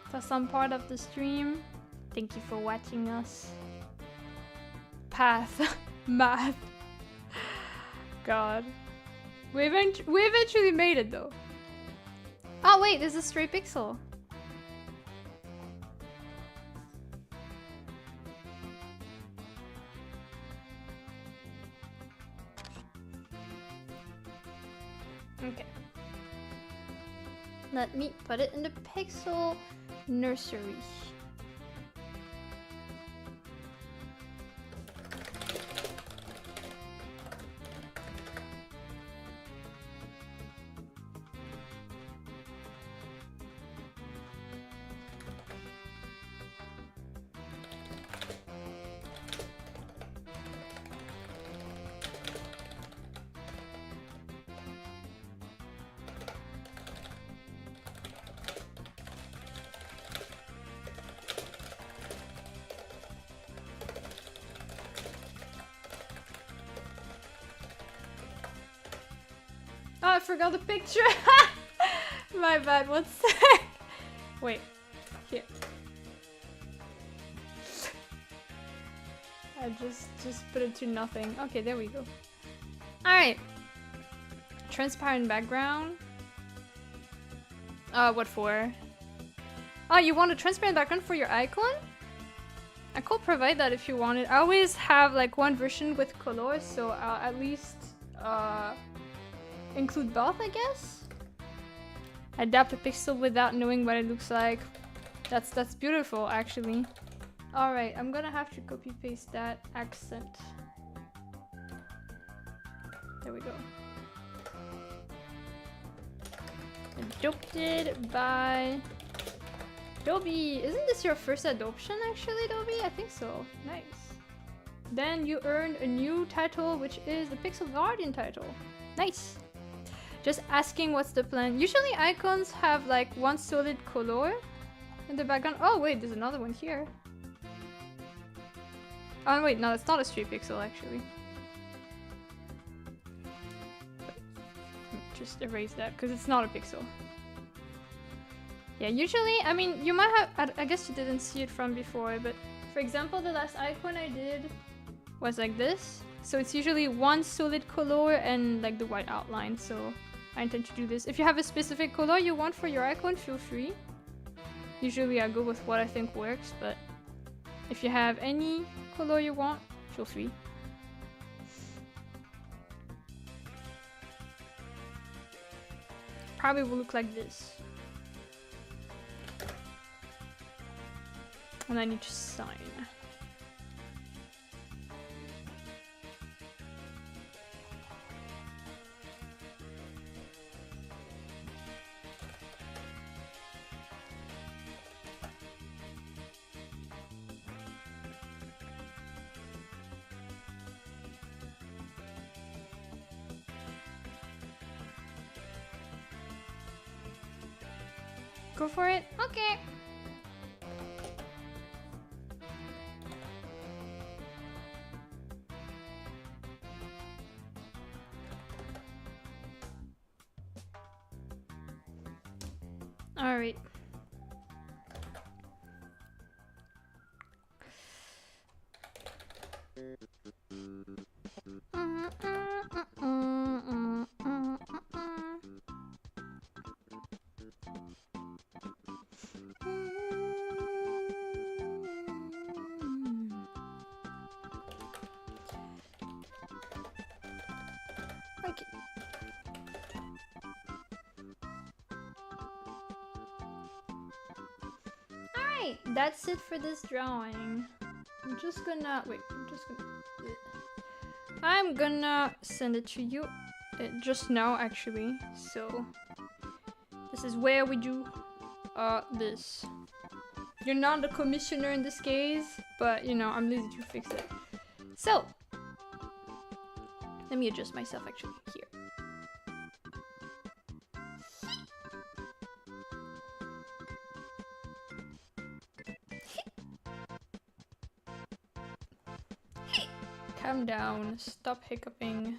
For some part of the stream, thank you for watching us. Path. Math. God. We eventually made it though. Oh wait, there's a stray pixel. Okay. Let me put it in the pixel nursery. Oh, I forgot the picture. My bad, one sec. Wait, here. I just put it to nothing. Okay, there we go. Alright. transparent background. What for? Oh, you want a transparent background for your icon? I could provide that if you want it. I always have like one version with color, so I'll at least include both, I guess. Adapt a pixel without knowing what it looks like. That's beautiful, actually. All right, I'm gonna have to copy paste that accent. There we go. Adopted by Adobe. Isn't this your first adoption, actually, Adobe? I think so. Nice. Then you earned a new title, which is the Pixel Guardian title. Nice. Just asking what's the plan. Usually icons have like one solid color in the background. Oh wait, there's another one here. Oh wait, no, that's not a straight pixel actually. Just erase that because it's not a pixel. Yeah, usually, I mean, you might have, I guess you didn't see it from before, but for example, the last icon I did was like this. So it's usually one solid color and like the white outline. So I intend to do this. If you have a specific color you want for your icon, feel free. Usually I go with what I think works, but if you have any color you want, feel free. Probably will look like this. And I need to sign. Go for it? Okay. All right. Okay. Alright, that's it for this drawing. I'm gonna send it to you just now, actually. So this is where we do this. You're not the commissioner in this case, but you know, I'm lazy to fix it. So let me adjust myself actually here. Calm down, stop hiccuping.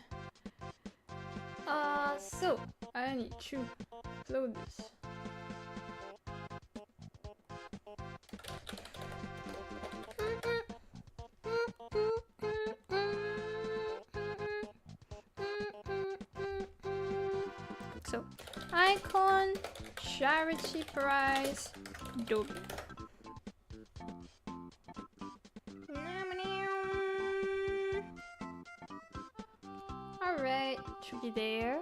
So I need to upload this. So, icon, charity prize, Adobe. Alright, should be there.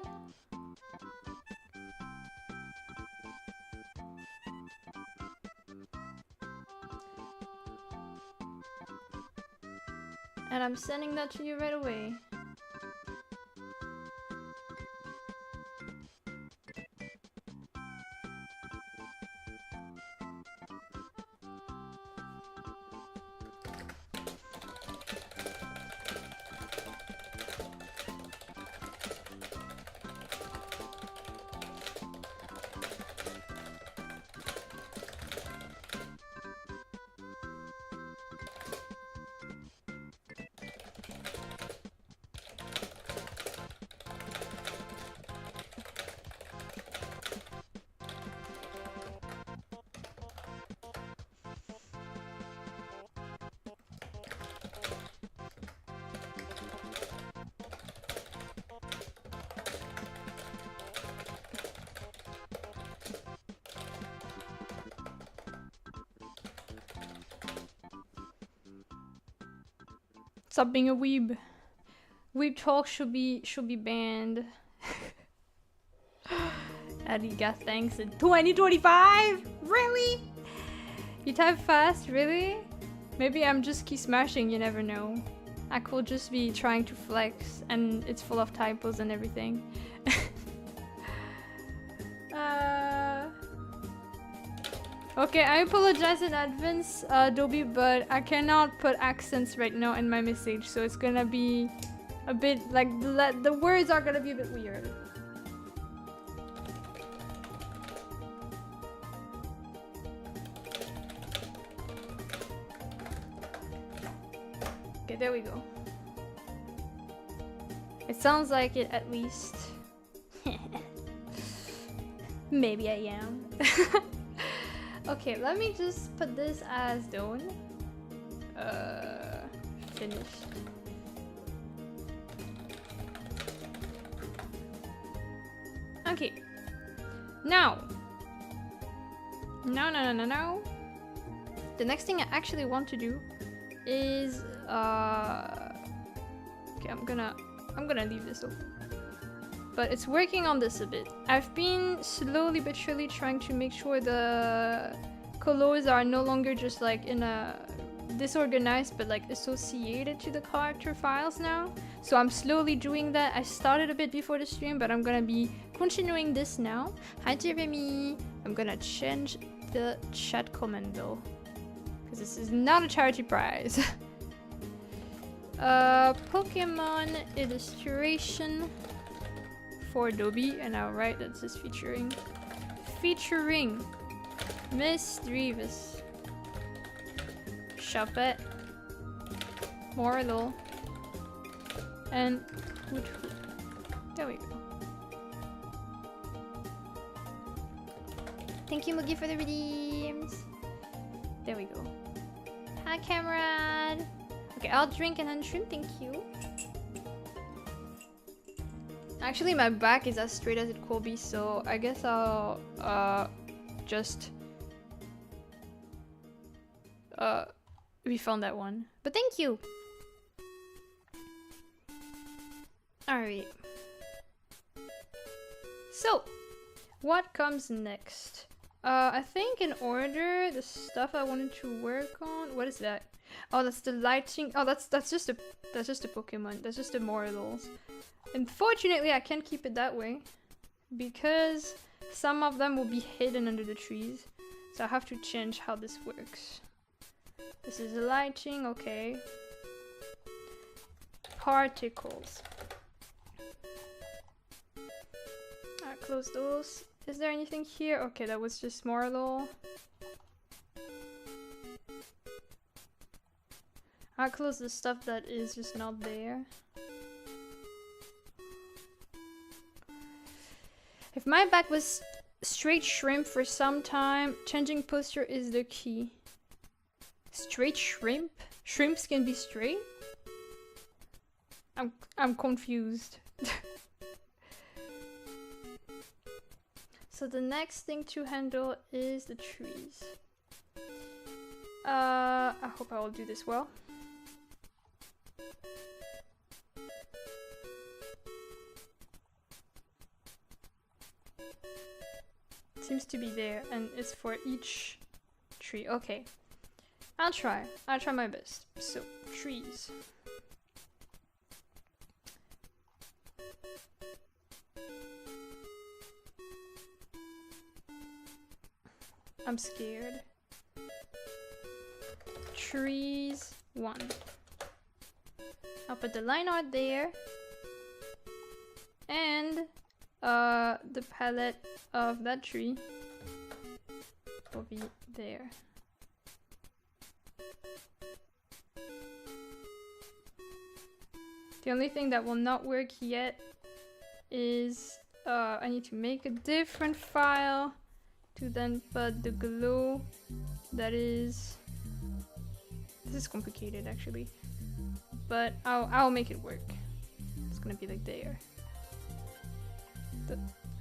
And I'm sending that to you right away. Stop being a weeb. Weeb talk should be banned. Ariga, thanks in 2025? Really? You type fast, really? Maybe I'm just key smashing, you never know. I could just be trying to flex and it's full of typos and everything. Okay, I apologize in advance, Dobby, but I cannot put accents right now in my message, so it's gonna be a bit like the words are gonna be a bit weird. Okay, there we go. It sounds like it at least. Maybe I am. Okay, let me just put this as done. Finished. Okay. Now. No. The next thing I actually want to do is okay, I'm gonna leave this open. But it's working on this a bit. I've been slowly but surely trying to make sure the colors are no longer just like in a disorganized but like associated to the character files now. So I'm slowly doing that. I started a bit before the stream, but I'm gonna be continuing this now. Hi Jeremy! I'm gonna change the chat comment though, because this is not a charity prize. Pokemon illustration for Dobby, and I'll write that says featuring Miss Drevis, Chapet, Morlo, and Hoot. There we go. Thank you, Moogie, for the redeems. There we go. Hi, Cameron. Okay, I'll drink and unshrimp, thank you. Actually, my back is as straight as it could be, so I guess I'll just refund that one. But thank you. Alright. So, what comes next? I think in order, the stuff I wanted to work on. What is that? Oh, that's the lighting. Oh, that's just a Pokemon. That's just the Mortals. Unfortunately, I can't keep it that way because some of them will be hidden under the trees. So I have to change how this works. This is the lighting, okay. Particles. Alright, close those. Is there anything here? Okay, that was just Marlo. I'll close the stuff that is just not there. If my back was straight shrimp for some time, changing posture is the key. Straight shrimp? Shrimps can be straight? I'm confused. So the next thing to handle is the trees. I hope I will do this well. Seems to be there, and it's for each tree. Okay, I'll try my best. So, trees. I'm scared. Trees 1. I'll put the line art there, and the palette of that tree will be there. The only thing that will not work yet is I need to make a different file to then put the glow that is... This is complicated actually, but I'll make it work. It's gonna be like there.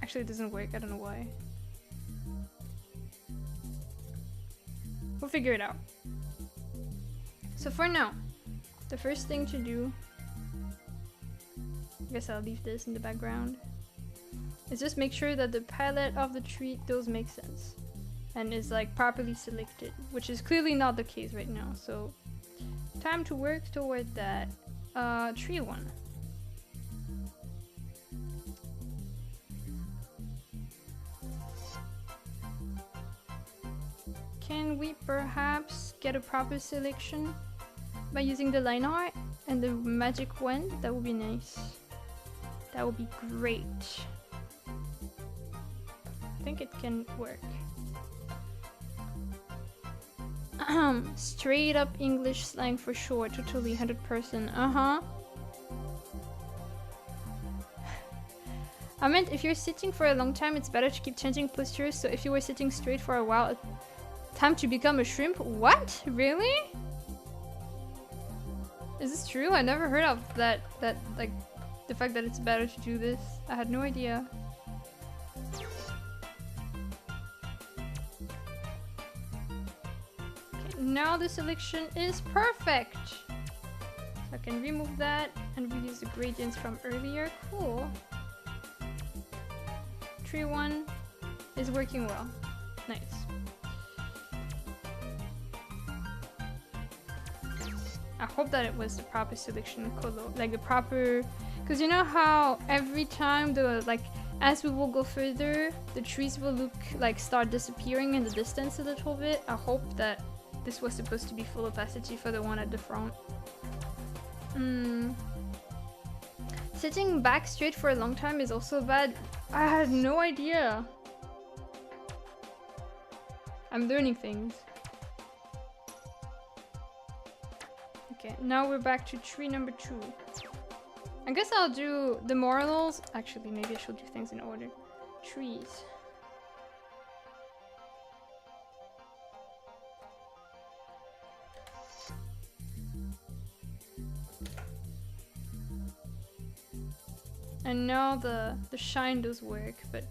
Actually, it doesn't work. I don't know why. We'll figure it out. So for now, the first thing to do, I guess I'll leave this in the background, is just make sure that the palette of the tree does make sense and is like properly selected, which is clearly not the case right now. So time to work toward that. Tree 1. Can we perhaps get a proper selection by using the line art and the magic wand? That would be nice. That would be great. I think it can work. Straight up English slang for sure, totally 100%. I meant if you're sitting for a long time, it's better to keep changing postures. So if you were sitting straight for a while, time to become a shrimp? What? Really? Is this true? I never heard of that, like, the fact that it's better to do this. I had no idea. Okay, now the selection is perfect. So I can remove that and reuse the gradients from earlier. Cool. Tree 1 is working well. Nice. I hope that it was the proper selection color, like the proper, because you know how every time as we will go further, the trees will look like start disappearing in the distance a little bit. I hope that this was supposed to be full opacity for the one at the front. Sitting back straight for a long time is also bad. I had no idea. I'm learning things. Okay, now we're back to tree number 2. I guess I'll do the morals. Actually, maybe I should do things in order. Trees. And now the shine does work, but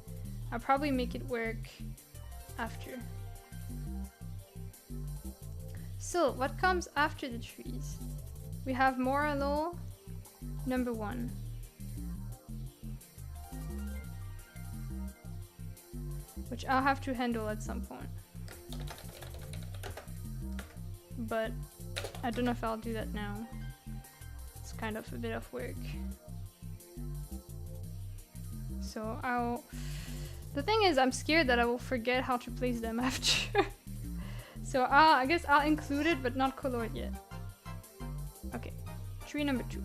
I'll probably make it work after. So, what comes after the trees? We have Moralo, number 1. Which I'll have to handle at some point. But I don't know if I'll do that now. It's kind of a bit of work. So the thing is, I'm scared that I will forget how to place them after. So I guess I'll include it, but not color it yet. Okay, tree number 2.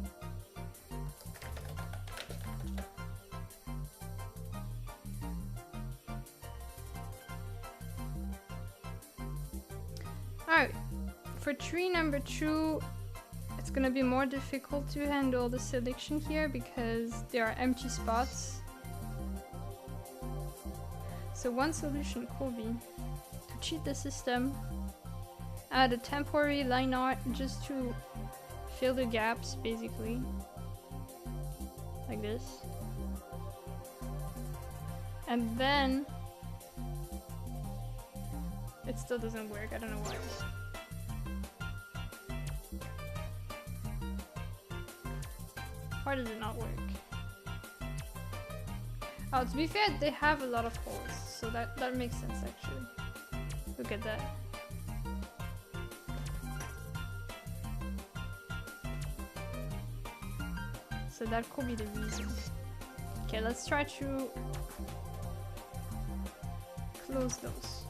Alright, for tree number 2, it's gonna be more difficult to handle the selection here because there are empty spots. So one solution could be to cheat the system, add a temporary line art just to fill the gaps, basically. Like this. And then it still doesn't work, I don't know why. Why does it not work? Oh, to be fair, they have a lot of holes, so that makes sense actually. Look at that. So that could be the reason. Okay, let's try to close those.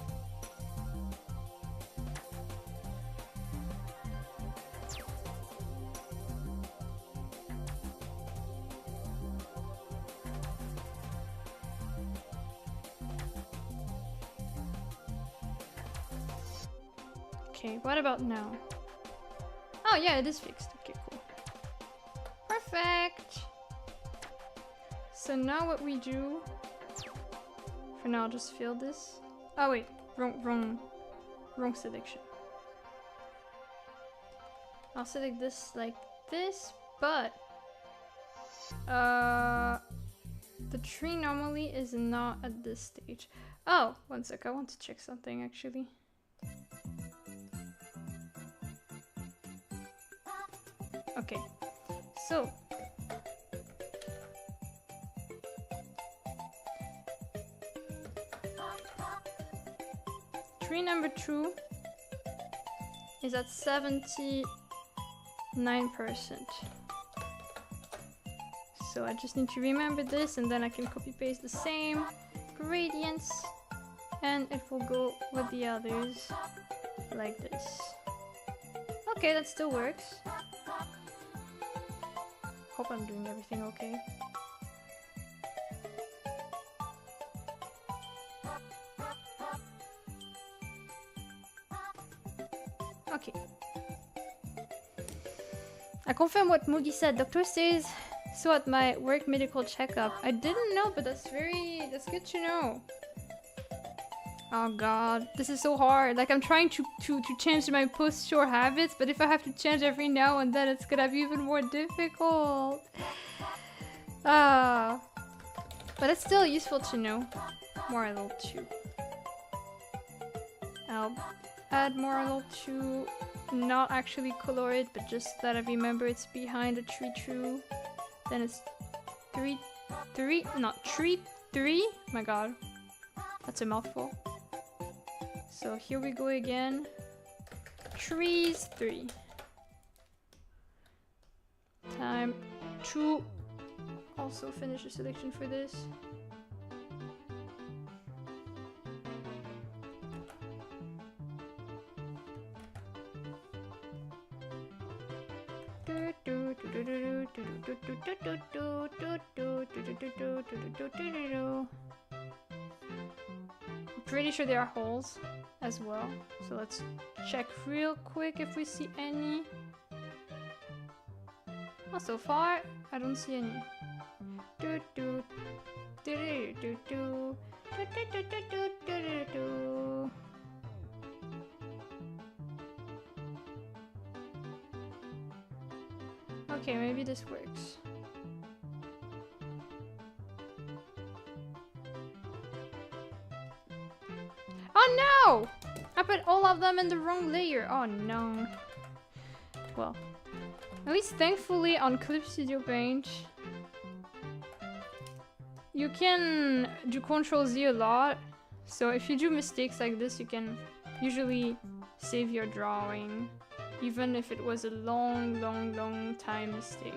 Okay, what about now? Oh yeah, it is fixed. Okay, cool. Perfect! So now what we do... For now, I'll just fill this. Oh wait, wrong selection. I'll select this like this, but... the tree normally is not at this stage. Oh, one sec, I want to check something actually. Okay, so tree number 2 is at 79%. So I just need to remember this, and then I can copy paste the same gradients, and it will go with the others like this. Okay, that still works. Hope I'm doing everything okay. Okay. I confirm what Mugi said. Doctor says so at my work medical checkup. I didn't know, but that's good to know. Oh god, this is so hard. Like, I'm trying to change my post-shore habits, but if I have to change every now and then, it's gonna be even more difficult. But it's still useful to know. Moral 2. I'll add moral 2, not actually color it, but just that I remember it's behind a tree true. Then it's 3, not tree 3. My god, that's a mouthful. So here we go again. Trees 3. Time to also finish the selection for this. I'm pretty sure there are holes as well, so let's check real quick if we see any. Oh, so far I don't see any. Okay, maybe this works. Oh no! I put all of them in the wrong layer. Oh no. Well, at least thankfully on Clip Studio Paint, you can do Ctrl Z a lot. So if you do mistakes like this, you can usually save your drawing, even if it was a long time mistake.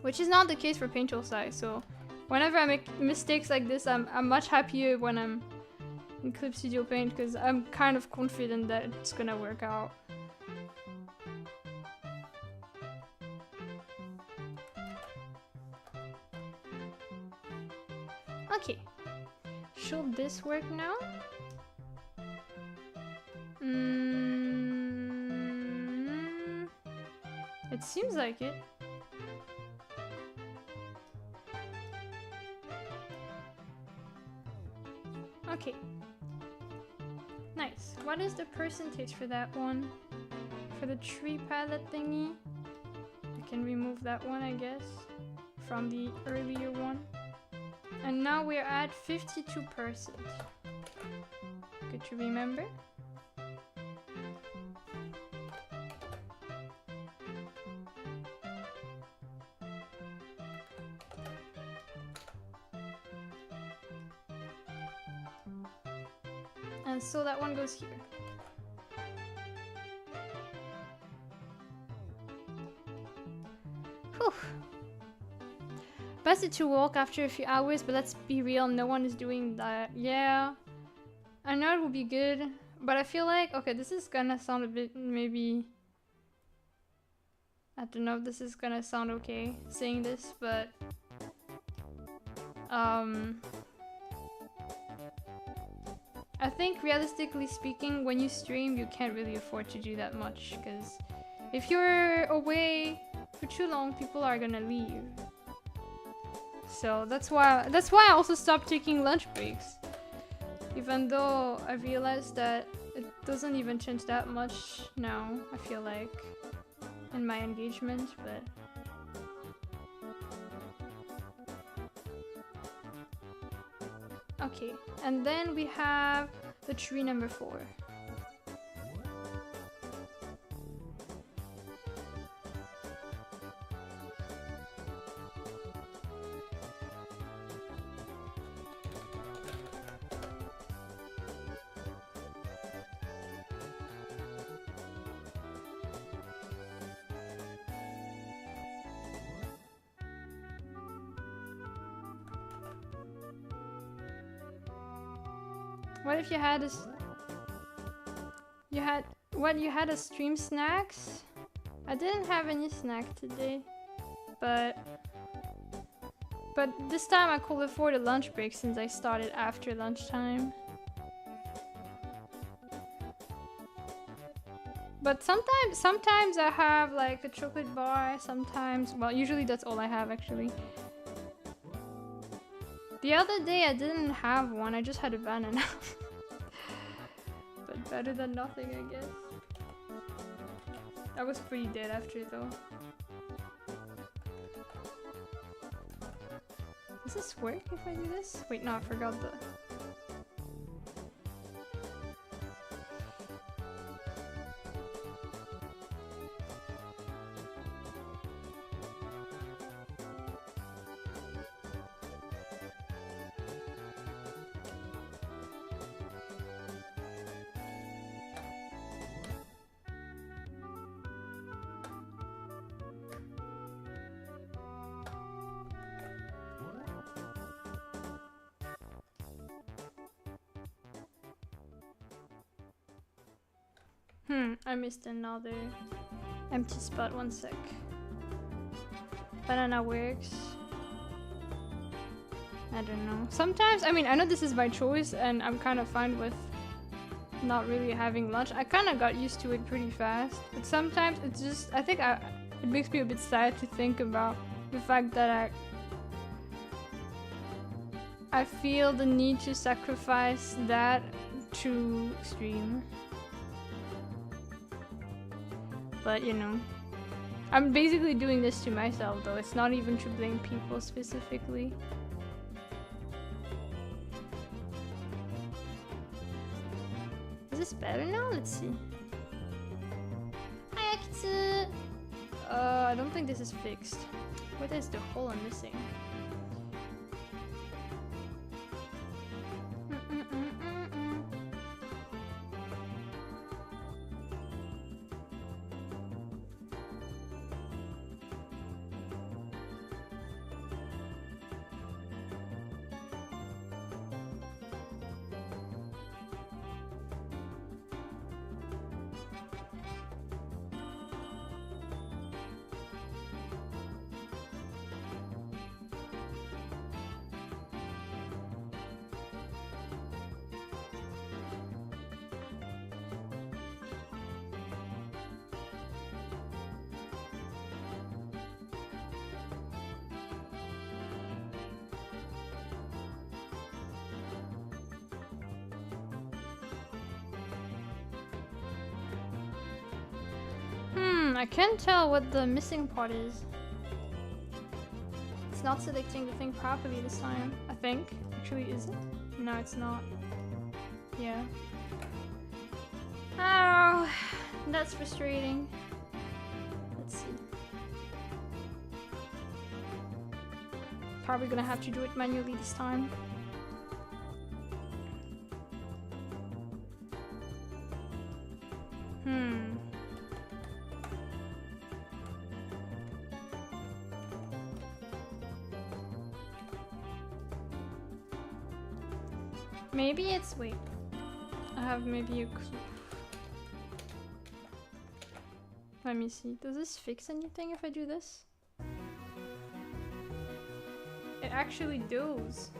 Which is not the case for Paint Tool size, so whenever I make mistakes like this, I'm much happier when I'm in Clip Studio Paint, because I'm kind of confident that it's gonna work out. Okay, should this work now? It seems like it. Okay. Nice. What is the percentage for that one? For the tree palette thingy? I can remove that one, I guess, from the earlier one. And now we're at 52%. Good to remember. And so that one goes here. Whew. Best to walk after a few hours, but let's be real, no one is doing that. Yeah, I know it will be good, but I feel like, okay, this is gonna sound a bit, maybe, I don't know if this is gonna sound okay saying this, but I think realistically speaking, when you stream, you can't really afford to do that much, because if you're away for too long, people are gonna leave. So that's why I also stopped taking lunch breaks. Even though I realized that it doesn't even change that much now, I feel like, in my engagement, but okay, and then we have the tree number 4. What if you had a... You had... What, you had a stream snacks? I didn't have any snack today. But this time I could afford a lunch break since I started after lunchtime. But sometimes I have like a chocolate bar, sometimes, well, usually that's all I have actually. The other day I didn't have one, I just had a banana. But better than nothing, I guess. I was pretty dead after though. Does this work if I do this? Wait, no, I forgot the... I missed another empty spot, 1 sec. Banana works. I don't know. Sometimes, I mean, I know this is by choice and I'm kind of fine with not really having lunch. I kind of got used to it pretty fast. But sometimes it's just, I think it makes me a bit sad to think about the fact that I feel the need to sacrifice that to stream. But you know, I'm basically doing this to myself though. It's not even to blame people specifically. Is this better now? Let's see. Hi Akitsu! I don't think this is fixed. What is the hole I'm missing? I can't tell what the missing part is. It's not selecting the thing properly this time, I think. Actually, is it? No, it's not. Yeah. Oh, that's frustrating. Let's see. Probably gonna have to do it manually this time. Maybe it's, wait, I have maybe a clue. Let me see, does this fix anything if I do this? It actually does.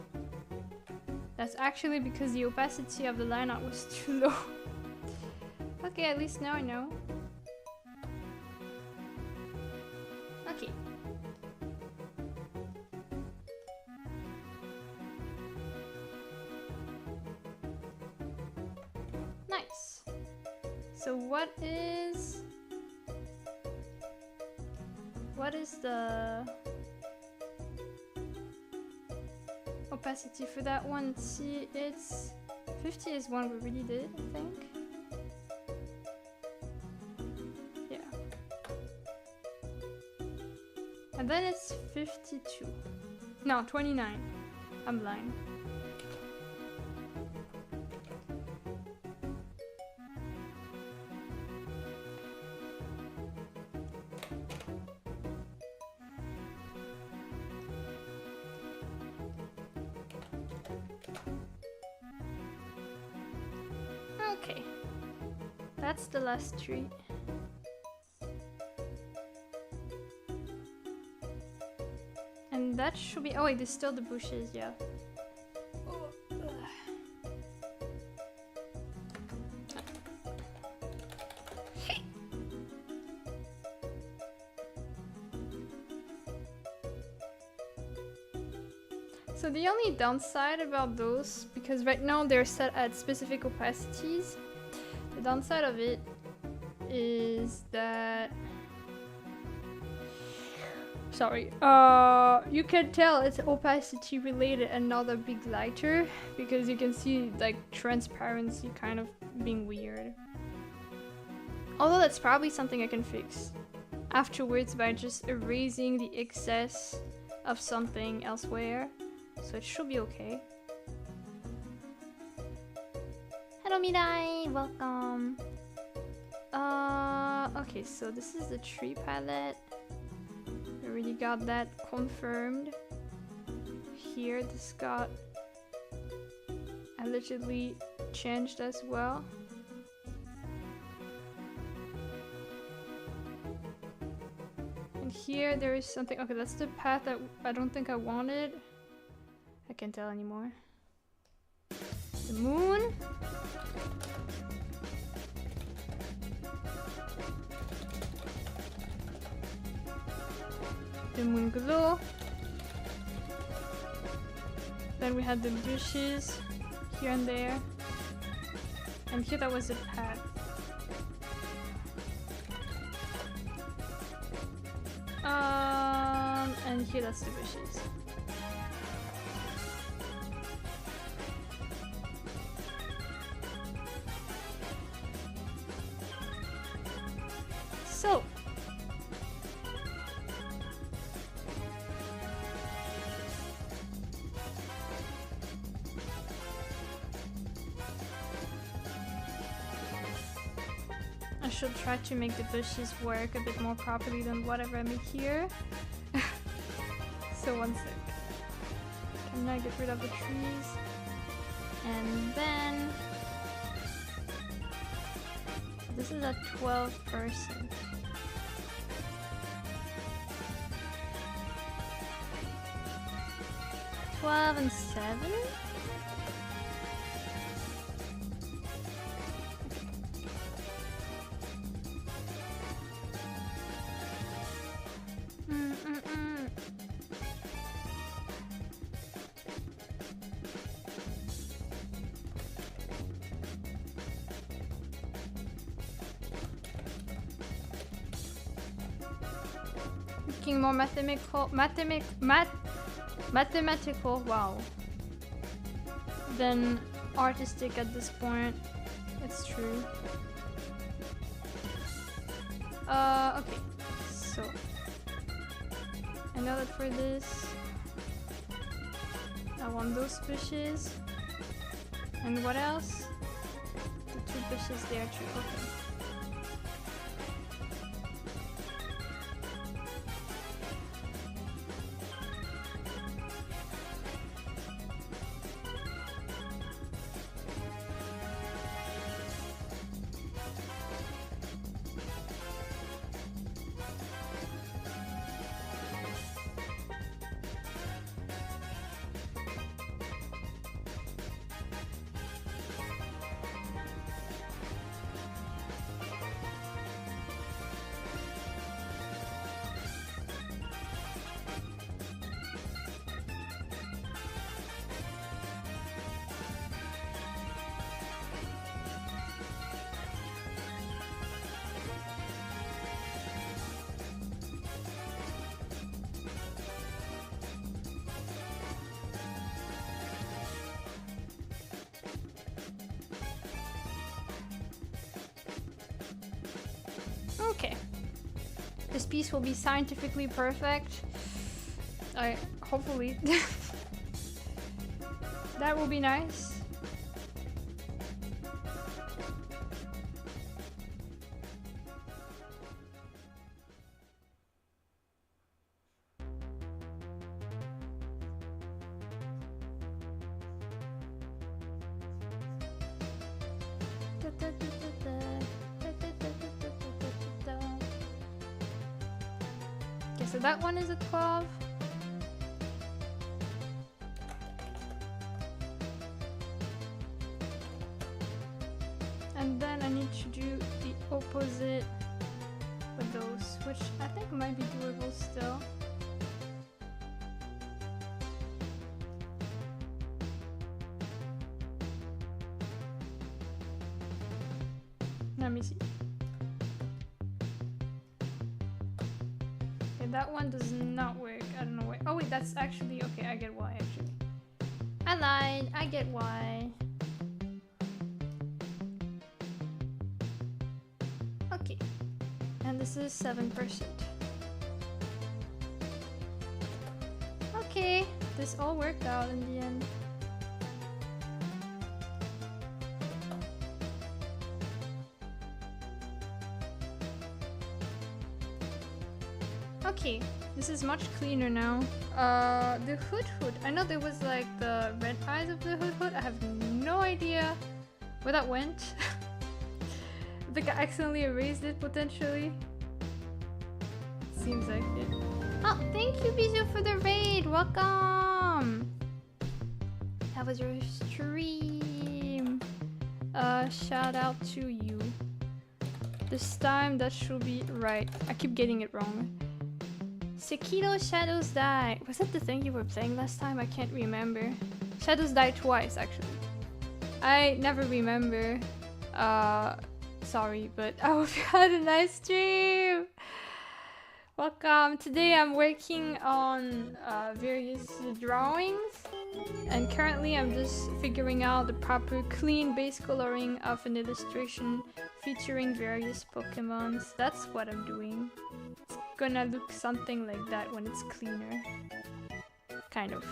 That's actually because the opacity of the line art was too low. Okay, at least now I know. Okay. Nice. So what is the opacity for that one? Let's see, it's 50 is one we already did, I think. Yeah. And then it's 52. No, 29. I'm blind. Okay. That's the last tree. And that should be... Oh wait, there's still the bushes, yeah. So the only downside about those, because right now they're set at specific opacities, the downside of it is that... Sorry, you can tell it's opacity related and not a big lighter, because you can see like transparency kind of being weird. Although that's probably something I can fix afterwards by just erasing the excess of something elsewhere. So it should be okay. Hello Midai, welcome. Okay, so this is the tree palette. I already got that confirmed. Here, this got allegedly changed as well. And here there is something. Okay, that's the path that I don't think I wanted. I can't tell anymore. The moon. The moon glow. Then we had the bushes here and there. And here that was the path. And here that's the bushes. So I should try to make the bushes work a bit more properly than whatever I make here. So one sec. Can I get rid of the trees? And then this is at 12%. $12 and $7? Making more mathematical, wow, than artistic at this point. It's true. Okay, so I know that for this I want those bushes. And what else? The two bushes there too. Okay. Okay. This piece will be scientifically perfect. Hopefully. That will be nice. so that one is a 12. And then I need to do the opposite with those, which I think might be doable still. Let me see. Okay, that one does not work. I don't know why. Oh wait, that's actually okay. I get why actually. I lied. I get why. Okay, and this is 7%. Okay, this all worked out in the end. Okay, this is much cleaner now. The hood. I know there was like the red eyes of the hood. I have no idea where that went. I think I accidentally erased it potentially. Seems like it. Oh, thank you, Bijou, for the raid. Welcome. That was your stream. Shout out to you. This time that should be right. I keep getting it wrong. Sekiro Shadows Die. Was that the thing you were playing last time? I can't remember. Shadows Die twice, actually. I never remember. Sorry, but I hope you had a nice stream. Welcome. Today I'm working on various drawings. And currently I'm just figuring out the proper clean base coloring of an illustration featuring various Pokemons. That's what I'm doing. It's gonna look something like that when it's cleaner. Kind of.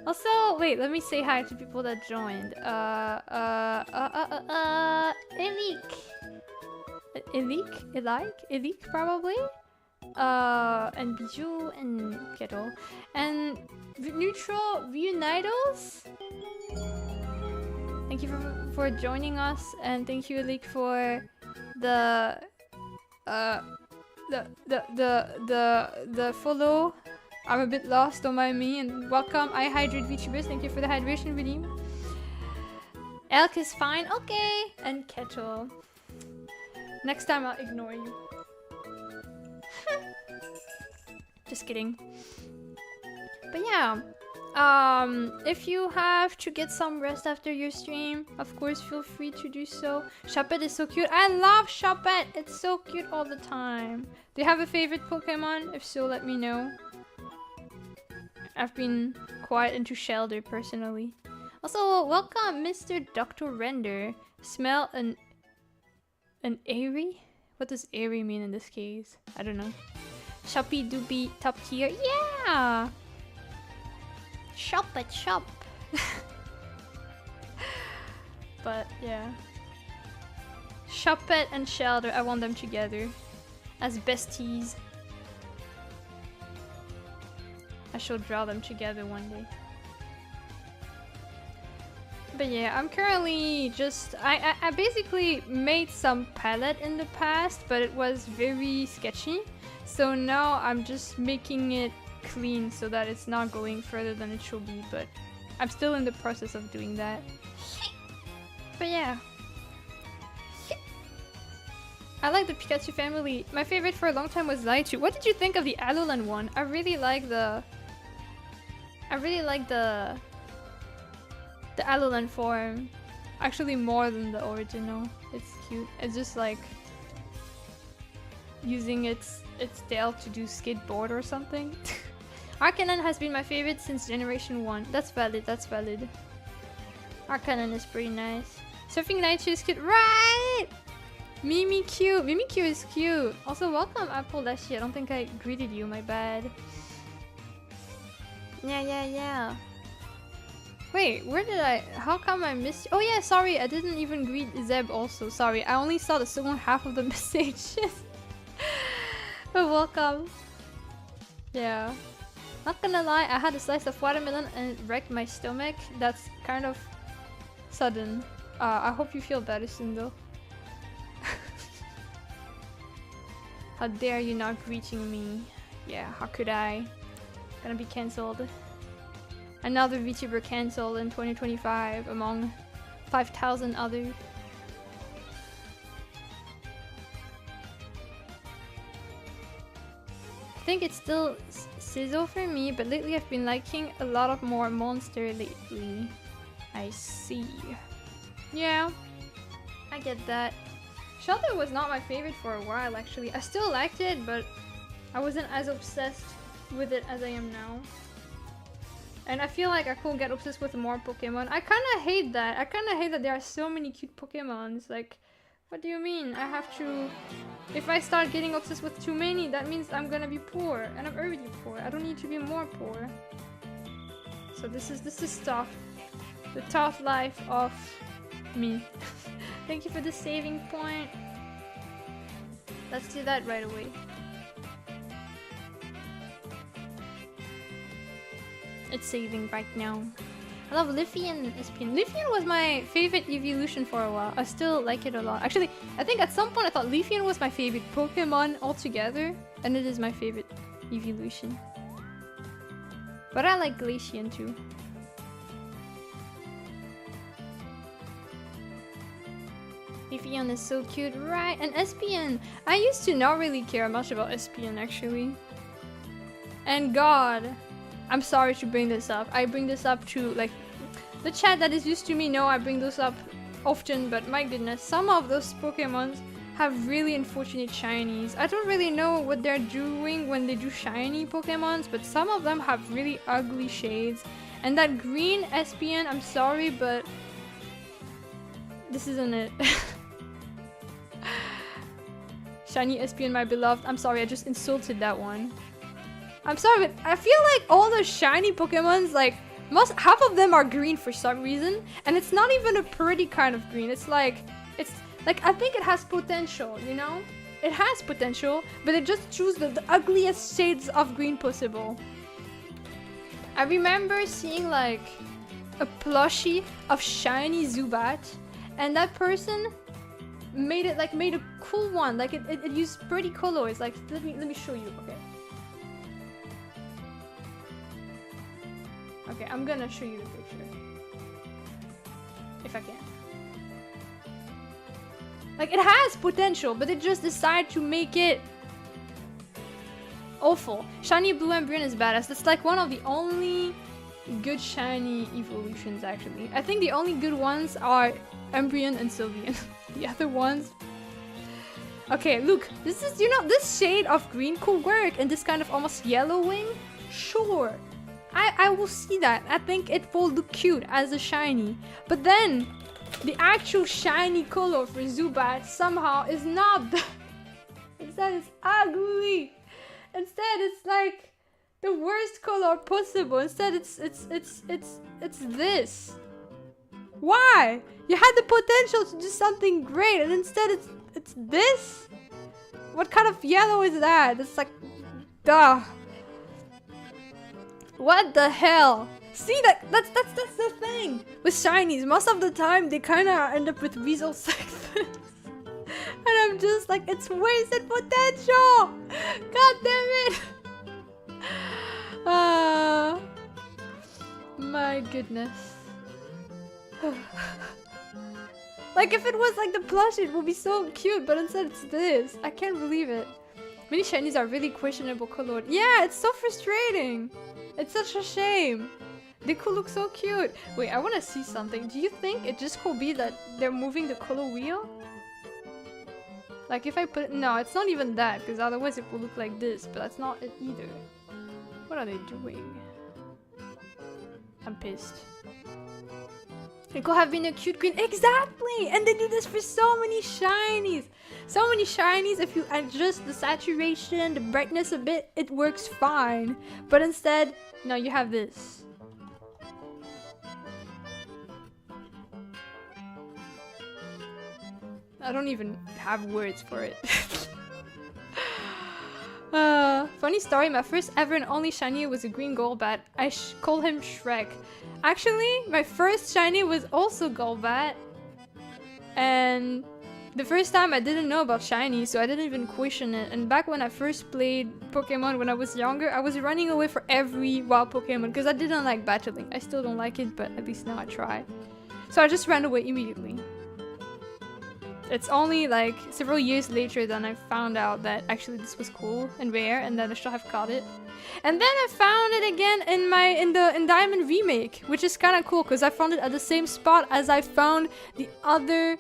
Also, wait, let me say hi to people that joined. Elik probably? And Bijou and Kettle. And Neutral Reunitals? Thank you for joining us, and thank you, Elik, for the follow. I'm a bit lost, don't mind me, and welcome. I hydrate VTubers, thank you for the hydration redeem. Elk is fine, okay, and Kettle. Next time I'll ignore you. Just kidding. But yeah, if you have to get some rest after your stream, of course feel free to do so. Choppet is so cute. I love Choppet! It's so cute all the time. Do you have a favorite Pokemon? If so, let me know. I've been quite into Shelder personally. Also, welcome Mr. Dr. Render. Smell an airy? What does airy mean in this case? I don't know. Shoppy doopy top tier. Yeah! Shop at shop. But yeah. Choppet and Shelder, I want them together. As besties. I shall draw them together one day. But yeah, I'm currently just... I basically made some palette in the past, but it was very sketchy. So now I'm just making it clean so that it's not going further than it should be, but I'm still in the process of doing that. But yeah. I like the Pikachu family. My favorite for a long time was Raichu. What did you think of the Alolan one? I really like the Alolan form. Actually more than the original. It's cute. It's just like using its tail to do skateboard or something. Arcanine has been my favorite since Generation 1. That's valid, that's valid. Arcanine is pretty nice. Surfing Naichu is cute. Right! Mimikyu. Mimikyu is cute. Also, welcome Apple Dashi. I don't think I greeted you, my bad. Yeah. Wait, where did I... How come I missed... Oh yeah, sorry, I didn't even greet Zeb also. Sorry, I only saw the second half of the messages. But welcome. Yeah. Not gonna lie, I had a slice of watermelon and it wrecked my stomach. That's kind of sudden. I hope you feel better soon though. How dare you not greeting me? Yeah, how could I? Gonna be cancelled. Another VTuber cancelled in 2025 among 5,000 others. I think it's still Sizzle for me, but lately I've been liking a lot of more Monster lately. I see. Yeah, I get that. Shelter was not my favorite for a while actually. I still liked it, but I wasn't as obsessed with it as I am now. And I feel like I could get obsessed with more Pokemon. I kinda hate that. I kinda hate that there are so many cute Pokemons. Like, what do you mean? I have to... If I start getting obsessed with too many, that means I'm gonna be poor. And I'm already poor. I don't need to be more poor. So this is tough. The tough life of me. Thank you for the saving point. Let's do that right away. It's saving right now. I love Liffy and Espion. Leafeon was my favorite evolution for a while. I still like it a lot. Actually, I think at some point I thought Leafeon was my favorite Pokemon altogether. And it is my favorite evolution. But I like Glaceon too. Leafeon is so cute, right? And Espion! I used to not really care much about Espion actually. And God, I'm sorry to bring this up. I bring this up to like the chat that is used to me know I bring this up often, but my goodness, some of those Pokemons have really unfortunate shinies. I don't really know what they're doing when they do shiny Pokemons, but some of them have really ugly shades. And that green Espion, I'm sorry, but this isn't it. Shiny Espion, my beloved. I'm sorry, I just insulted that one. I'm sorry, but I feel like all the shiny Pokemons, like, half of them are green for some reason, and it's not even a pretty kind of green. It's like, I think it has potential, you know? It has potential, but it just choose the ugliest shades of green possible. I remember seeing, like, a plushie of shiny Zubat, and that person made a cool one. Like, it used pretty colors. Like, let me show you, okay? Okay, I'm gonna show you the picture. If I can. Like, it has potential, but it just decided to make it awful. Shiny Blue Embryon is badass. That's like one of the only good shiny evolutions, actually. I think the only good ones are Embryon and Sylveon. The other ones... Okay, look. This is, you know, this shade of green could work and this kind of almost yellowing. Sure. I will see that. I think it will look cute as a shiny. But then, the actual shiny color for Zubat somehow is not the... Instead, it's ugly. Instead, it's like the worst color possible. Instead, it's this. Why? You had the potential to do something great, and instead, it's this. What kind of yellow is that? It's like, duh. What the hell? See, that's the thing with shinies. Most of the time, they kind of end up with results like this. And I'm just like, it's wasted potential! God damn it! My goodness. Like, if it was like the plushie, it would be so cute, but instead it's this. I can't believe it. Many shinies are really questionable colored. Yeah, it's so frustrating. It's such a shame. They could look so cute. Wait, I want to see something. Do you think it just could be that they're moving the color wheel? Like if I put it... No, it's not even that, because otherwise it would look like this, but that's not it either. What are they doing? I'm pissed. It could have been a cute green. Exactly! And they do this for so many shinies. So many shinies, if you adjust the saturation, the brightness a bit, it works fine. But instead, no, you have this. I don't even have words for it. Funny story, my first ever and only shiny was a green Golbat. I call him Shrek. Actually, my first shiny was also Golbat. And the first time I didn't know about shiny, so I didn't even question it. And back when I first played Pokemon when I was younger, I was running away for every wild Pokemon because I didn't like battling. I still don't like it, but at least now I try. So I just ran away immediately. It's only like several years later that I found out that actually this was cool and rare and that I should have caught it. And then I found it again in Diamond Remake, which is kind of cool because I found it at the same spot as I found the other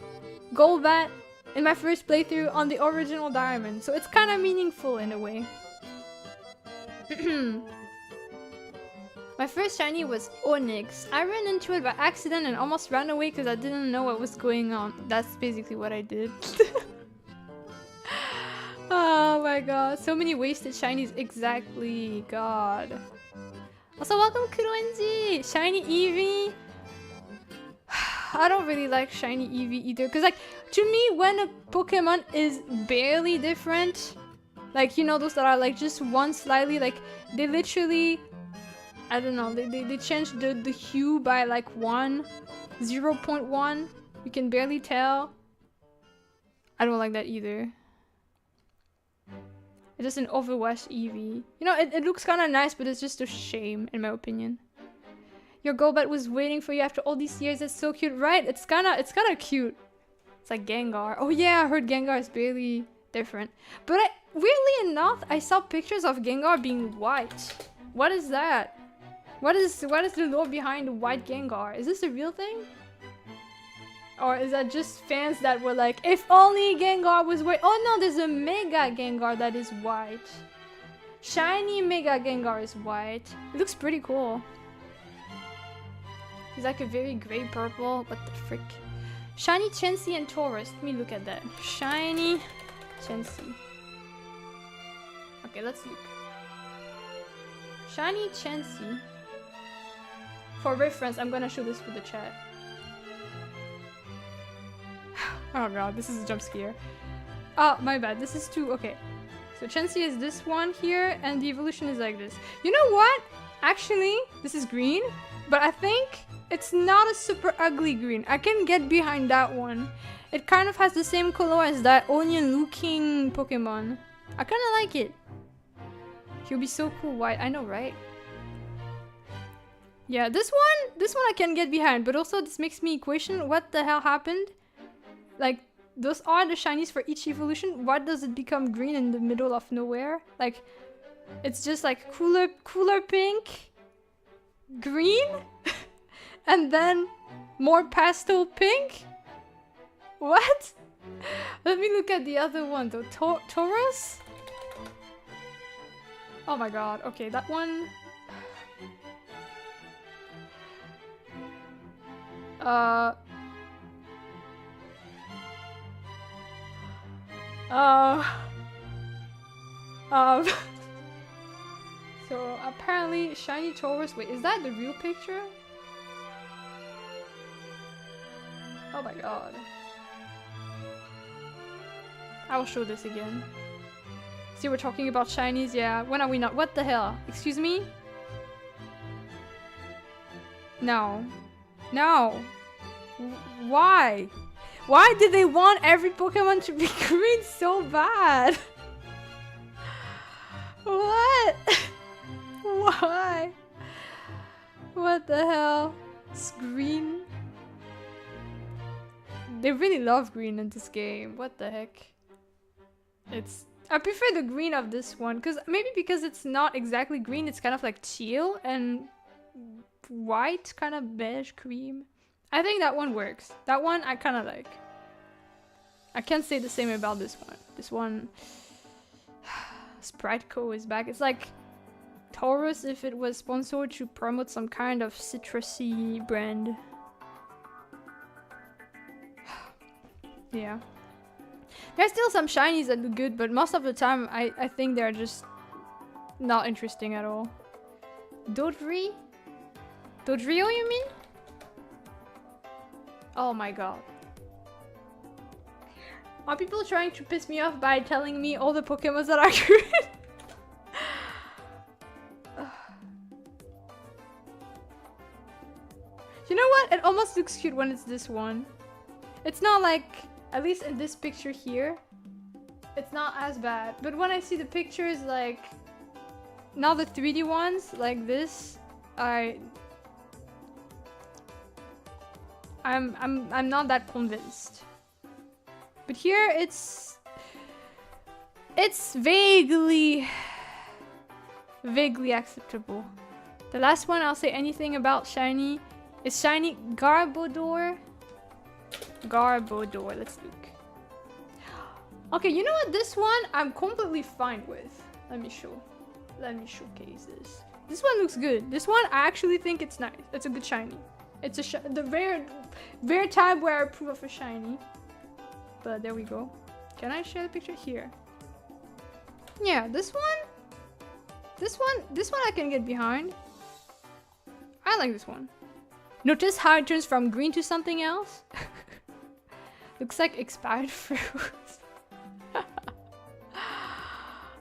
Golbat in my first playthrough on the original Diamond. So it's kind of meaningful in a way. My first shiny was Onyx. I ran into it by accident and almost ran away because I didn't know what was going on. That's basically what I did. Oh my god, so many wasted shinies. Exactly, god. Also, welcome Kuroenji! Shiny Eevee. I don't really like shiny Eevee either, because like, to me, when a Pokemon is barely different, like, you know, those that are like just one slightly, like, they literally, I don't know, they changed the hue by like 0.1. You can barely tell. I don't like that either. It's just an overwashed Eevee. You know, it looks kind of nice, but it's just a shame, in my opinion. Your Golbat was waiting for you after all these years. It's so cute, right? It's kind of cute. It's like Gengar. Oh yeah, I heard Gengar is barely different. But weirdly enough, I saw pictures of Gengar being white. What is that? What is the lore behind the white Gengar? Is this a real thing? Or is that just fans that were like, if only Gengar was white? Oh no, there's a Mega Gengar that is white. Shiny Mega Gengar is white. It looks pretty cool. He's like a very gray purple. What the frick? Shiny Chansey and Taurus. Let me look at that. Shiny Chansey. Okay, let's look. Shiny Chansey. For reference, I'm gonna show this for the chat. Oh god, this is a jump scare. Oh, my bad. This is too... Okay. So Chansey is this one here, and the evolution is like this. You know what? Actually, this is green, but I think it's not a super ugly green. I can get behind that one. It kind of has the same color as that onion-looking Pokemon. I kind of like it. He'll be so cool white. I know, right? Yeah, this one I can get behind, but also this makes me question what the hell happened. Like, those are the shinies for each evolution. Why does it become green in the middle of nowhere? Like, it's just like cooler pink, green, and then more pastel pink? What? Let me look at the other one though. Taurus? Oh my god. Okay, that one... So apparently shiny Taurus. Wait, is that the real picture? Oh my god. I will show this again. See, we're talking about shinies, yeah. When are we not? What the hell? Excuse me? No. No. Why? Why did they want every Pokemon to be green so bad? What? Why? What the hell? It's green. They really love green in this game. What the heck? I prefer the green of this one, maybe because it's not exactly green, it's kind of like teal and white, kind of beige cream. I think that one works. That one I kind of like. I can't say the same about this one. This one... Sprite Co is back. It's like Taurus if it was sponsored to promote some kind of citrusy brand. Yeah. There's still some shinies that look good, but most of the time I think they're just not interesting at all. Dodrio? Dodrio, you mean? Oh my god. Are people trying to piss me off by telling me all the Pokemon that are green? You know what? It almost looks cute when it's this one. It's not like At least in this picture here, it's not as bad. But when I see the pictures like now the 3D ones like this, I'm not that convinced. But here it's vaguely acceptable. The last one I'll say anything about shiny is shiny Garbodor. Garbodor, let's look. Okay, you know what? This one I'm completely fine with. Let me showcase this. This one looks good. This one I actually think it's nice. It's a good shiny. It's the rare time where I approve of a shiny. But there we go. Can I share the picture here? Yeah, this one I can get behind. I like this one. Notice how it turns from green to something else? Looks like expired fruit.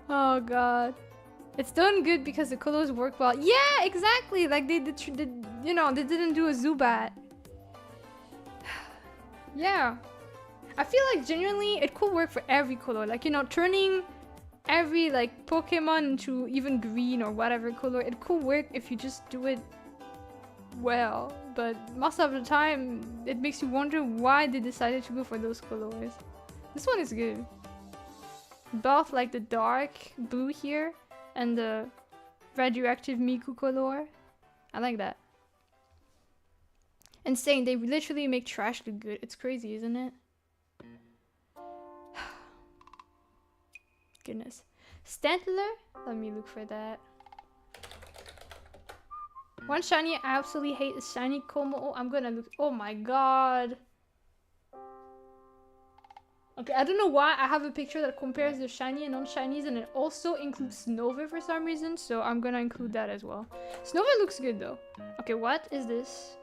Oh god. It's done good because the colors work well. Yeah, exactly. Like they you know, they didn't do a Zubat. Yeah. I feel like genuinely it could work for every color. Like, you know, turning every like Pokemon into even green or whatever color, it could work if you just do it well. But most of the time, it makes you wonder why they decided to go for those colors. This one is good. Both like the dark blue here and the radioactive Miku color. I like that. Insane, they literally make trash look good. It's crazy, isn't it? Goodness. Stantler? Let me look for that. One shiny I absolutely hate is shiny Como. Oh, I'm gonna look. Oh my god. Okay, I don't know why I have a picture that compares the shiny and non-shinies, and it also includes Snover for some reason, so I'm gonna include that as well. Snover looks good though. Okay, what is this?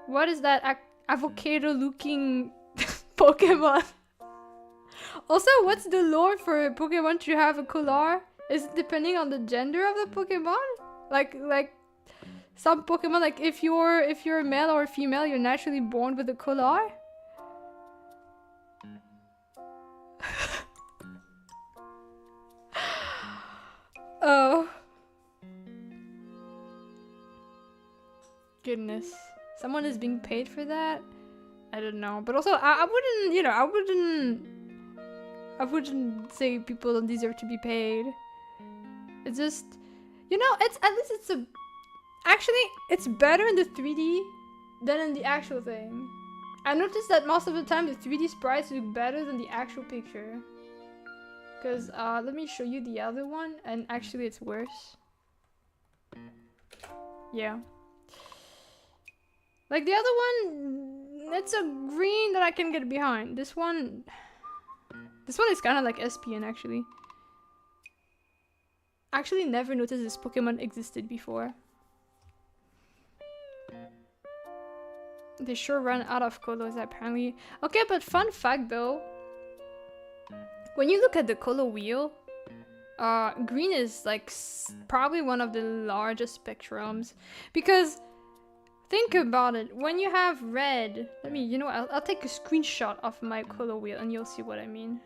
What is that avocado looking Pokemon? Also, what's the lore for a Pokemon to have a collar? Is it depending on the gender of the Pokemon? Like some Pokemon, like if you're a male or a female, you're naturally born with a collar? Oh. Goodness. Someone is being paid for that? I don't know. But also, I wouldn't, you know, I wouldn't say people don't deserve to be paid. It's just, you know, actually, it's better in the 3D than in the actual thing. I noticed that most of the time the 3D sprites look better than the actual picture. Because, let me show you the other one, and actually it's worse. Yeah. Like the other one, it's a green that I can get behind. This one is kind of like SPN actually. Actually never noticed this Pokemon existed before. They sure run out of colors apparently. Okay, but fun fact though, when you look at the color wheel, green is like probably one of the largest spectrums, because think about it. When you have red, you know, I'll take a screenshot of my color wheel and you'll see what I mean.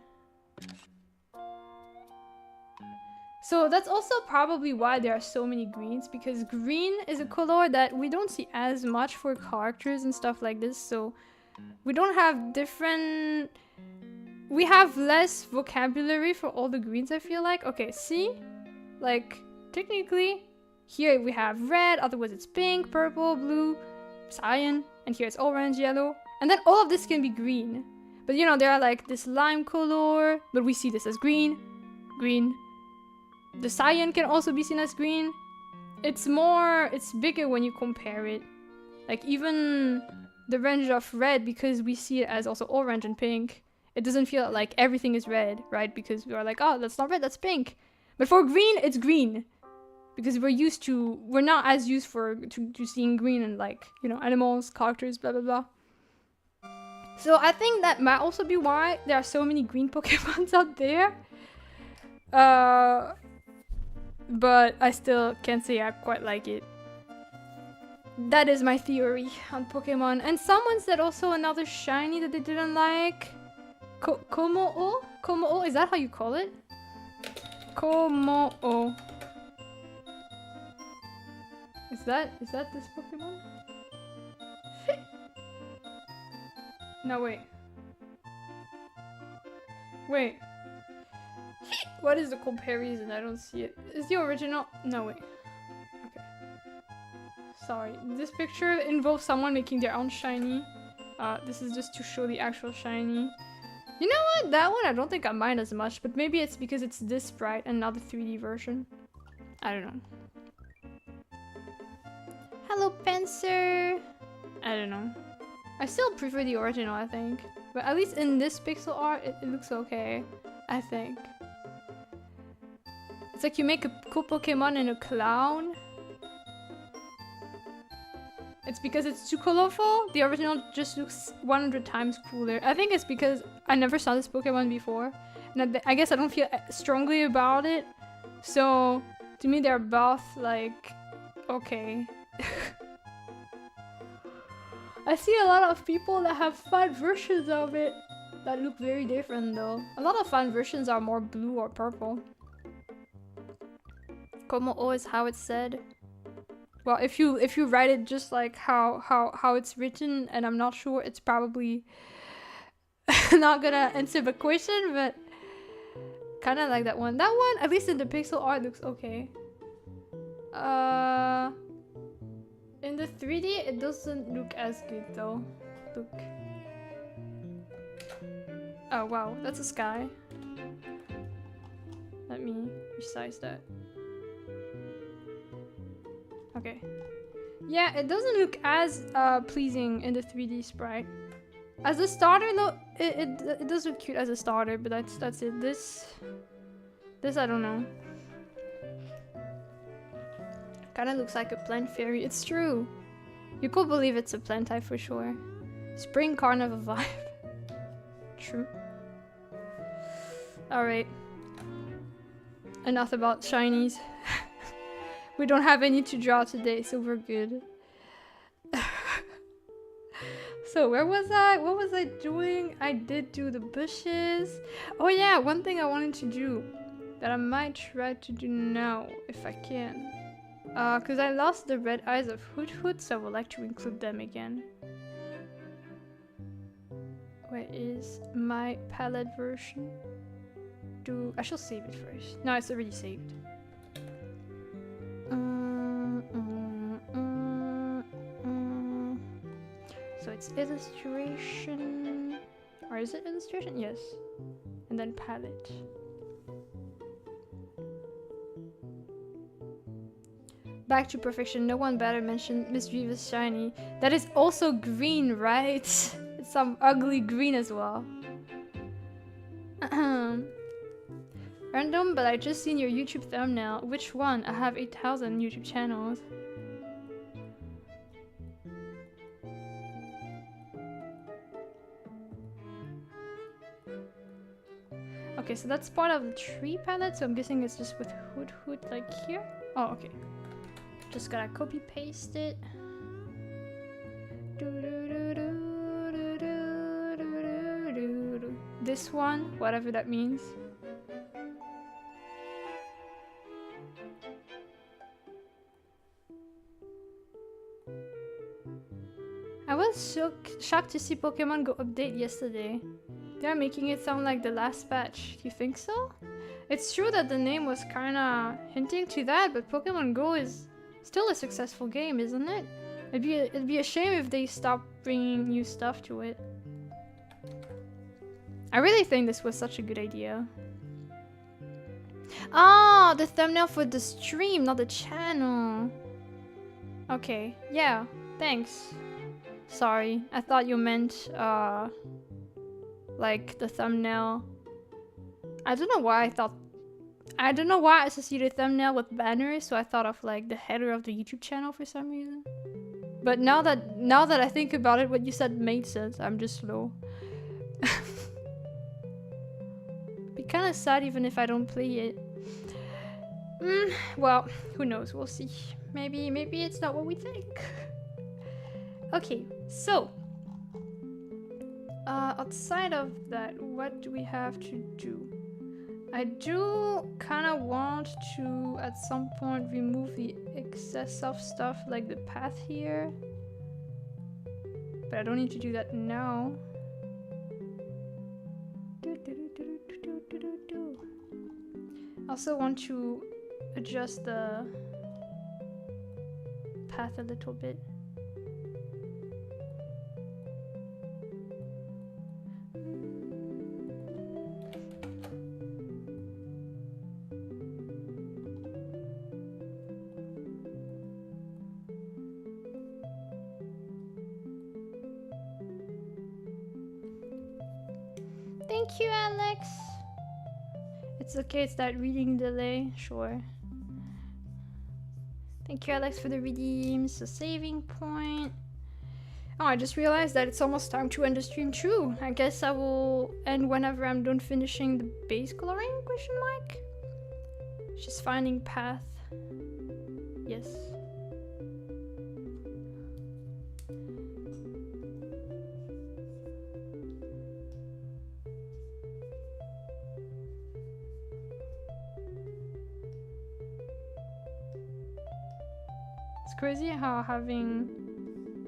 So that's also probably why there are so many greens, because green is a color that we don't see as much for characters and stuff like this, so we don't have different... We have less vocabulary for all the greens, I feel like. Okay, see? Like, technically, here we have red, otherwise it's pink, purple, blue, cyan, and here it's orange, yellow. And then all of this can be green. But you know, there are like this lime color, but we see this as green, green. The cyan can also be seen as green. It's bigger when you compare it. Like even the range of red, because we see it as also orange and pink, it doesn't feel like everything is red, right? Because we are like, oh, that's not red, that's pink. But for green, it's green. Because we're not as used to seeing green in like, you know, animals, characters, blah, blah, blah. So I think that might also be why there are so many green Pokemons out there. But I still can't say I quite like it. That is my theory on Pokemon. And someone said also another shiny that they didn't like. Komo-o? Komo-o? Is that how you call it? Komo-o. Is that this Pokemon? No, wait. Wait. What is the comparison? I don't see it. Is the original? No, wait. Okay. Sorry. This picture involves someone making their own shiny. This is just to show the actual shiny. You know what? That one I don't think I mind as much, but maybe it's because it's this bright and not the 3D version. I don't know. Hello, Panzer! I don't know. I still prefer the original, I think. But at least in this pixel art, it looks okay. I think. It's like you make a cool Pokemon and a clown. It's because it's too colorful. The original just looks 100 times cooler. I think it's because I never saw this Pokemon before. And I guess I don't feel strongly about it. So, to me they're both like, okay. I see a lot of people that have fan versions of it that look very different though. A lot of fan versions are more blue or purple. Como-o is how it's said. Well, if you write it just like how it's written, and I'm not sure, it's probably not gonna answer the question, but kind of like that one. That one, at least in the pixel art, looks okay. In the 3D, it doesn't look as good though. Look. Oh wow, that's a sky. Let me resize that. Okay. Yeah, it doesn't look as pleasing in the 3D sprite. As a starter, though, it does look cute as a starter, but that's it. This I don't know. Kind of looks like a plant fairy. It's true. You could believe it's a plant type for sure. Spring carnival vibe. True. Alright. Enough about shinies. We don't have any to draw today, so we're good. So where was I? What was I doing? I did do the bushes. Oh yeah, one thing I wanted to do that I might try to do now if I can. Cause I lost the red eyes of Hoot Hoot, so I would like to include them again. Where is my palette version? I shall save it first. No, it's already saved. So it's illustration, or is it illustration? Yes. And then palette. Back to perfection. No one better mentioned Mischievous Shiny. That is also green, right? It's some ugly green as well. Random, but I just seen your YouTube thumbnail. Which one? I have 8,000 YouTube channels. Okay, so that's part of the tree palette, so I'm guessing it's just with Hoot Hoot like here. Oh, okay. Just gotta copy paste it. This one, whatever that means. I was shocked to see Pokemon Go update yesterday. They're making it sound like the last patch. You think so? It's true that the name was kinda hinting to that, but Pokemon Go is still a successful game, isn't it? It'd be a shame if they stopped bringing new stuff to it. I really think this was such a good idea. Oh, the thumbnail for the stream, not the channel. Okay, yeah, thanks. Sorry, I thought you meant, like the thumbnail. I don't know why I associated thumbnail with banners, so I thought of like the header of the YouTube channel for some reason. But now that I think about it, what you said made sense. I'm just slow. Be kind of sad even if I don't play it. Well, who knows? We'll see. Maybe it's not what we think. Okay, so outside of that, what do we have to do? I do kind of want to at some point remove the excess of stuff like the path here, but I don't need to do that now. I also want to adjust the path a little bit. Thank you, Alex. It's okay, it's that reading delay, sure. Thank you, Alex, for the redeems. A saving point. Oh, I just realized that it's almost time to end the stream too. I guess I will end whenever I'm done finishing the base coloring, question mark? Just finding path. Yes. It's crazy how having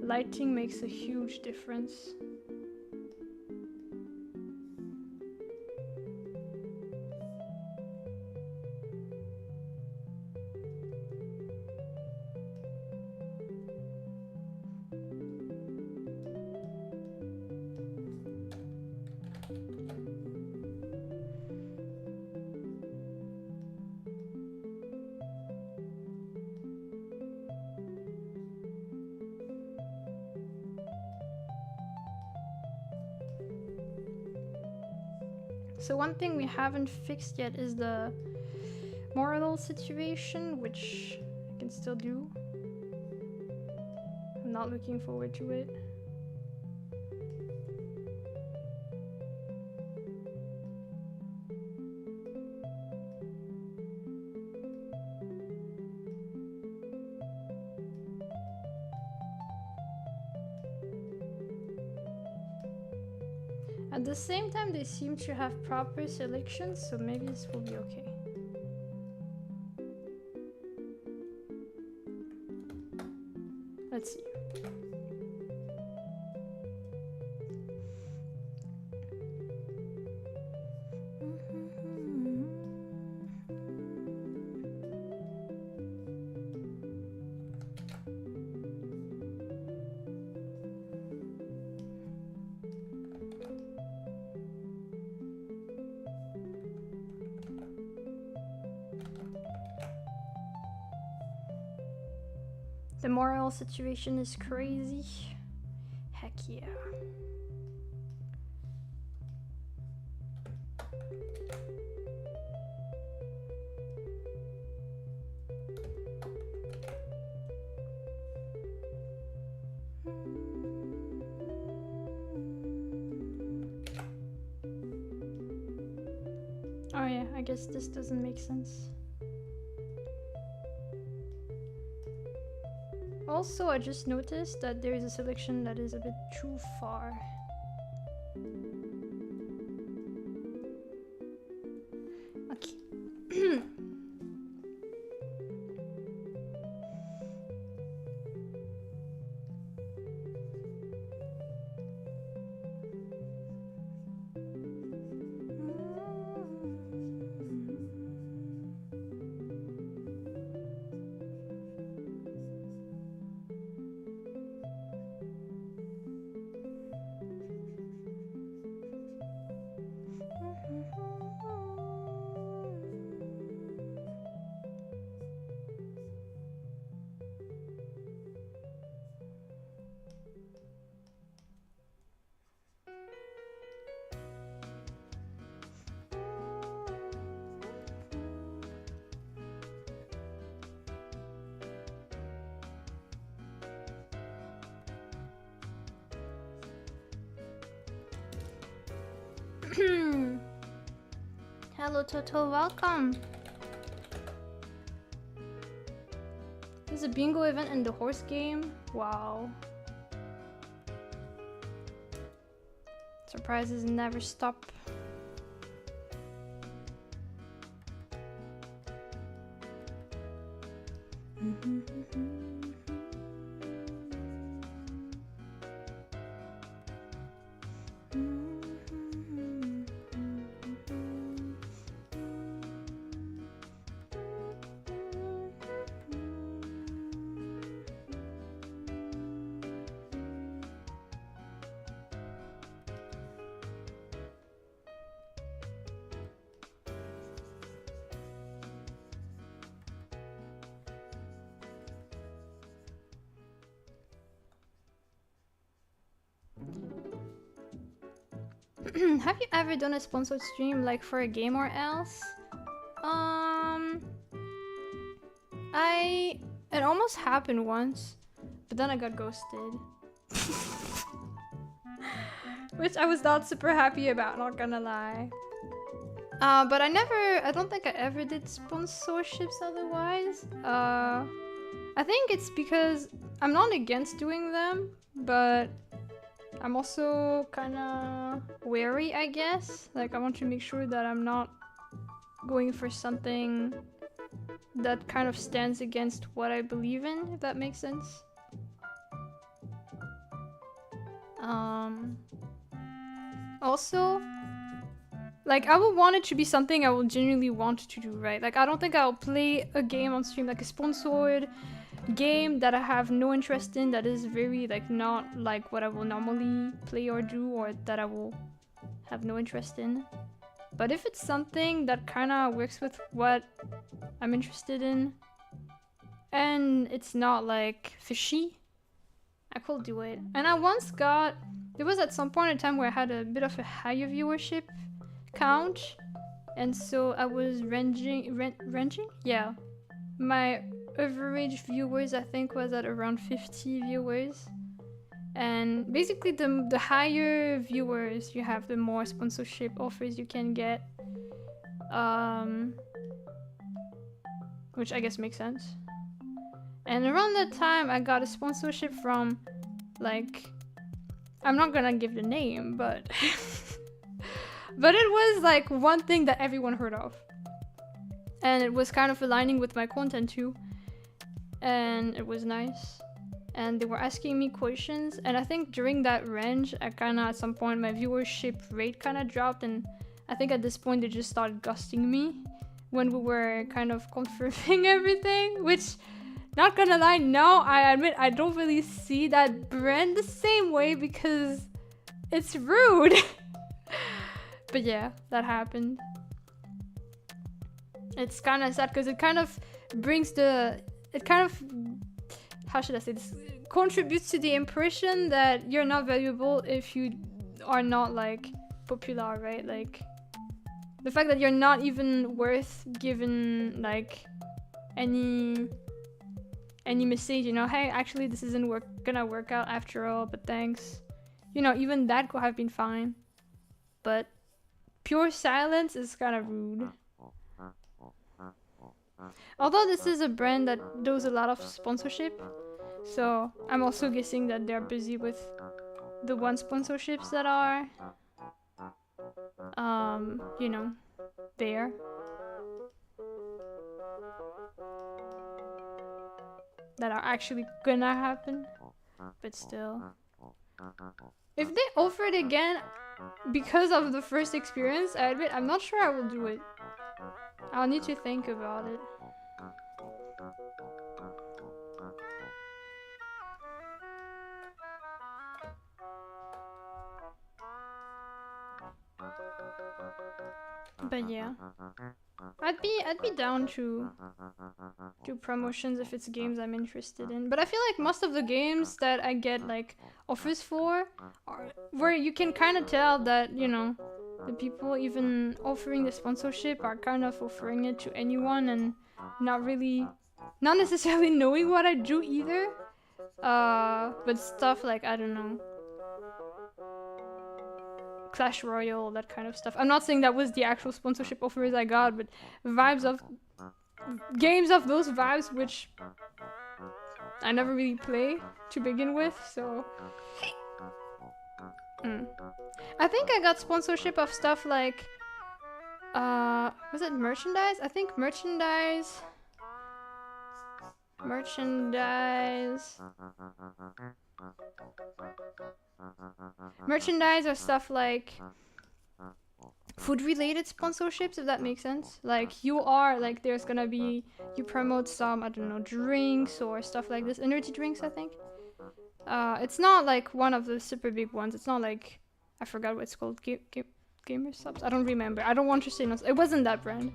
lighting makes a huge difference. So one thing we haven't fixed yet is the moral situation, which I can still do. I'm not looking forward to it. At the same time, they seem to have proper selections, so maybe this will be okay. Let's see. The moral situation is crazy. Heck yeah. Oh yeah, I guess this doesn't make sense. Also, I just noticed that there is a selection that is a bit too far. Okay. Hello Toto, welcome! There's a bingo event in the horse game? Wow. Surprises never stop. Have you ever done a sponsored stream like for a game or else? It almost happened once, but then I got ghosted. Which I was not super happy about, not gonna lie. But I don't think I ever did sponsorships otherwise. I think it's because I'm not against doing them, but I'm also kinda wary, I guess. Like, I want to make sure that I'm not going for something that kind of stands against what I believe in, if that makes sense. Also, like, I would want it to be something I will genuinely want to do, right? Like, I don't think I'll play a game on stream, like a sponsored game that I have no interest in, that is very, like, not like what I will normally play or do, or that I will have no interest in. But if it's something that kind of works with what I'm interested in, and it's not, like, fishy, I could do it. And I once got... There was at some point in time where I had a bit of a higher viewership count, and so I was ranging? Yeah. My average viewers, I think, was at around 50 viewers. And basically the higher viewers you have, the more sponsorship offers you can get. Which I guess makes sense. And around that time I got a sponsorship from, like, I'm not gonna give the name, but but it was like one thing that everyone heard of. And it was kind of aligning with my content too. And it was nice. And they were asking me questions, and I think during that range, I kinda, at some point, my viewership rate kinda dropped, and I think at this point they just started ghosting me when we were kind of confirming everything, which, not gonna lie, now I admit I don't really see that brand the same way because it's rude. But yeah, that happened. It's kinda sad because it kind of brings how should I say this? Contributes to the impression that you're not valuable if you are not, like, popular, right? Like, the fact that you're not even worth giving, like, any message, you know, hey, actually this isn't gonna work out after all, but thanks. You know, even that could have been fine. But pure silence is kind of rude. Although this is a brand that does a lot of sponsorship, so I'm also guessing that they're busy with the one sponsorships that are, you know, there. That are actually gonna happen, but still. If they offer it again because of the first experience, I admit I'm not sure I will do it. I'll need to think about it. But yeah, I'd be down to do promotions if it's games I'm interested in. But I feel like most of the games that I get, like, offers for are where you can kind of tell that, you know, the people even offering the sponsorship are kind of offering it to anyone and not necessarily knowing what I do either. But stuff like, I don't know, Clash Royale, that kind of stuff. I'm not saying that was the actual sponsorship offers I got, but vibes of games of those vibes, which I never really play to begin with, so I think I got sponsorship of stuff like, was it merchandise? I think merchandise or stuff like food related sponsorships, if that makes sense. Like you are like, there's gonna be, you promote some, I don't know, drinks or stuff like this, energy drinks, I think. It's not like one of the super big ones. It's not like, I forgot what it's called, Gamer Subs. I don't remember. I don't want to say no. It wasn't that brand,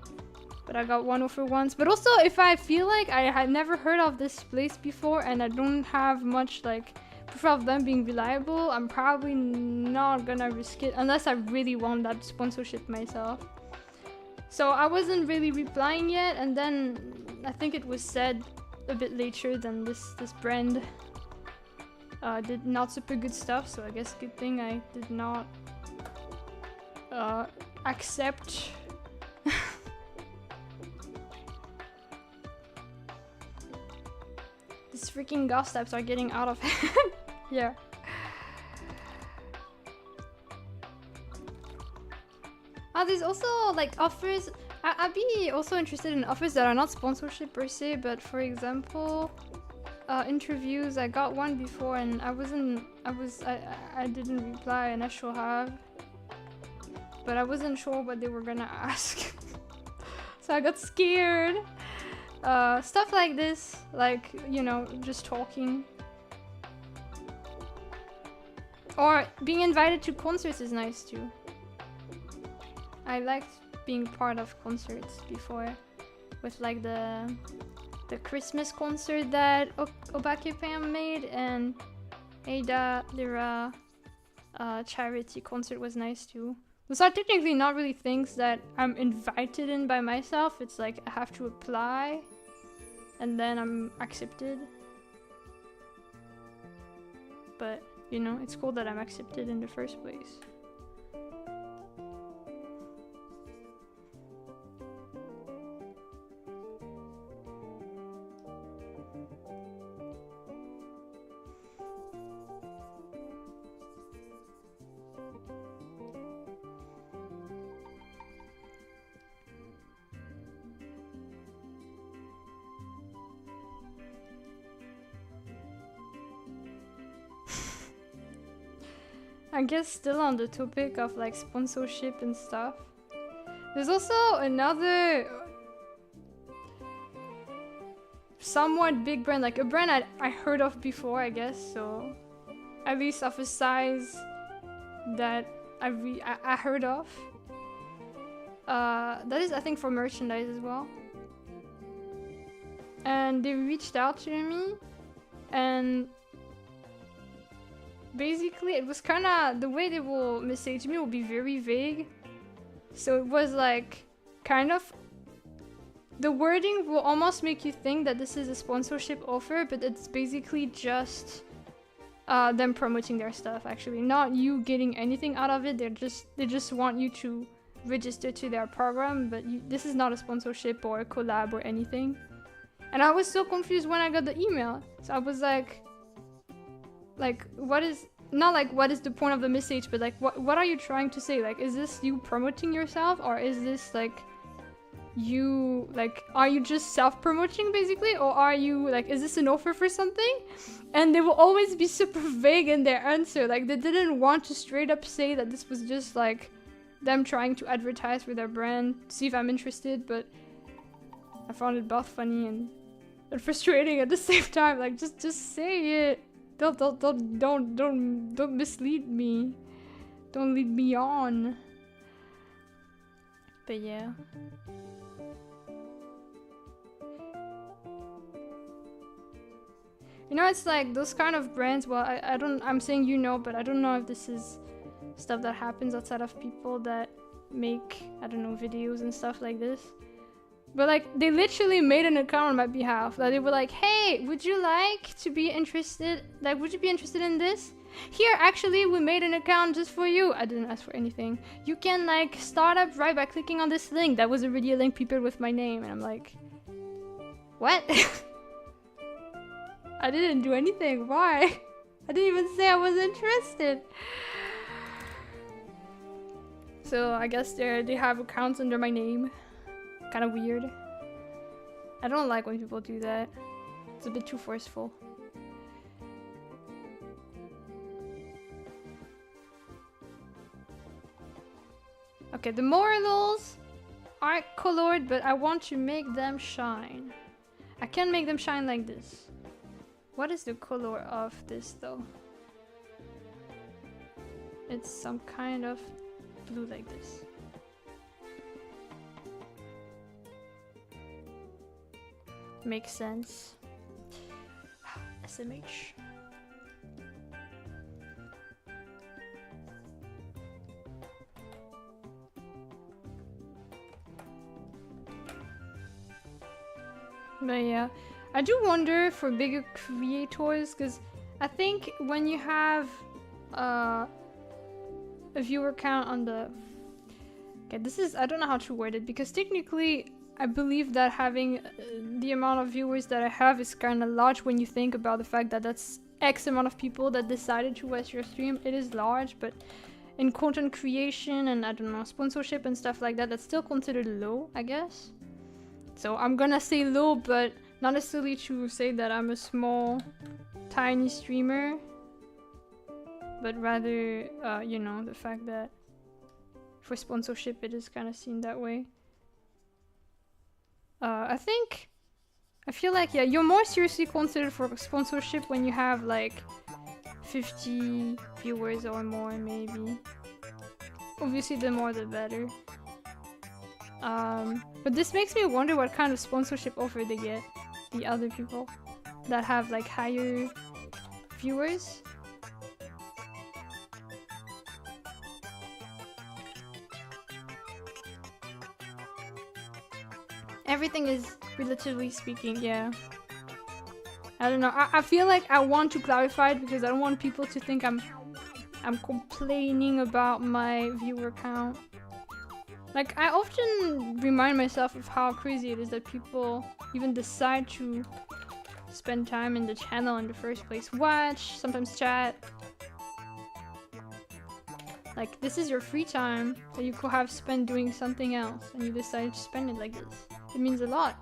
but I got one offer once. But also, if I feel like I had never heard of this place before and I don't have much like proof of them being reliable, I'm probably not gonna risk it unless I really want that sponsorship myself. So I wasn't really replying yet, and then I think it was said a bit later than this brand did not super good stuff. So I guess good thing I did not accept. These freaking ghost steps are getting out of hand. Yeah. There's also like offers. I'd be also interested in offers that are not sponsorship per se, but for example, interviews. I got one before and I didn't reply, and I should have, but I wasn't sure what they were gonna ask. So I got scared. Stuff like this, like, you know, just talking. Or being invited to concerts is nice too. I liked being part of concerts before, with like the Christmas concert that Obake Pam made, and Ada Lira charity concert was nice too. Those are technically not really things that I'm invited in by myself. It's like I have to apply and then I'm accepted. But, you know, it's cool that I'm accepted in the first place. I guess still on the topic of like sponsorship and stuff, there's also another somewhat big brand, like a brand I heard of before, I guess, so at least of a size that I heard of. That is, I think, for merchandise as well. And they reached out to me, and basically it was kind of, the way they will message me will be very vague. So it was like, kind of, the wording will almost make you think that this is a sponsorship offer, but it's basically just them promoting their stuff, actually. Not you getting anything out of it, they just want you to register to their program, but this is not a sponsorship or a collab or anything. And I was so confused when I got the email. So I was like, what is, not like what is the point of the message, but like what are you trying to say? Like, is this you promoting yourself, or is this like you, like, are you just self-promoting basically, or are you like, is this an offer for something? And they will always be super vague in their answer. Like, they didn't want to straight up say that this was just like them trying to advertise for their brand, see if I'm interested. But I found it both funny and frustrating at the same time. Like, just say it. Don't mislead me. Don't lead me on. But yeah. You know, it's like those kind of brands, well, I'm saying, you know, but I don't know if this is stuff that happens outside of people that make, I don't know, videos and stuff like this. But like, they literally made an account on my behalf. Like, they were like, hey, would you like to be interested? Like, would you be interested in this? Here, actually, we made an account just for you. I didn't ask for anything. You can like start up right by clicking on this link. That was already a link prepared with my name. And I'm like, what? I didn't do anything. Why? I didn't even say I was interested. So I guess they have accounts under my name. Kind of weird. I don't like when people do that. It's a bit too forceful. Okay, the morals aren't colored, but I want to make them shine. I can make them shine like this. What is the color of this though? It's some kind of blue like this. Makes sense. SMH. But yeah, I do wonder for bigger creators, because I think when you have a viewer count on the... Okay, this is... I don't know how to word it, because technically I believe that having the amount of viewers that I have is kind of large when you think about the fact that that's X amount of people that decided to watch your stream. It is large, but in content creation and I don't know, sponsorship and stuff like that, that's still considered low, I guess. So I'm gonna say low, but not necessarily to say that I'm a small, tiny streamer, but rather, you know, the fact that for sponsorship it is kind of seen that way. I feel like, yeah, you're more seriously considered for sponsorship when you have like 50 viewers or more, maybe. Obviously, the more the better. But this makes me wonder what kind of sponsorship offer they get, the other people that have like higher viewers. Everything is relatively speaking, yeah. I don't know. I feel like I want to clarify it because I don't want people to think I'm complaining about my viewer count. Like, I often remind myself of how crazy it is that people even decide to spend time in the channel in the first place. Watch, sometimes chat. Like, this is your free time that you could have spent doing something else and you decide to spend it like this. It means a lot.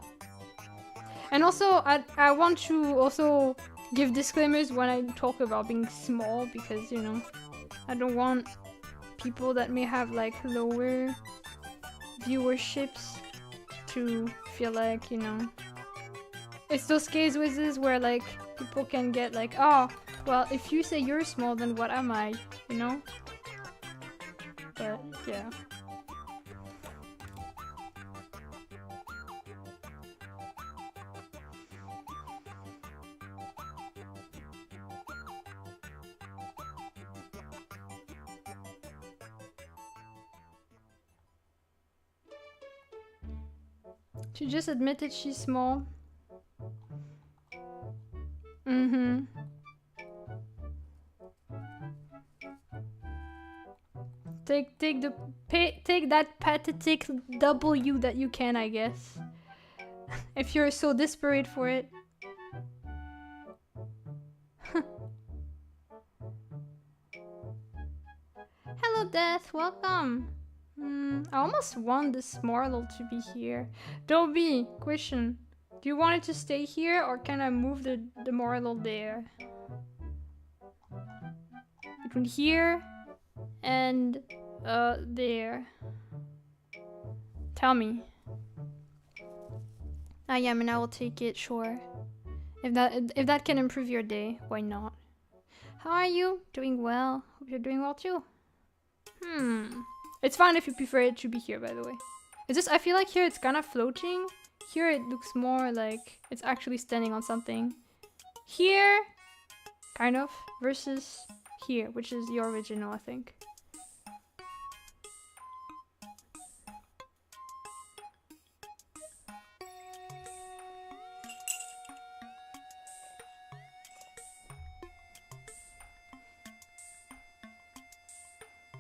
And also, I want to also give disclaimers when I talk about being small because, you know, I don't want people that may have like lower viewerships to feel like, you know, it's those cases where like people can get like, oh, well, if you say you're small, then what am I, you know? But yeah. She just admitted she's small. Mm-hmm. Take that pathetic W that you can, I guess. If you're so desperate for it. Hello, Death. Welcome. I almost want this Marlow to be here. Dobby, question. Do you want it to stay here or can I move the Marlow there? Between here and there. Tell me. I am and I will take it, sure. If that can improve your day, why not? How are you? Doing well. Hope you're doing well too. It's fine if you prefer it to be here, by the way. It's just, I feel like here it's kind of floating. Here it looks more like it's actually standing on something. Here, kind of, versus here, which is the original, I think.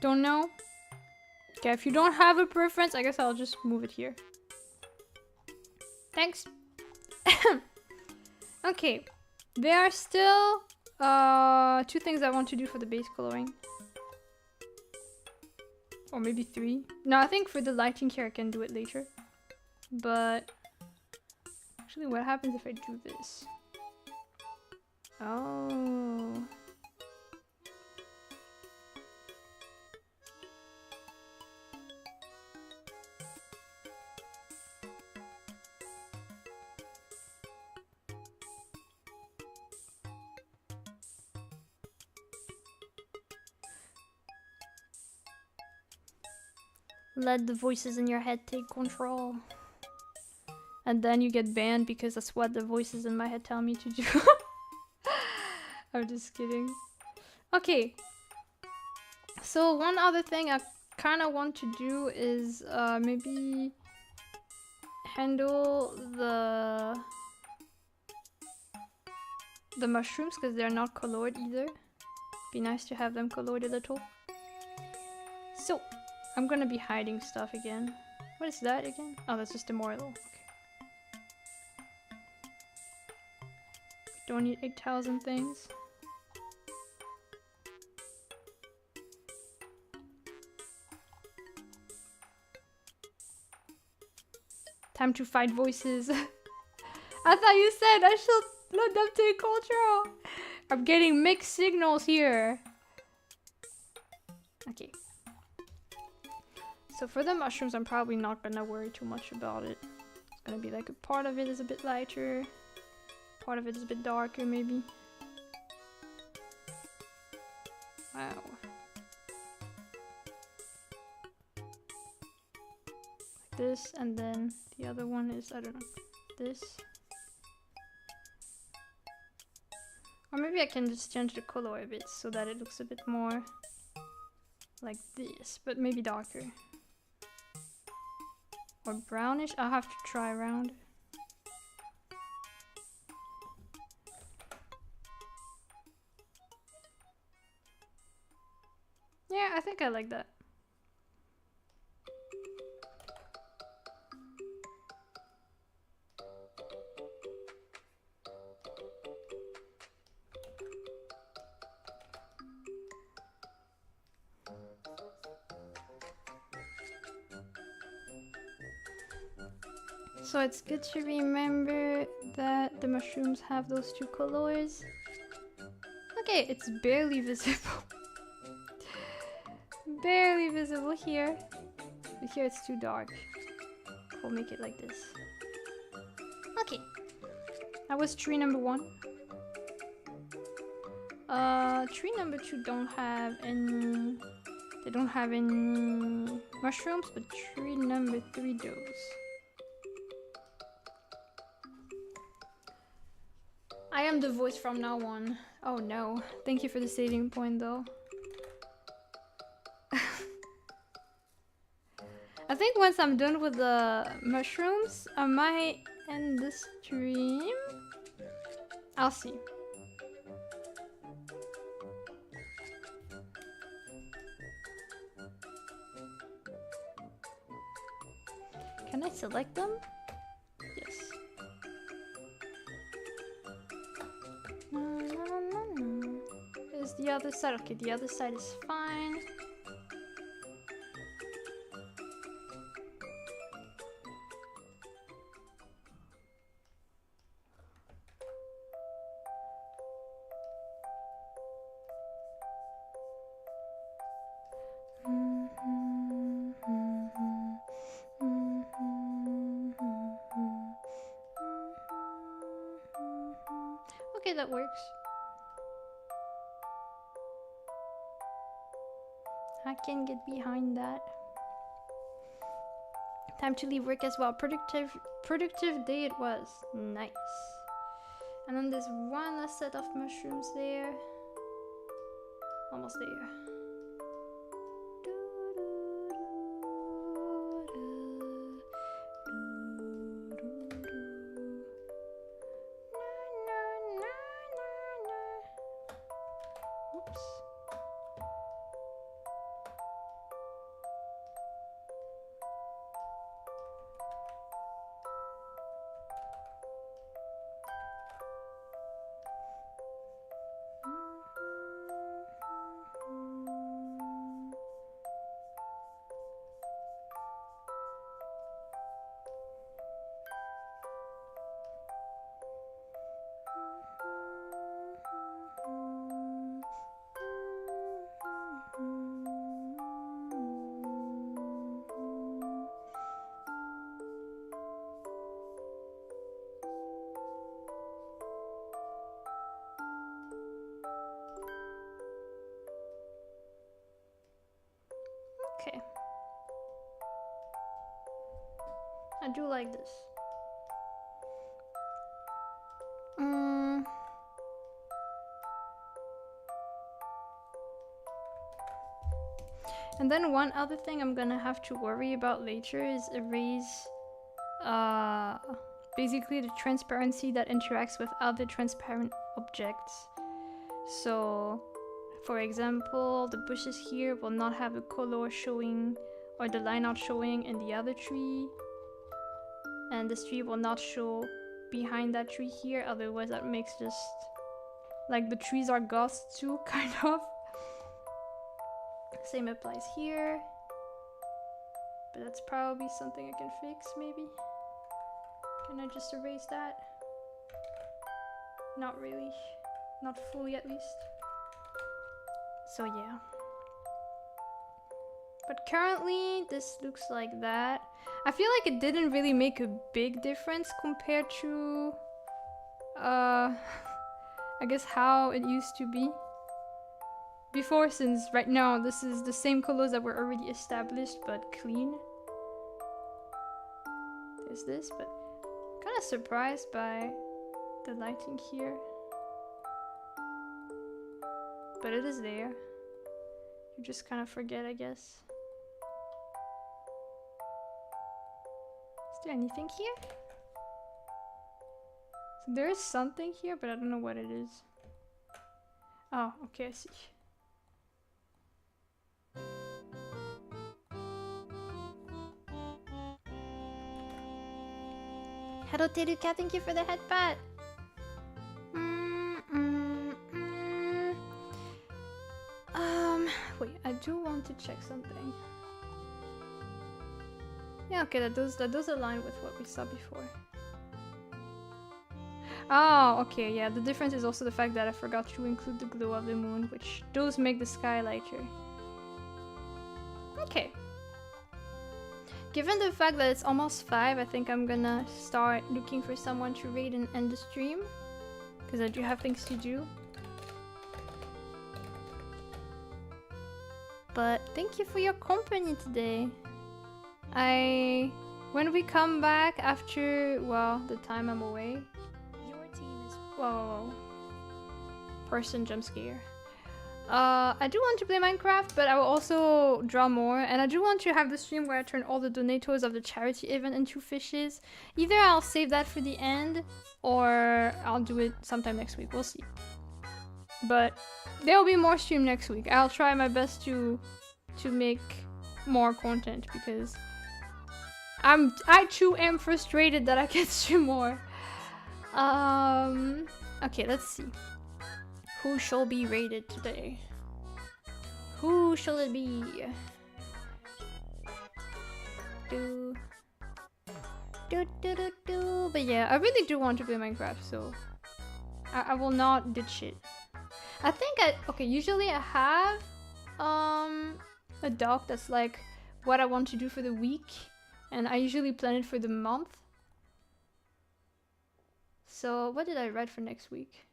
Don't know? Okay, if you don't have a preference, I guess I'll just move it here. Thanks. Okay, there are still two things I want to do for the base coloring. Or maybe 3. No, I think for the lighting here I can do it later. But actually, what happens if I do this? Oh. Let the voices in your head take control. And then you get banned because that's what the voices in my head tell me to do. I'm just kidding. Okay. So one other thing I kind of want to do is maybe handle the mushrooms because they're not colored either. Be nice to have them colored a little. So I'm gonna be hiding stuff again. What is that again? Oh, that's just immortal. Okay. Don't need 8,000 things. Time to fight voices. I thought you said I should let them take control. I'm getting mixed signals here. Okay. So for the mushrooms, I'm probably not gonna worry too much about it. It's gonna be like a part of it is a bit lighter. Part of it is a bit darker, maybe. Wow. Like this, and then the other one is, I don't know, this. Or maybe I can just change the color a bit so that it looks a bit more like this, but maybe darker. Or brownish. I'll have to try around. Yeah, I think I like that. So it's good to remember that the mushrooms have those 2 colors. Okay, it's barely visible. Barely visible here. But here it's too dark. We'll make it like this. Okay. That was tree number 1. Tree number 2 don't have any... They don't have any mushrooms, but tree number 3 does. I am the voice from now on. Oh no. Thank you for the saving point though. I think once I'm done with the mushrooms, I might end the stream. I'll see. Can I select them? Yes. Is the other side? Okay, the other side is fine. Okay, that works. I can get behind that. Time to leave work as well. Productive day it was. Nice. And then there's one last set of mushrooms there. Almost there. Oops. Okay. I do like this. And then one other thing I'm gonna have to worry about later is erase basically the transparency that interacts with other transparent objects. So for example, the bushes here will not have the color showing or the line out showing in the other tree, and this tree will not show behind that tree here, otherwise that makes just like the trees are ghosts too, kind of. Same applies here, but that's probably something I can fix, maybe. Can I just erase that? Not really. Not fully, at least. So yeah. But currently, this looks like that. I feel like it didn't really make a big difference compared to, I guess how it used to be before, since right now this is the same colors that were already established but clean. There's this, but I'm kind of surprised by the lighting here. But it is there. You just kind of forget, I guess. Is there anything here? So there is something here, but I don't know what it is. Oh, okay, I see. Hello Teruka, thank you for the head pat. Wait, I do want to check something. Yeah, okay, that does align with what we saw before. Oh, okay, yeah, the difference is also the fact that I forgot to include the glow of the moon, which does make the sky lighter. Okay. Given the fact that it's almost 5, I think I'm gonna start looking for someone to raid and end the stream, because I do have things to do. But thank you for your company today. When we come back after, well, the time I'm away. Your team is... Whoa. Person jump scare. I do want to play Minecraft, but I will also draw more. And I do want to have the stream where I turn all the donators of the charity event into fishes. Either I'll save that for the end, or I'll do it sometime next week. We'll see. But there will be more stream next week. I'll try my best to make more content, because I too am frustrated that I can't stream more. Okay, let's see. Who shall be rated today? Who shall it be? But yeah, I really do want to play Minecraft, so I will not ditch it. I think okay, usually I have a doc that's like what I want to do for the week, and I usually plan it for the month. So what did I write for next week?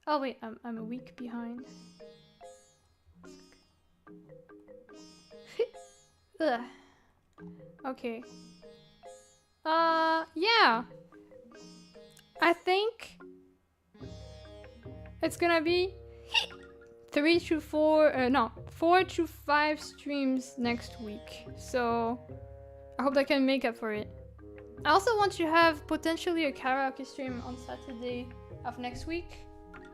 Oh wait, I'm a week behind. Ugh. Okay. Yeah. I think it's gonna be 4 to 5 streams next week. So I hope I can make up for it. I also want to have potentially a karaoke stream on Saturday of next week,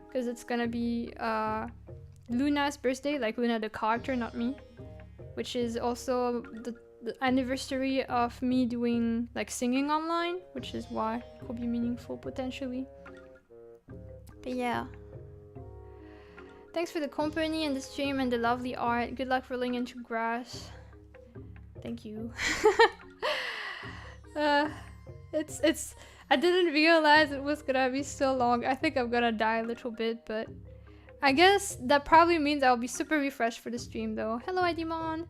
because it's gonna be Luna's birthday, like Luna the character, not me, which is also the anniversary of me doing like singing online, which is why it could be meaningful potentially. But yeah, thanks for the company and the stream and the lovely art. Good luck rolling into grass. Thank you. I didn't realize it was gonna be so long. I think I'm gonna die a little bit, but I guess that probably means I'll be super refreshed for the stream though. Hello, Idimon.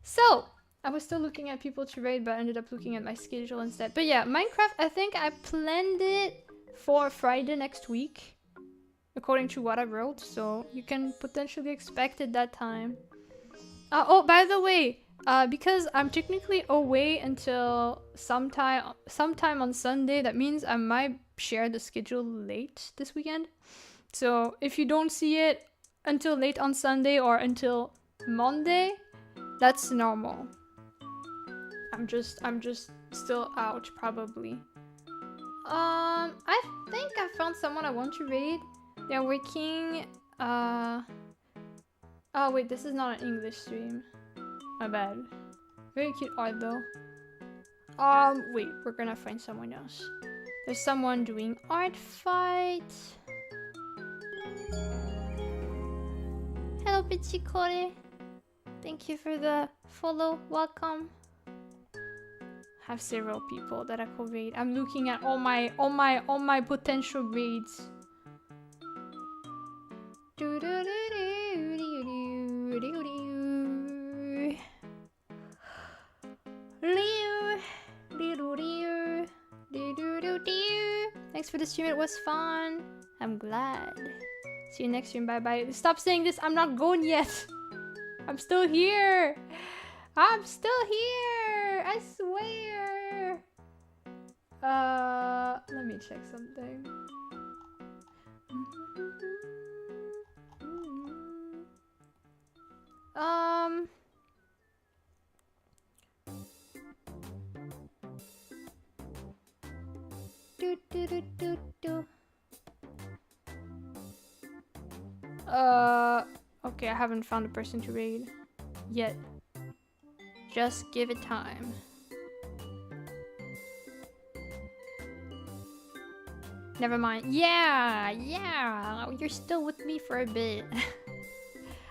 So, I was still looking at people to raid, but I ended up looking at my schedule instead. But yeah, Minecraft, I think I planned it for Friday next week, according to what I wrote, so you can potentially expect it that time. Oh, by the way, because I'm technically away until sometime on Sunday, that means I might share the schedule late this weekend. So if you don't see it until late on Sunday or until Monday, that's normal. I'm just still out probably. I think I found someone I want to raid. They're working. Oh wait, this is not an English stream. My bad. Very cute art though. Wait, we're gonna find someone else. There's someone doing art fight. Hello, Pichikore. Thank you for the follow. Welcome. Have several people that I could raid. I'm looking at all my potential raids. Thanks for the stream, it was fun. I'm glad. See you next stream, bye bye. Stop saying this, I'm not going yet. I'm still here. I'm still here, I swear. Let me check something. Okay, I haven't found a person to raid yet. Just give it time. Never mind. Yeah, you're still with me for a bit.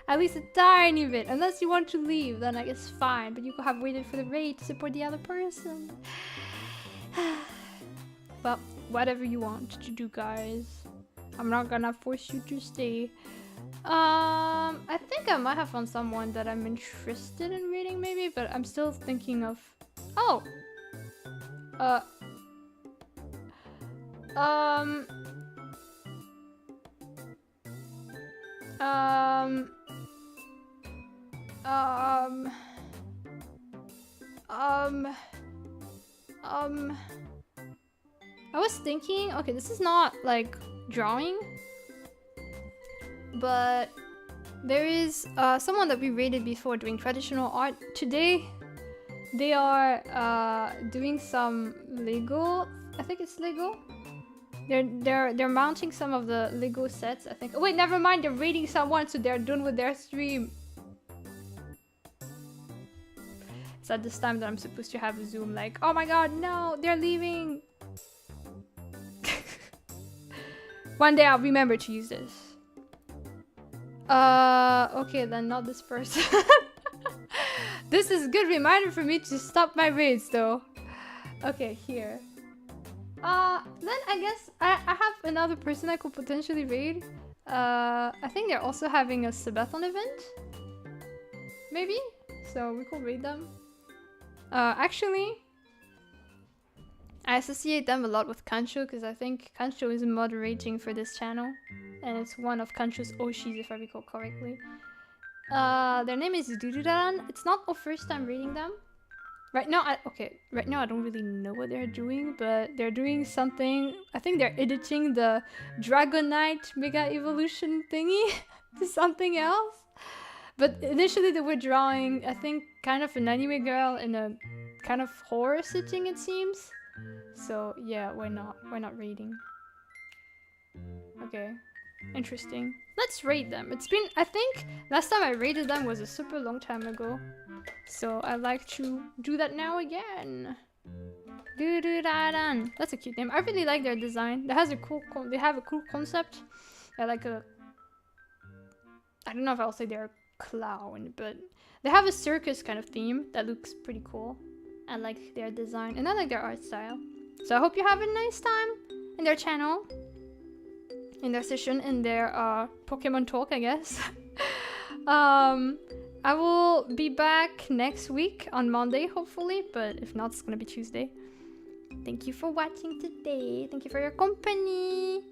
At least a tiny bit. Unless you want to leave, then I guess fine. But you could have waited for the raid to support the other person. Well, whatever you want to do, guys. I'm not gonna force you to stay. I think I might have found someone that I'm interested in reading, maybe, but I'm still thinking of. Oh. I was thinking, okay, this is not like drawing, but there is someone that we rated before doing traditional art. Today they are doing some Lego. I think it's Lego. They're mounting some of the Lego sets, I think. Oh wait, never mind, they're raiding someone, so they're done with their stream. It's at this time that I'm supposed to have a Zoom, like, oh my god, no, they're leaving. One day I'll remember to use this. Okay, then not this person. This is a good reminder for me to stop my raids though. Okay, here. Then I guess I have another person I could potentially raid. I think they're also having a subathon event. Maybe? So we could raid them. Actually, I associate them a lot with Kancho because I think Kancho is moderating for this channel. And it's one of Kancho's Oshis if I recall correctly. Their name is Dududan. It's not our first time reading them. Right now I don't really know what they're doing, but they're doing something. I think they're editing the Dragonite Mega Evolution thingy to something else. But initially they were drawing, I think, kind of an anime girl in a kind of horror setting, it seems. So yeah, why not? Why not reading? Okay, interesting. Let's rate them. It's been, I think, last time I rated them was a super long time ago. So I like to do that now again. Doo-doo-da-dan. That's a cute name. I really like their design. They have a cool concept. I like a, I don't know if I'll say they're a clown, but they have a circus kind of theme that looks pretty cool. I like their design and I like their art style. So I hope you have a nice time in their channel, in their session, in their Pokemon talk, I guess. I will be back next week on Monday, hopefully, but if not, it's gonna be Tuesday. Thank you for watching today. Thank you for your company.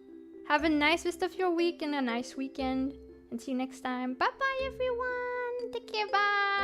Have a nice rest of your week and a nice weekend. And see you next time. Bye bye, everyone. Take care. Bye.